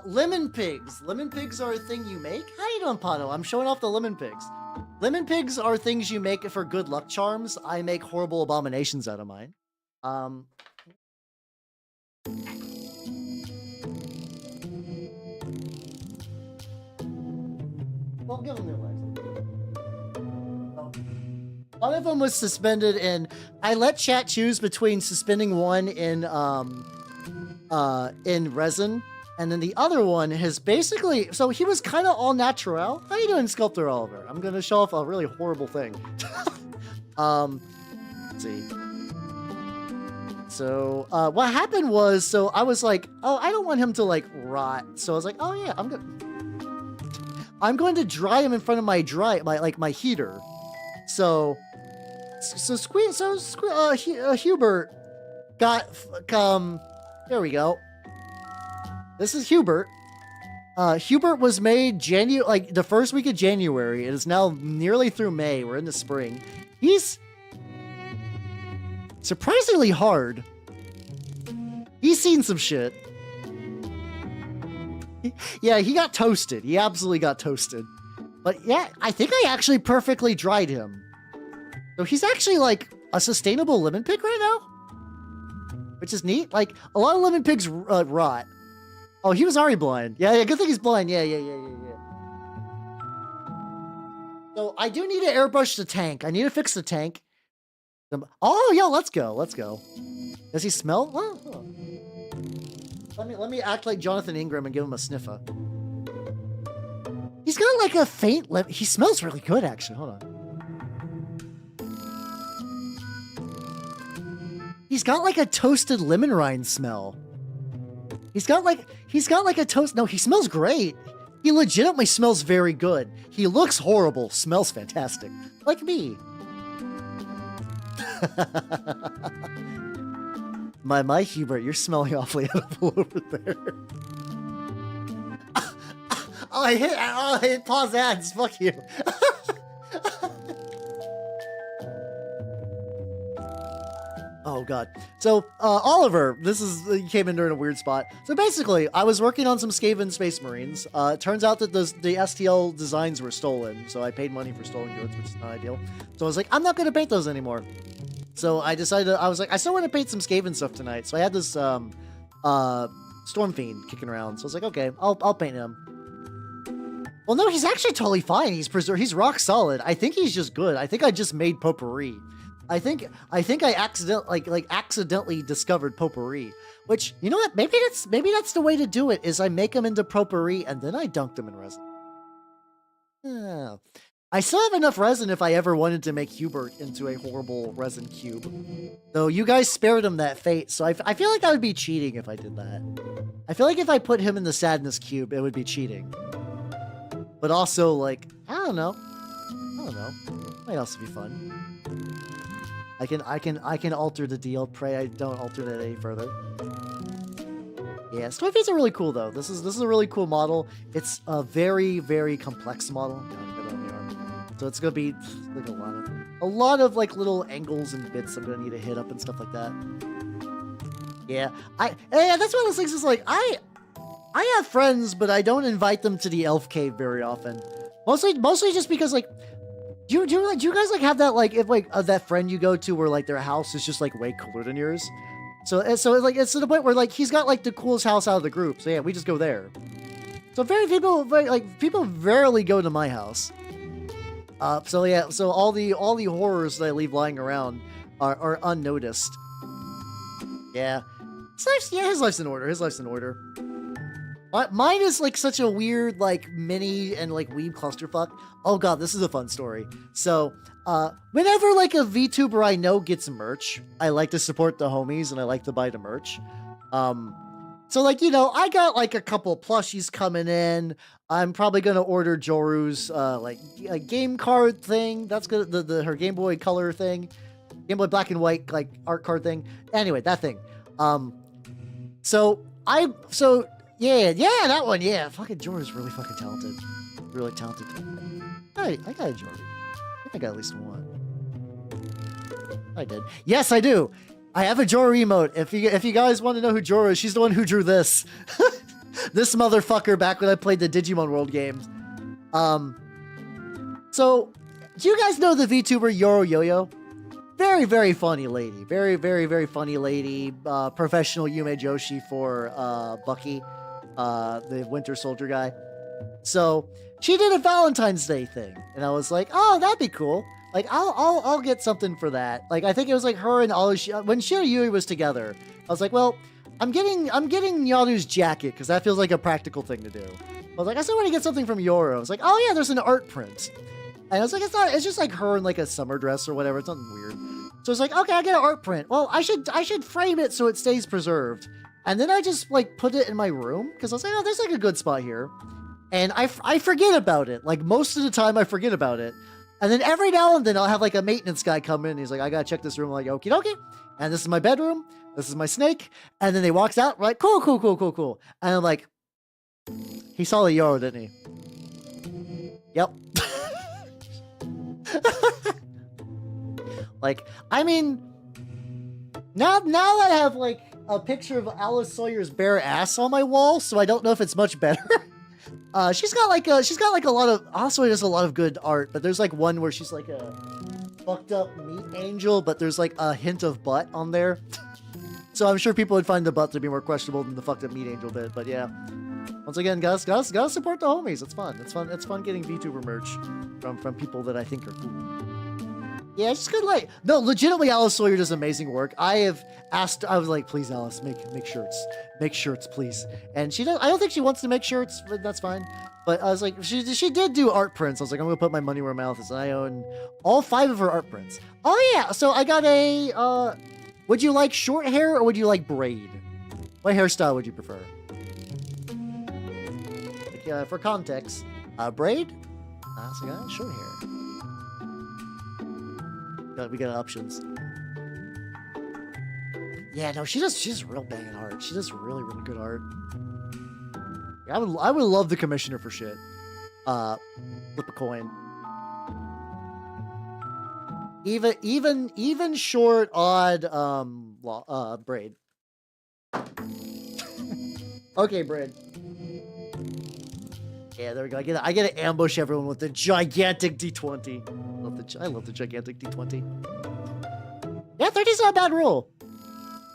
lemon pigs. Lemon pigs are a thing you make. How you doing, Pato? I'm showing off the lemon pigs. Lemon pigs are things you make for good luck charms. I make horrible abominations out of mine. Well, give them their legs. One of them was suspended in. I let chat choose between suspending one in resin, and then the other one has basically. So he was kind of all natural. How you doing, Sculptor Oliver? I'm gonna show off a really horrible thing. Let's see. So what happened was, so I was like, oh, I don't want him to like rot. So I was like, oh yeah, I'm going to dry him in front of my heater. So Hubert got there we go. This is Hubert. Hubert was made the first week of January. It is now nearly through May. We're in the spring. He's surprisingly hard. He's seen some shit. Yeah, he got toasted. He absolutely got toasted. But yeah, I think I actually perfectly dried him. So he's actually like a sustainable lemon pig right now, which is neat. Like a lot of lemon pigs rot. Oh, he was already blind. Yeah, good thing he's blind. Yeah. So I do need to airbrush the tank. I need to fix the tank. Oh, yeah, let's go. Does he smell? Oh. Let me act like Jonathan Ingram and give him a sniffer. He's got like a faint he smells really good, actually. Hold on. He's got like a toasted lemon rind smell. He's got like a toast. No, he smells great. He legitimately smells very good. He looks horrible. Smells fantastic. Like me. My Hubert, you're smelling awfully edible over there. I hit pause ads. Fuck you. Oh god. So Oliver, you came in during a weird spot. So basically, I was working on some Skaven Space Marines. It turns out that the STL designs were stolen, so I paid money for stolen goods, which is not ideal. So I was like, I'm not gonna paint those anymore. So I decided, I was like, I still want to paint some Skaven stuff tonight. So I had this Storm Fiend kicking around. So I was like, okay, I'll paint him. Well, no, he's actually totally fine. He's rock solid. I think he's just good. I think I just made potpourri. I think I accidentally discovered potpourri, which, you know what? Maybe that's the way to do it. Is I make them into potpourri and then I dunk them in resin. I still have enough resin if I ever wanted to make Hubert into a horrible resin cube. Though you guys spared him that fate, so I feel like that would be cheating if I did that. I feel like if I put him in the sadness cube, it would be cheating. But also, like, I don't know. Might also be fun. I can alter the deal. Pray I don't alter that any further. Yeah, Storm Fiends are really cool though. This is a really cool model. It's a very, very complex model. So it's gonna be like a lot of like little angles and bits I'm gonna need to hit up and stuff like that. Yeah, that's one of those things. Is like I have friends, but I don't invite them to the elf cave very often. Mostly just because like, do you guys like have that like if like that friend you go to where like their house is just like way cooler than yours? So it's like it's to the point where like he's got like the coolest house out of the group. So yeah, we just go there. So people rarely go to my house. So yeah, so all the horrors that I leave lying around are unnoticed. Yeah. His life's in order. Mine is like such a weird like mini and like weeb clusterfuck. Oh god, this is a fun story. So whenever like a VTuber I know gets merch, I like to support the homies and I like to buy the merch. So, like, you know, I got like a couple plushies coming in. I'm probably gonna order Joru's like a game card thing. That's good. Her Game Boy Color thing, Game Boy Black and White like art card thing. Anyway, that thing. So yeah, that one. Yeah, fucking Joru's really fucking talented. Really talented. I got a Joru. I think I got at least one. I did. Yes, I do. I have a Joru emote. If you guys want to know who Joru is, she's the one who drew this. This motherfucker back when I played the Digimon World games. So, do you guys know the VTuber Yoro Yo-Yo? Very, very funny lady. Very, very, very funny lady. Professional Yume Joshi for Bucky, the Winter Soldier guy. So, she did a Valentine's Day thing. And I was like, oh, that'd be cool. Like, I'll get something for that. Like, I think it was like her and all when Shiro Yui was together, I was like, well, I'm getting Yaru's jacket because that feels like a practical thing to do. I was like, I still want to get something from Yoro. I was like, oh yeah, there's an art print. And I was like, it's just like her in like a summer dress or whatever. It's nothing weird. So it's like, okay, I get an art print. Well, I should frame it so it stays preserved. And then I just like put it in my room because I was like, oh, there's like a good spot here. And I forget about it. Like most of the time I forget about it. And then every now and then I'll have like a maintenance guy come in. And he's like, I gotta check this room. I'm like, okie dokie. And this is my bedroom. This is my snake. And then he walks out, like, cool. And I'm like, he saw the Yoro, didn't he? Yep. Like, I mean, now that I have like a picture of Alice Sawyer's bare ass on my wall, so I don't know if it's much better. She's got like a lot of, also does a lot of good art, but there's like one where she's like a fucked up meat angel, but there's like a hint of butt on there. So I'm sure people would find the butt to be more questionable than the fucked up meat angel bit, but yeah. Once again, guys, gotta support the homies. It's fun. It's fun getting VTuber merch from people that I think are cool. Yeah, it's just good. Like, no, legitimately, Alice Sawyer does amazing work. I was like, please, Alice, make shirts, please. And she does. I don't think she wants to make shirts, but that's fine. But I was like, she did do art prints. I was like, I'm gonna put my money where my mouth is. And I own all 5 of her art prints. Oh yeah, so I got a. Would you like short hair or would you like braid? What hairstyle would you prefer? Like, for context, braid. So I got short hair. We got options. Yeah, no, she's real banging art. She does really, really good art. I would love the commissioner for shit. Flip a coin. Even short, odd, braid. Okay, braid. Yeah, there we go. I get to ambush everyone with the gigantic D20. I love the gigantic D20. Yeah, 30's not a bad roll.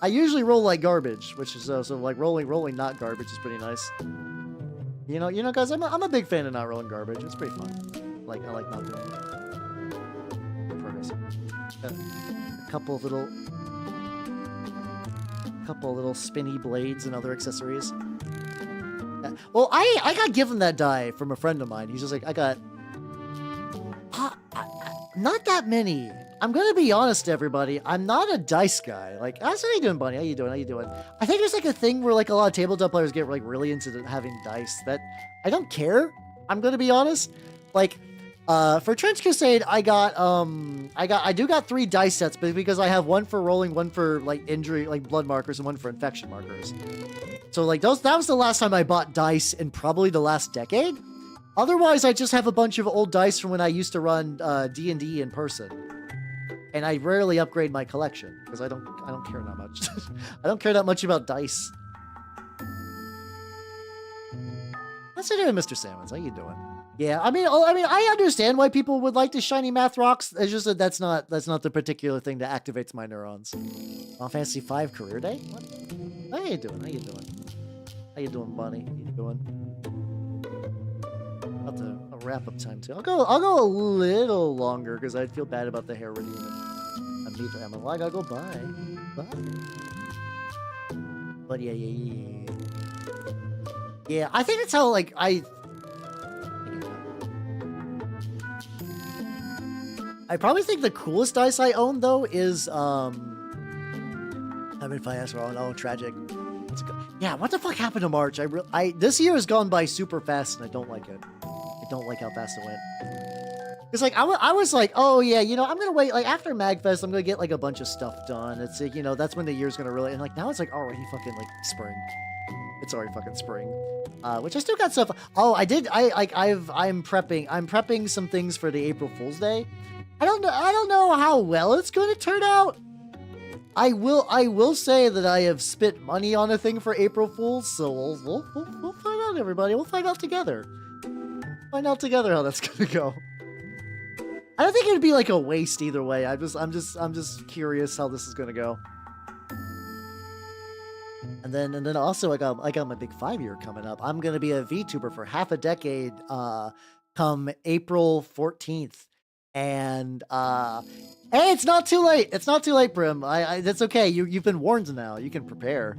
I usually roll like garbage, which is so like rolling not garbage is pretty nice. You know, guys, I'm a big fan of not rolling garbage. It's pretty fun. I like not doing it. Progress. A couple of little spinny blades and other accessories. Well, I got given that die from a friend of mine. He's just like, I got not that many. I'm gonna be honest, everybody. I'm not a dice guy. Like, how you doing, Bunny? How you doing? I think there's like a thing where like a lot of tabletop players get like really into having dice that I don't care. I'm gonna be honest. Like, for Trench Crusade, I do got 3 dice sets, but because I have one for rolling, one for like injury, like blood markers, and one for infection markers. So like that was the last time I bought dice in probably the last decade. Otherwise, I just have a bunch of old dice from when I used to run D&D in person. And I rarely upgrade my collection because I don't care that much. I don't care that much about dice. What's it doing, Mr. Salmons? How you doing? Yeah, I mean, I understand why people would like the shiny math rocks. It's just that that's not the particular thing that activates my neurons. Final Fantasy V career day? What? How you doing? How you doing, Bunny? How you doing? About to wrap up time too. I'll go a little longer because I'd feel bad about the hair redeeming. I'm like, I gotta go bye. But yeah. Yeah, I think that's how like I probably think the coolest dice I own though is I mean if I ask wrong, oh tragic. Yeah, what the fuck happened to March? This year has gone by super fast, and I don't like it. I don't like how fast it went. It's like, I was like, oh yeah, you know, I'm gonna wait, like, after MagFest, I'm gonna get, like, a bunch of stuff done. It's like, you know, that's when the year's gonna really, and like, now it's like already fucking, like, spring. It's already fucking spring. Which I still got stuff. Oh, I'm prepping some things for the April Fool's Day. I don't know how well it's gonna turn out. I will say that I have spent money on a thing for April Fools, so we'll find out, everybody. We'll find out together. Find out together how that's gonna go. I don't think it'd be like a waste either way. I'm just curious how this is gonna go. And then also I got my big 5-year coming up. I'm gonna be a VTuber for half a decade come April 14th. And hey, it's not too late. It's not too late, Brim. That's okay. You've been warned now. You can prepare.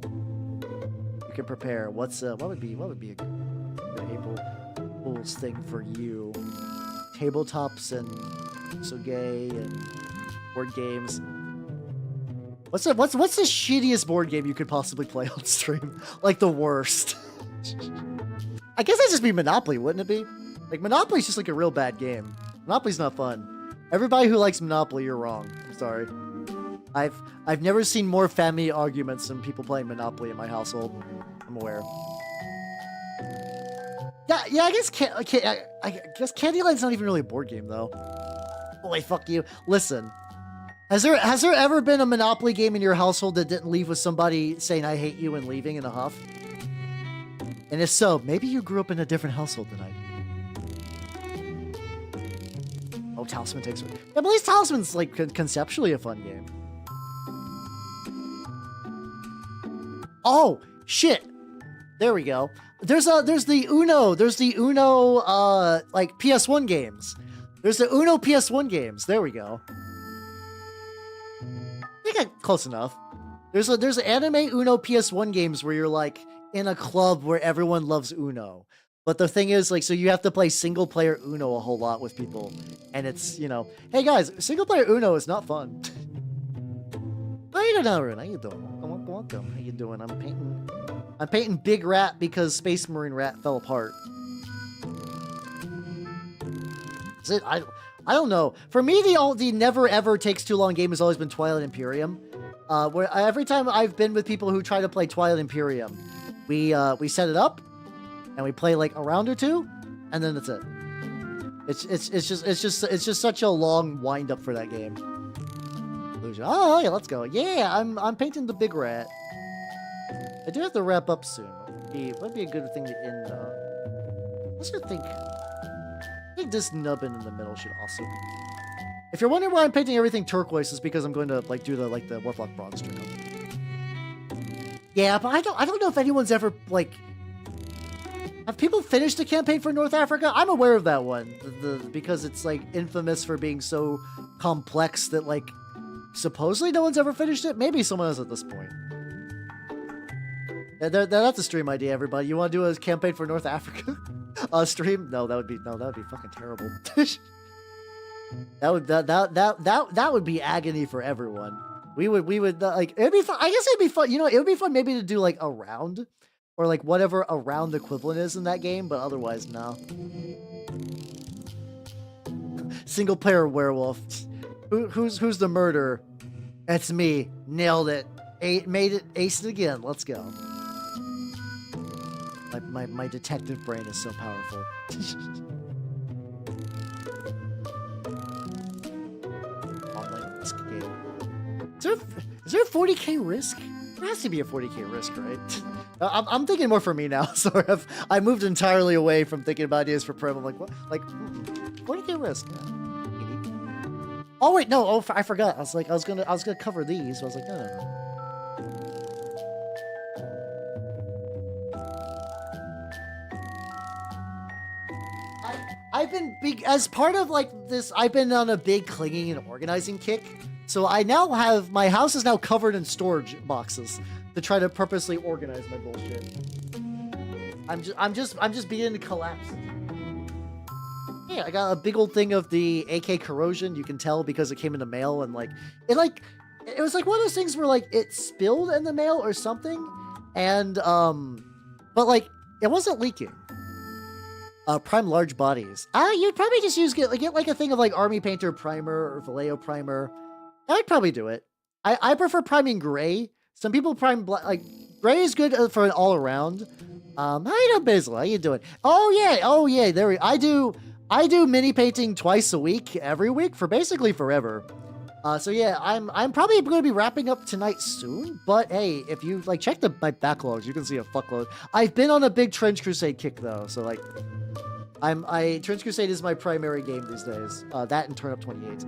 You can prepare. What would be a good April Fool's thing for you? Tabletops and so gay and board games. What's the shittiest board game you could possibly play on stream? Like the worst. I guess that'd just be Monopoly, wouldn't it be? Like Monopoly's just like a real bad game. Monopoly's not fun. Everybody who likes Monopoly, you're wrong. I'm sorry. I've never seen more family arguments than people playing Monopoly in my household. I'm aware. Yeah. I guess Candyland's not even really a board game though. Boy, fuck you. Listen, has there ever been a Monopoly game in your household that didn't leave with somebody saying "I hate you" and leaving in a huff? And if so, maybe you grew up in a different household than I did. Oh, Talisman takes one. Yeah, but at least Talisman's like conceptually a fun game. Oh shit! There we go. There's the Uno like PS1 games. There's the Uno PS1 games. There we go. I think I'm close enough. There's anime Uno PS1 games where you're like in a club where everyone loves Uno. But the thing is, like, so you have to play single player Uno a whole lot with people. And it's, you know, hey guys, single player Uno is not fun. How you doing, Aaron? How you doing? Welcome. How you doing? I'm painting Big Rat because Space Marine Rat fell apart. Is it? I don't know. For me, the never ever takes too long game has always been Twilight Imperium. Where every time I've been with people who try to play Twilight Imperium, we set it up and we play like a round or two, and then that's it. It's just such a long wind up for that game. Oh yeah, let's go. Yeah, I'm painting the Big Rat. I do have to wrap up soon. Would be a good thing to end on. Let's just think. I think this nubbin in the middle should also be. If you're wondering why I'm painting everything turquoise, it's because I'm going to like do the Warlock bronze trim. Yeah, but I don't know if anyone's ever like. Have people finished the campaign for North Africa? I'm aware of that one, because it's like infamous for being so complex that like supposedly no one's ever finished it. Maybe someone has at this point. That's a stream idea, everybody. You want to do a campaign for North Africa? Stream? No, that would be fucking terrible. that would be agony for everyone. We would like, it'd be fun. I guess it'd be fun. You know, it would be fun maybe to do like a round or like whatever a round equivalent is in that game, but otherwise no. Single player werewolf. Who's the murderer? It's me. Nailed it. Made it. Aced it again. Let's go. My detective brain is so powerful. Online risk game. Is there a 40k risk? There has to be a 40k risk, right? I'm thinking more for me now. So I moved entirely away from thinking about ideas for Prim. I'm like, what? Like 40k risk. Yeah. Oh wait, no. Oh, I forgot. I was gonna cover these. So I was like, no. I've been big as part of like this. I've been on a big cleaning and organizing kick. So I now have my house is now covered in storage boxes to try to purposely organize my bullshit. I'm just beginning to collapse. Yeah, I got a big old thing of the AK corrosion. You can tell because it came in the mail and it was like one of those things where like it spilled in the mail or something. And but like it wasn't leaking. Prime large bodies. You'd probably just get like a thing of like Army Painter Primer or Vallejo Primer. I'd probably do it. I prefer priming gray. Some people prime black. Like gray is good for an all around. How you doing, Basil? How you doing? Oh yeah. I do mini painting twice a week, every week for basically forever. So yeah, I'm probably going to be wrapping up tonight soon. But hey, if you like check my backlogs, you can see a fuckload. I've been on a big Trench Crusade kick though, so like, Trench Crusade is my primary game these days. That and Turn Up 28.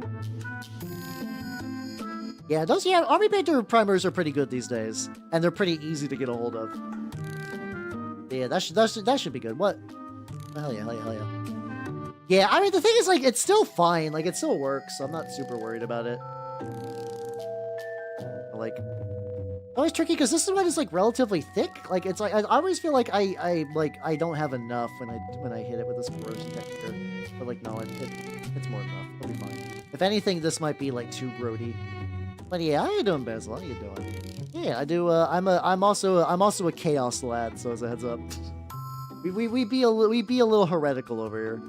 Yeah, Army Painter primers are pretty good these days, and they're pretty easy to get a hold of. Yeah, that should be good. What? Hell yeah. Yeah, I mean, the thing is, like, it's still fine. Like, it still works, so I'm not super worried about it. Like, always tricky, because this one is, like, relatively thick. Like, it's like, I always feel like I don't have enough when I hit it with this corrosion texture. But, like, no, it's more than enough. It'll be fine. If anything, this might be, like, too grody. But yeah, how you doing, Basil? How you doing? Yeah, I do, I'm also a chaos lad, so as a heads up. we be a little heretical over here.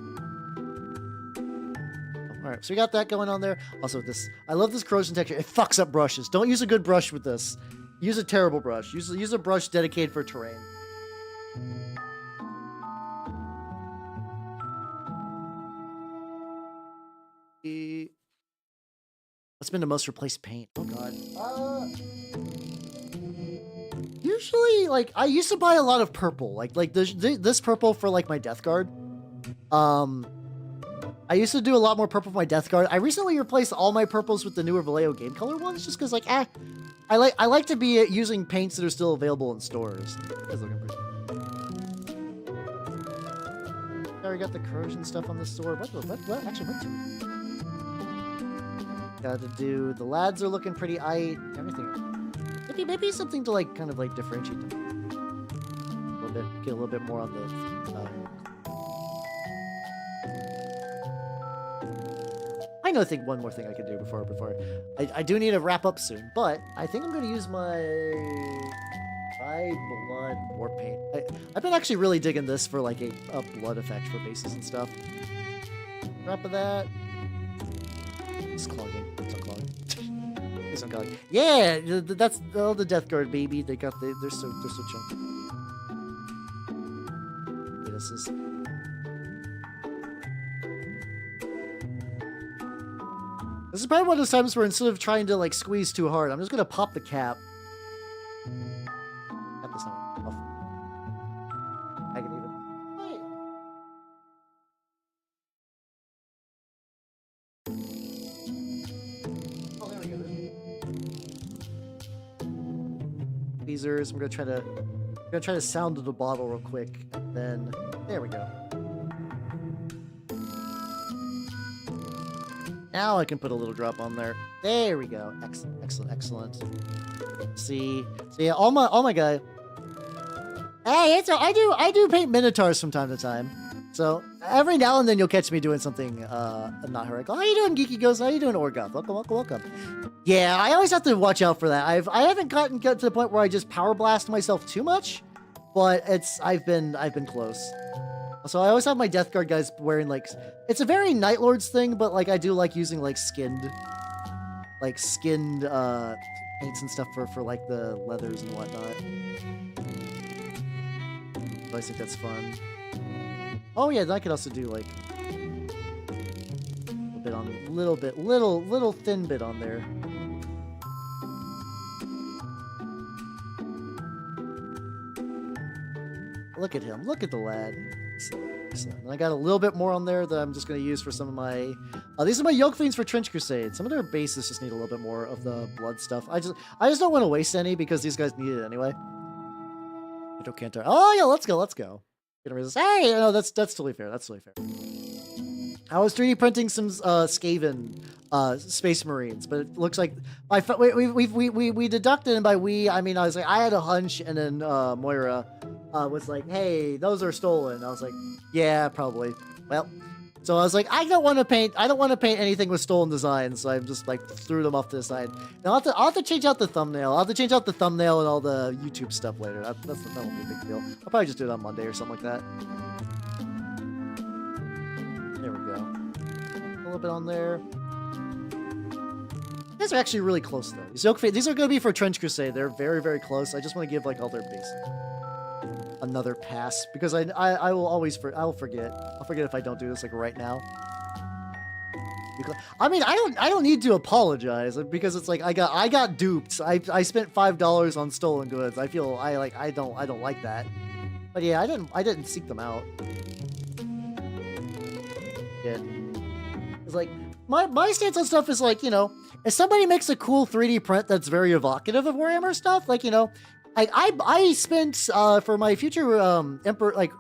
Alright, so we got that going on there. Also, I love this corrosion texture. It fucks up brushes. Don't use a good brush with this. Use a terrible brush. Use a brush dedicated for terrain. What's been the most replaced paint? Oh god. Usually, like, I used to buy a lot of purple. Like this purple for, like, my Death Guard. I used to do a lot more purple for my Death Guard. I recently replaced all my purples with the newer Vallejo Game Color ones, just because, like, I like to be using paints that are still available in stores. It's looking pretty. I already got the corrosion stuff on the store. What? Actually, went to it. Got to do. The lads are looking pretty aight. Everything. Maybe something to, like, kind of, like, differentiate them a little bit. Get a little bit more on the. I think one more thing I could do before I do need to wrap up soon, but I think I'm going to use my blood war paint. I've been actually really digging this for like a blood effect for bases and stuff. Wrap of that. It's clogging. It's unclogging. It's unclogging. Yeah, that's all the Death Guard, baby. They're so chunky. Yeah, this is. This is probably one of those times where instead of trying to like squeeze too hard, I'm just gonna pop the cap. Cap this off. I can even. Hey. Oh, there we go. Tweezers. I'm gonna try to sound the bottle real quick, and then there we go. Now I can put a little drop on there. There we go. Excellent. See, so yeah, all my guy. Hey, I do paint minotaurs from time to time. So every now and then you'll catch me doing something not heretical. How you doing, Geeky Ghost? How you doing, Orgoth? Welcome. Yeah, I always have to watch out for that. I haven't gotten to the point where I just power blast myself too much, but I've been close. So I always have my Death Guard guys wearing, like, it's a very Night Lords thing, but, like, I do like using, like, skinned paints and stuff for like, the leathers and whatnot. So I think that's fun. Oh, yeah, then I could also do, like, a little thin bit on there. Look at him. Look at the lad. Excellent. And I got a little bit more on there that I'm just going to use for some of my... these are my Yoke Fiends for Trench Crusade. Some of their bases just need a little bit more of the blood stuff. I just don't want to waste any because these guys need it anyway. Cantor. Oh, yeah, let's go. Hey, no, that's totally fair. I was 3D printing some Skaven Space Marines, but it looks like we deducted, and by we I mean I was like I had a hunch, and then Moira was like, "Hey, those are stolen." I was like, "Yeah, probably." Well, So I was like, I don't want to paint anything with stolen designs. So I just like threw them off to the side. Now I'll have to change out the thumbnail. I'll have to change out the thumbnail and all the YouTube stuff later. That won't be a big deal. I'll probably just do it on Monday or something like that. There we go. A little bit on there. These are actually really close though. These are going to be for Trench Crusade. They're very, very close. I just want to give like all their basic another pass because I will always I'll forget. I'll forget if I don't do this like right now. I mean, I don't need to apologize because it's like I got duped. I spent $5 on stolen goods. I feel I don't like that. But yeah, I didn't seek them out. It's like my stance on stuff is like, you know, if somebody makes a cool 3D print that's very evocative of Warhammer stuff, like, you know, I spent for my future Emperor, like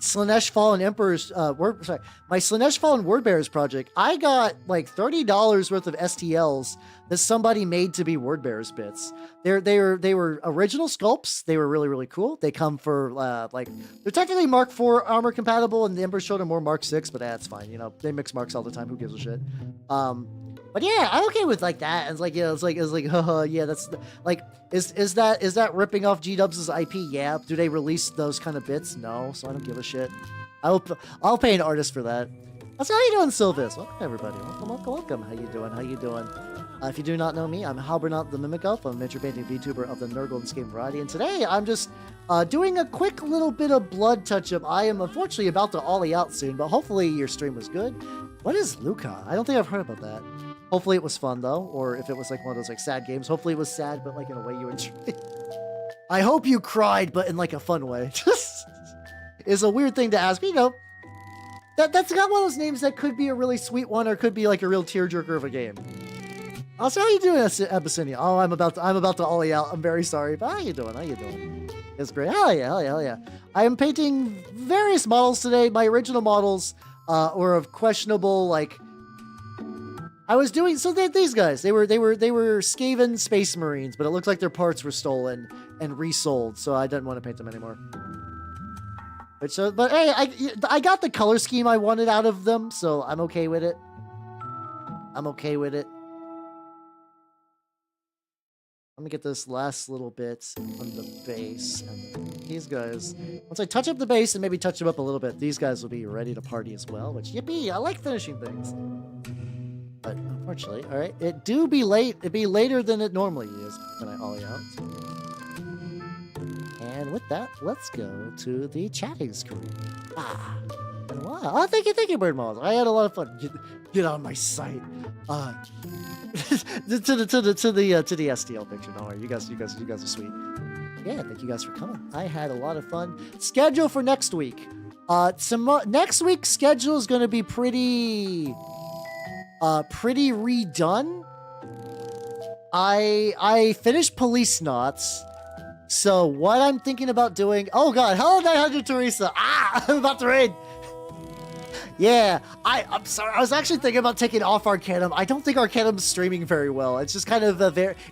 Slanesh Fallen Emperor's my Slanesh Fallen Wordbearers project, I got like $30 worth of STLs that somebody made to be Wordbearers bits. They were original sculpts. They were really, really cool. They come for like, they're technically Mark IV armor compatible, and the Emperor showed them more Mark VI, but that's fine. You know, they mix marks all the time. Who gives a shit? But yeah, I'm okay with like that. It's like, yeah, it's like, yeah, that's like, is that ripping off G-Dubs' IP? Yeah. Do they release those kind of bits? No. So I don't give a shit. I'll pay an artist for that. So how you doing, Sylvis? Welcome everybody. Welcome. How you doing? If you do not know me, I'm Halbernot the Mimic Elf. I'm a miniature painting VTuber of the Nurgle and Skaven variety, and today I'm just doing a quick little bit of blood touch-up. I am unfortunately about to ollie out soon, but hopefully your stream was good. What is Luca? I don't think I've heard about that. Hopefully it was fun though, or if it was like one of those like sad games, hopefully it was sad, but like in a way you enjoyed. I hope you cried, but in like a fun way. It's a weird thing to ask, but you know, that's got one of those names that could be a really sweet one, or could be like a real tearjerker of a game. Also, how you doing, Abyssinia? Oh, I'm about to ollie out. I'm very sorry, but how you doing? It's great. Hell yeah. I am painting various models today. My original models were of questionable, like, I was doing, so these guys, they were Skaven Space Marines, but it looks like their parts were stolen and resold, so I didn't want to paint them anymore. But hey, I got the color scheme I wanted out of them, so I'm okay with it. Let me get this last little bit on the base, and these guys, once I touch up the base and maybe touch them up a little bit, these guys will be ready to party as well, which, yippee, I like finishing things. But unfortunately, all right, it'd be later than it normally is when I ollie out. And with that, let's go to the chatting screen. And wow. Oh, thank you, Bird Malls. I had a lot of fun. Get on my site. to the STL picture. Don't worry, you guys are sweet. Yeah, thank you guys for coming. I had a lot of fun. Schedule for next week. Next week's schedule is going to be pretty redone. I finished Police Knots. So what I'm thinking about doing, oh god, hello 900 Teresa. I'm about to raid. Yeah, I'm sorry. I was actually thinking about taking off Arcanum. I don't think Arcanum's streaming very well. It's just kind of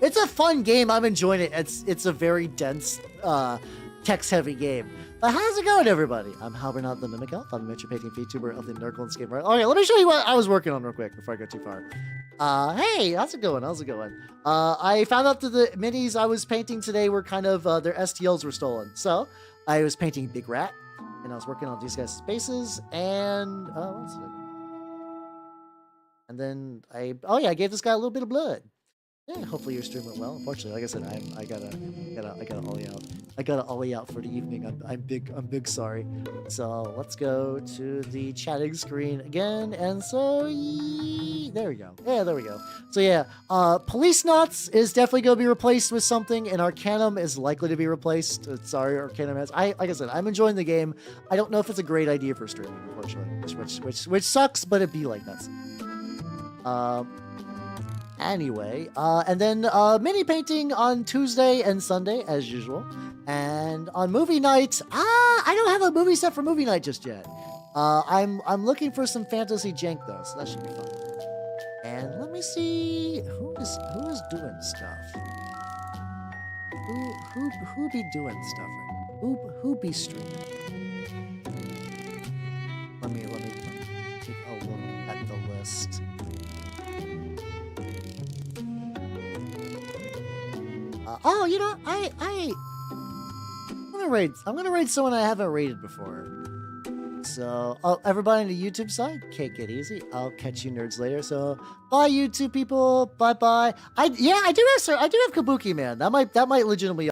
it's a fun game. I'm enjoying it. It's a very dense, text-heavy game. But how's it going, everybody? I'm Halbernot the Mimic Elf. I'm a miniature painting VTuber of the Nurgle and Skaven variety. Okay, let me show you what I was working on real quick before I go too far. Hey, how's it going? I found out that the minis I was painting today were kind of, their STLs were stolen. So, I was painting Big Rat, and I was working on these guys' bases, and, one second. And then I gave this guy a little bit of blood. Yeah, hopefully your stream went well. Unfortunately, like I said, I gotta ollie out. I gotta ollie out for the evening. I'm big sorry. So let's go to the chatting screen again. And so there we go. Yeah, there we go. So yeah, Police Knots is definitely gonna be replaced with something, and Arcanum is likely to be replaced. Sorry, Arcanum has. Like I said, I'm enjoying the game. I don't know if it's a great idea for streaming, unfortunately, which sucks, but it be like that. Anyway, and then mini painting on Tuesday and Sunday as usual, and on movie night, I don't have a movie set for movie night just yet. I'm looking for some fantasy jank though, so that should be fun. And let me see who is doing stuff. Who be doing stuff right now? Who be streaming? Let me take list. Oh, you know, I'm gonna raid someone I haven't raided before. So, oh, everybody on the YouTube side, take it easy. I'll catch you nerds later. So, bye YouTube people. Bye bye. I do have Kabuki Man. That might legitimately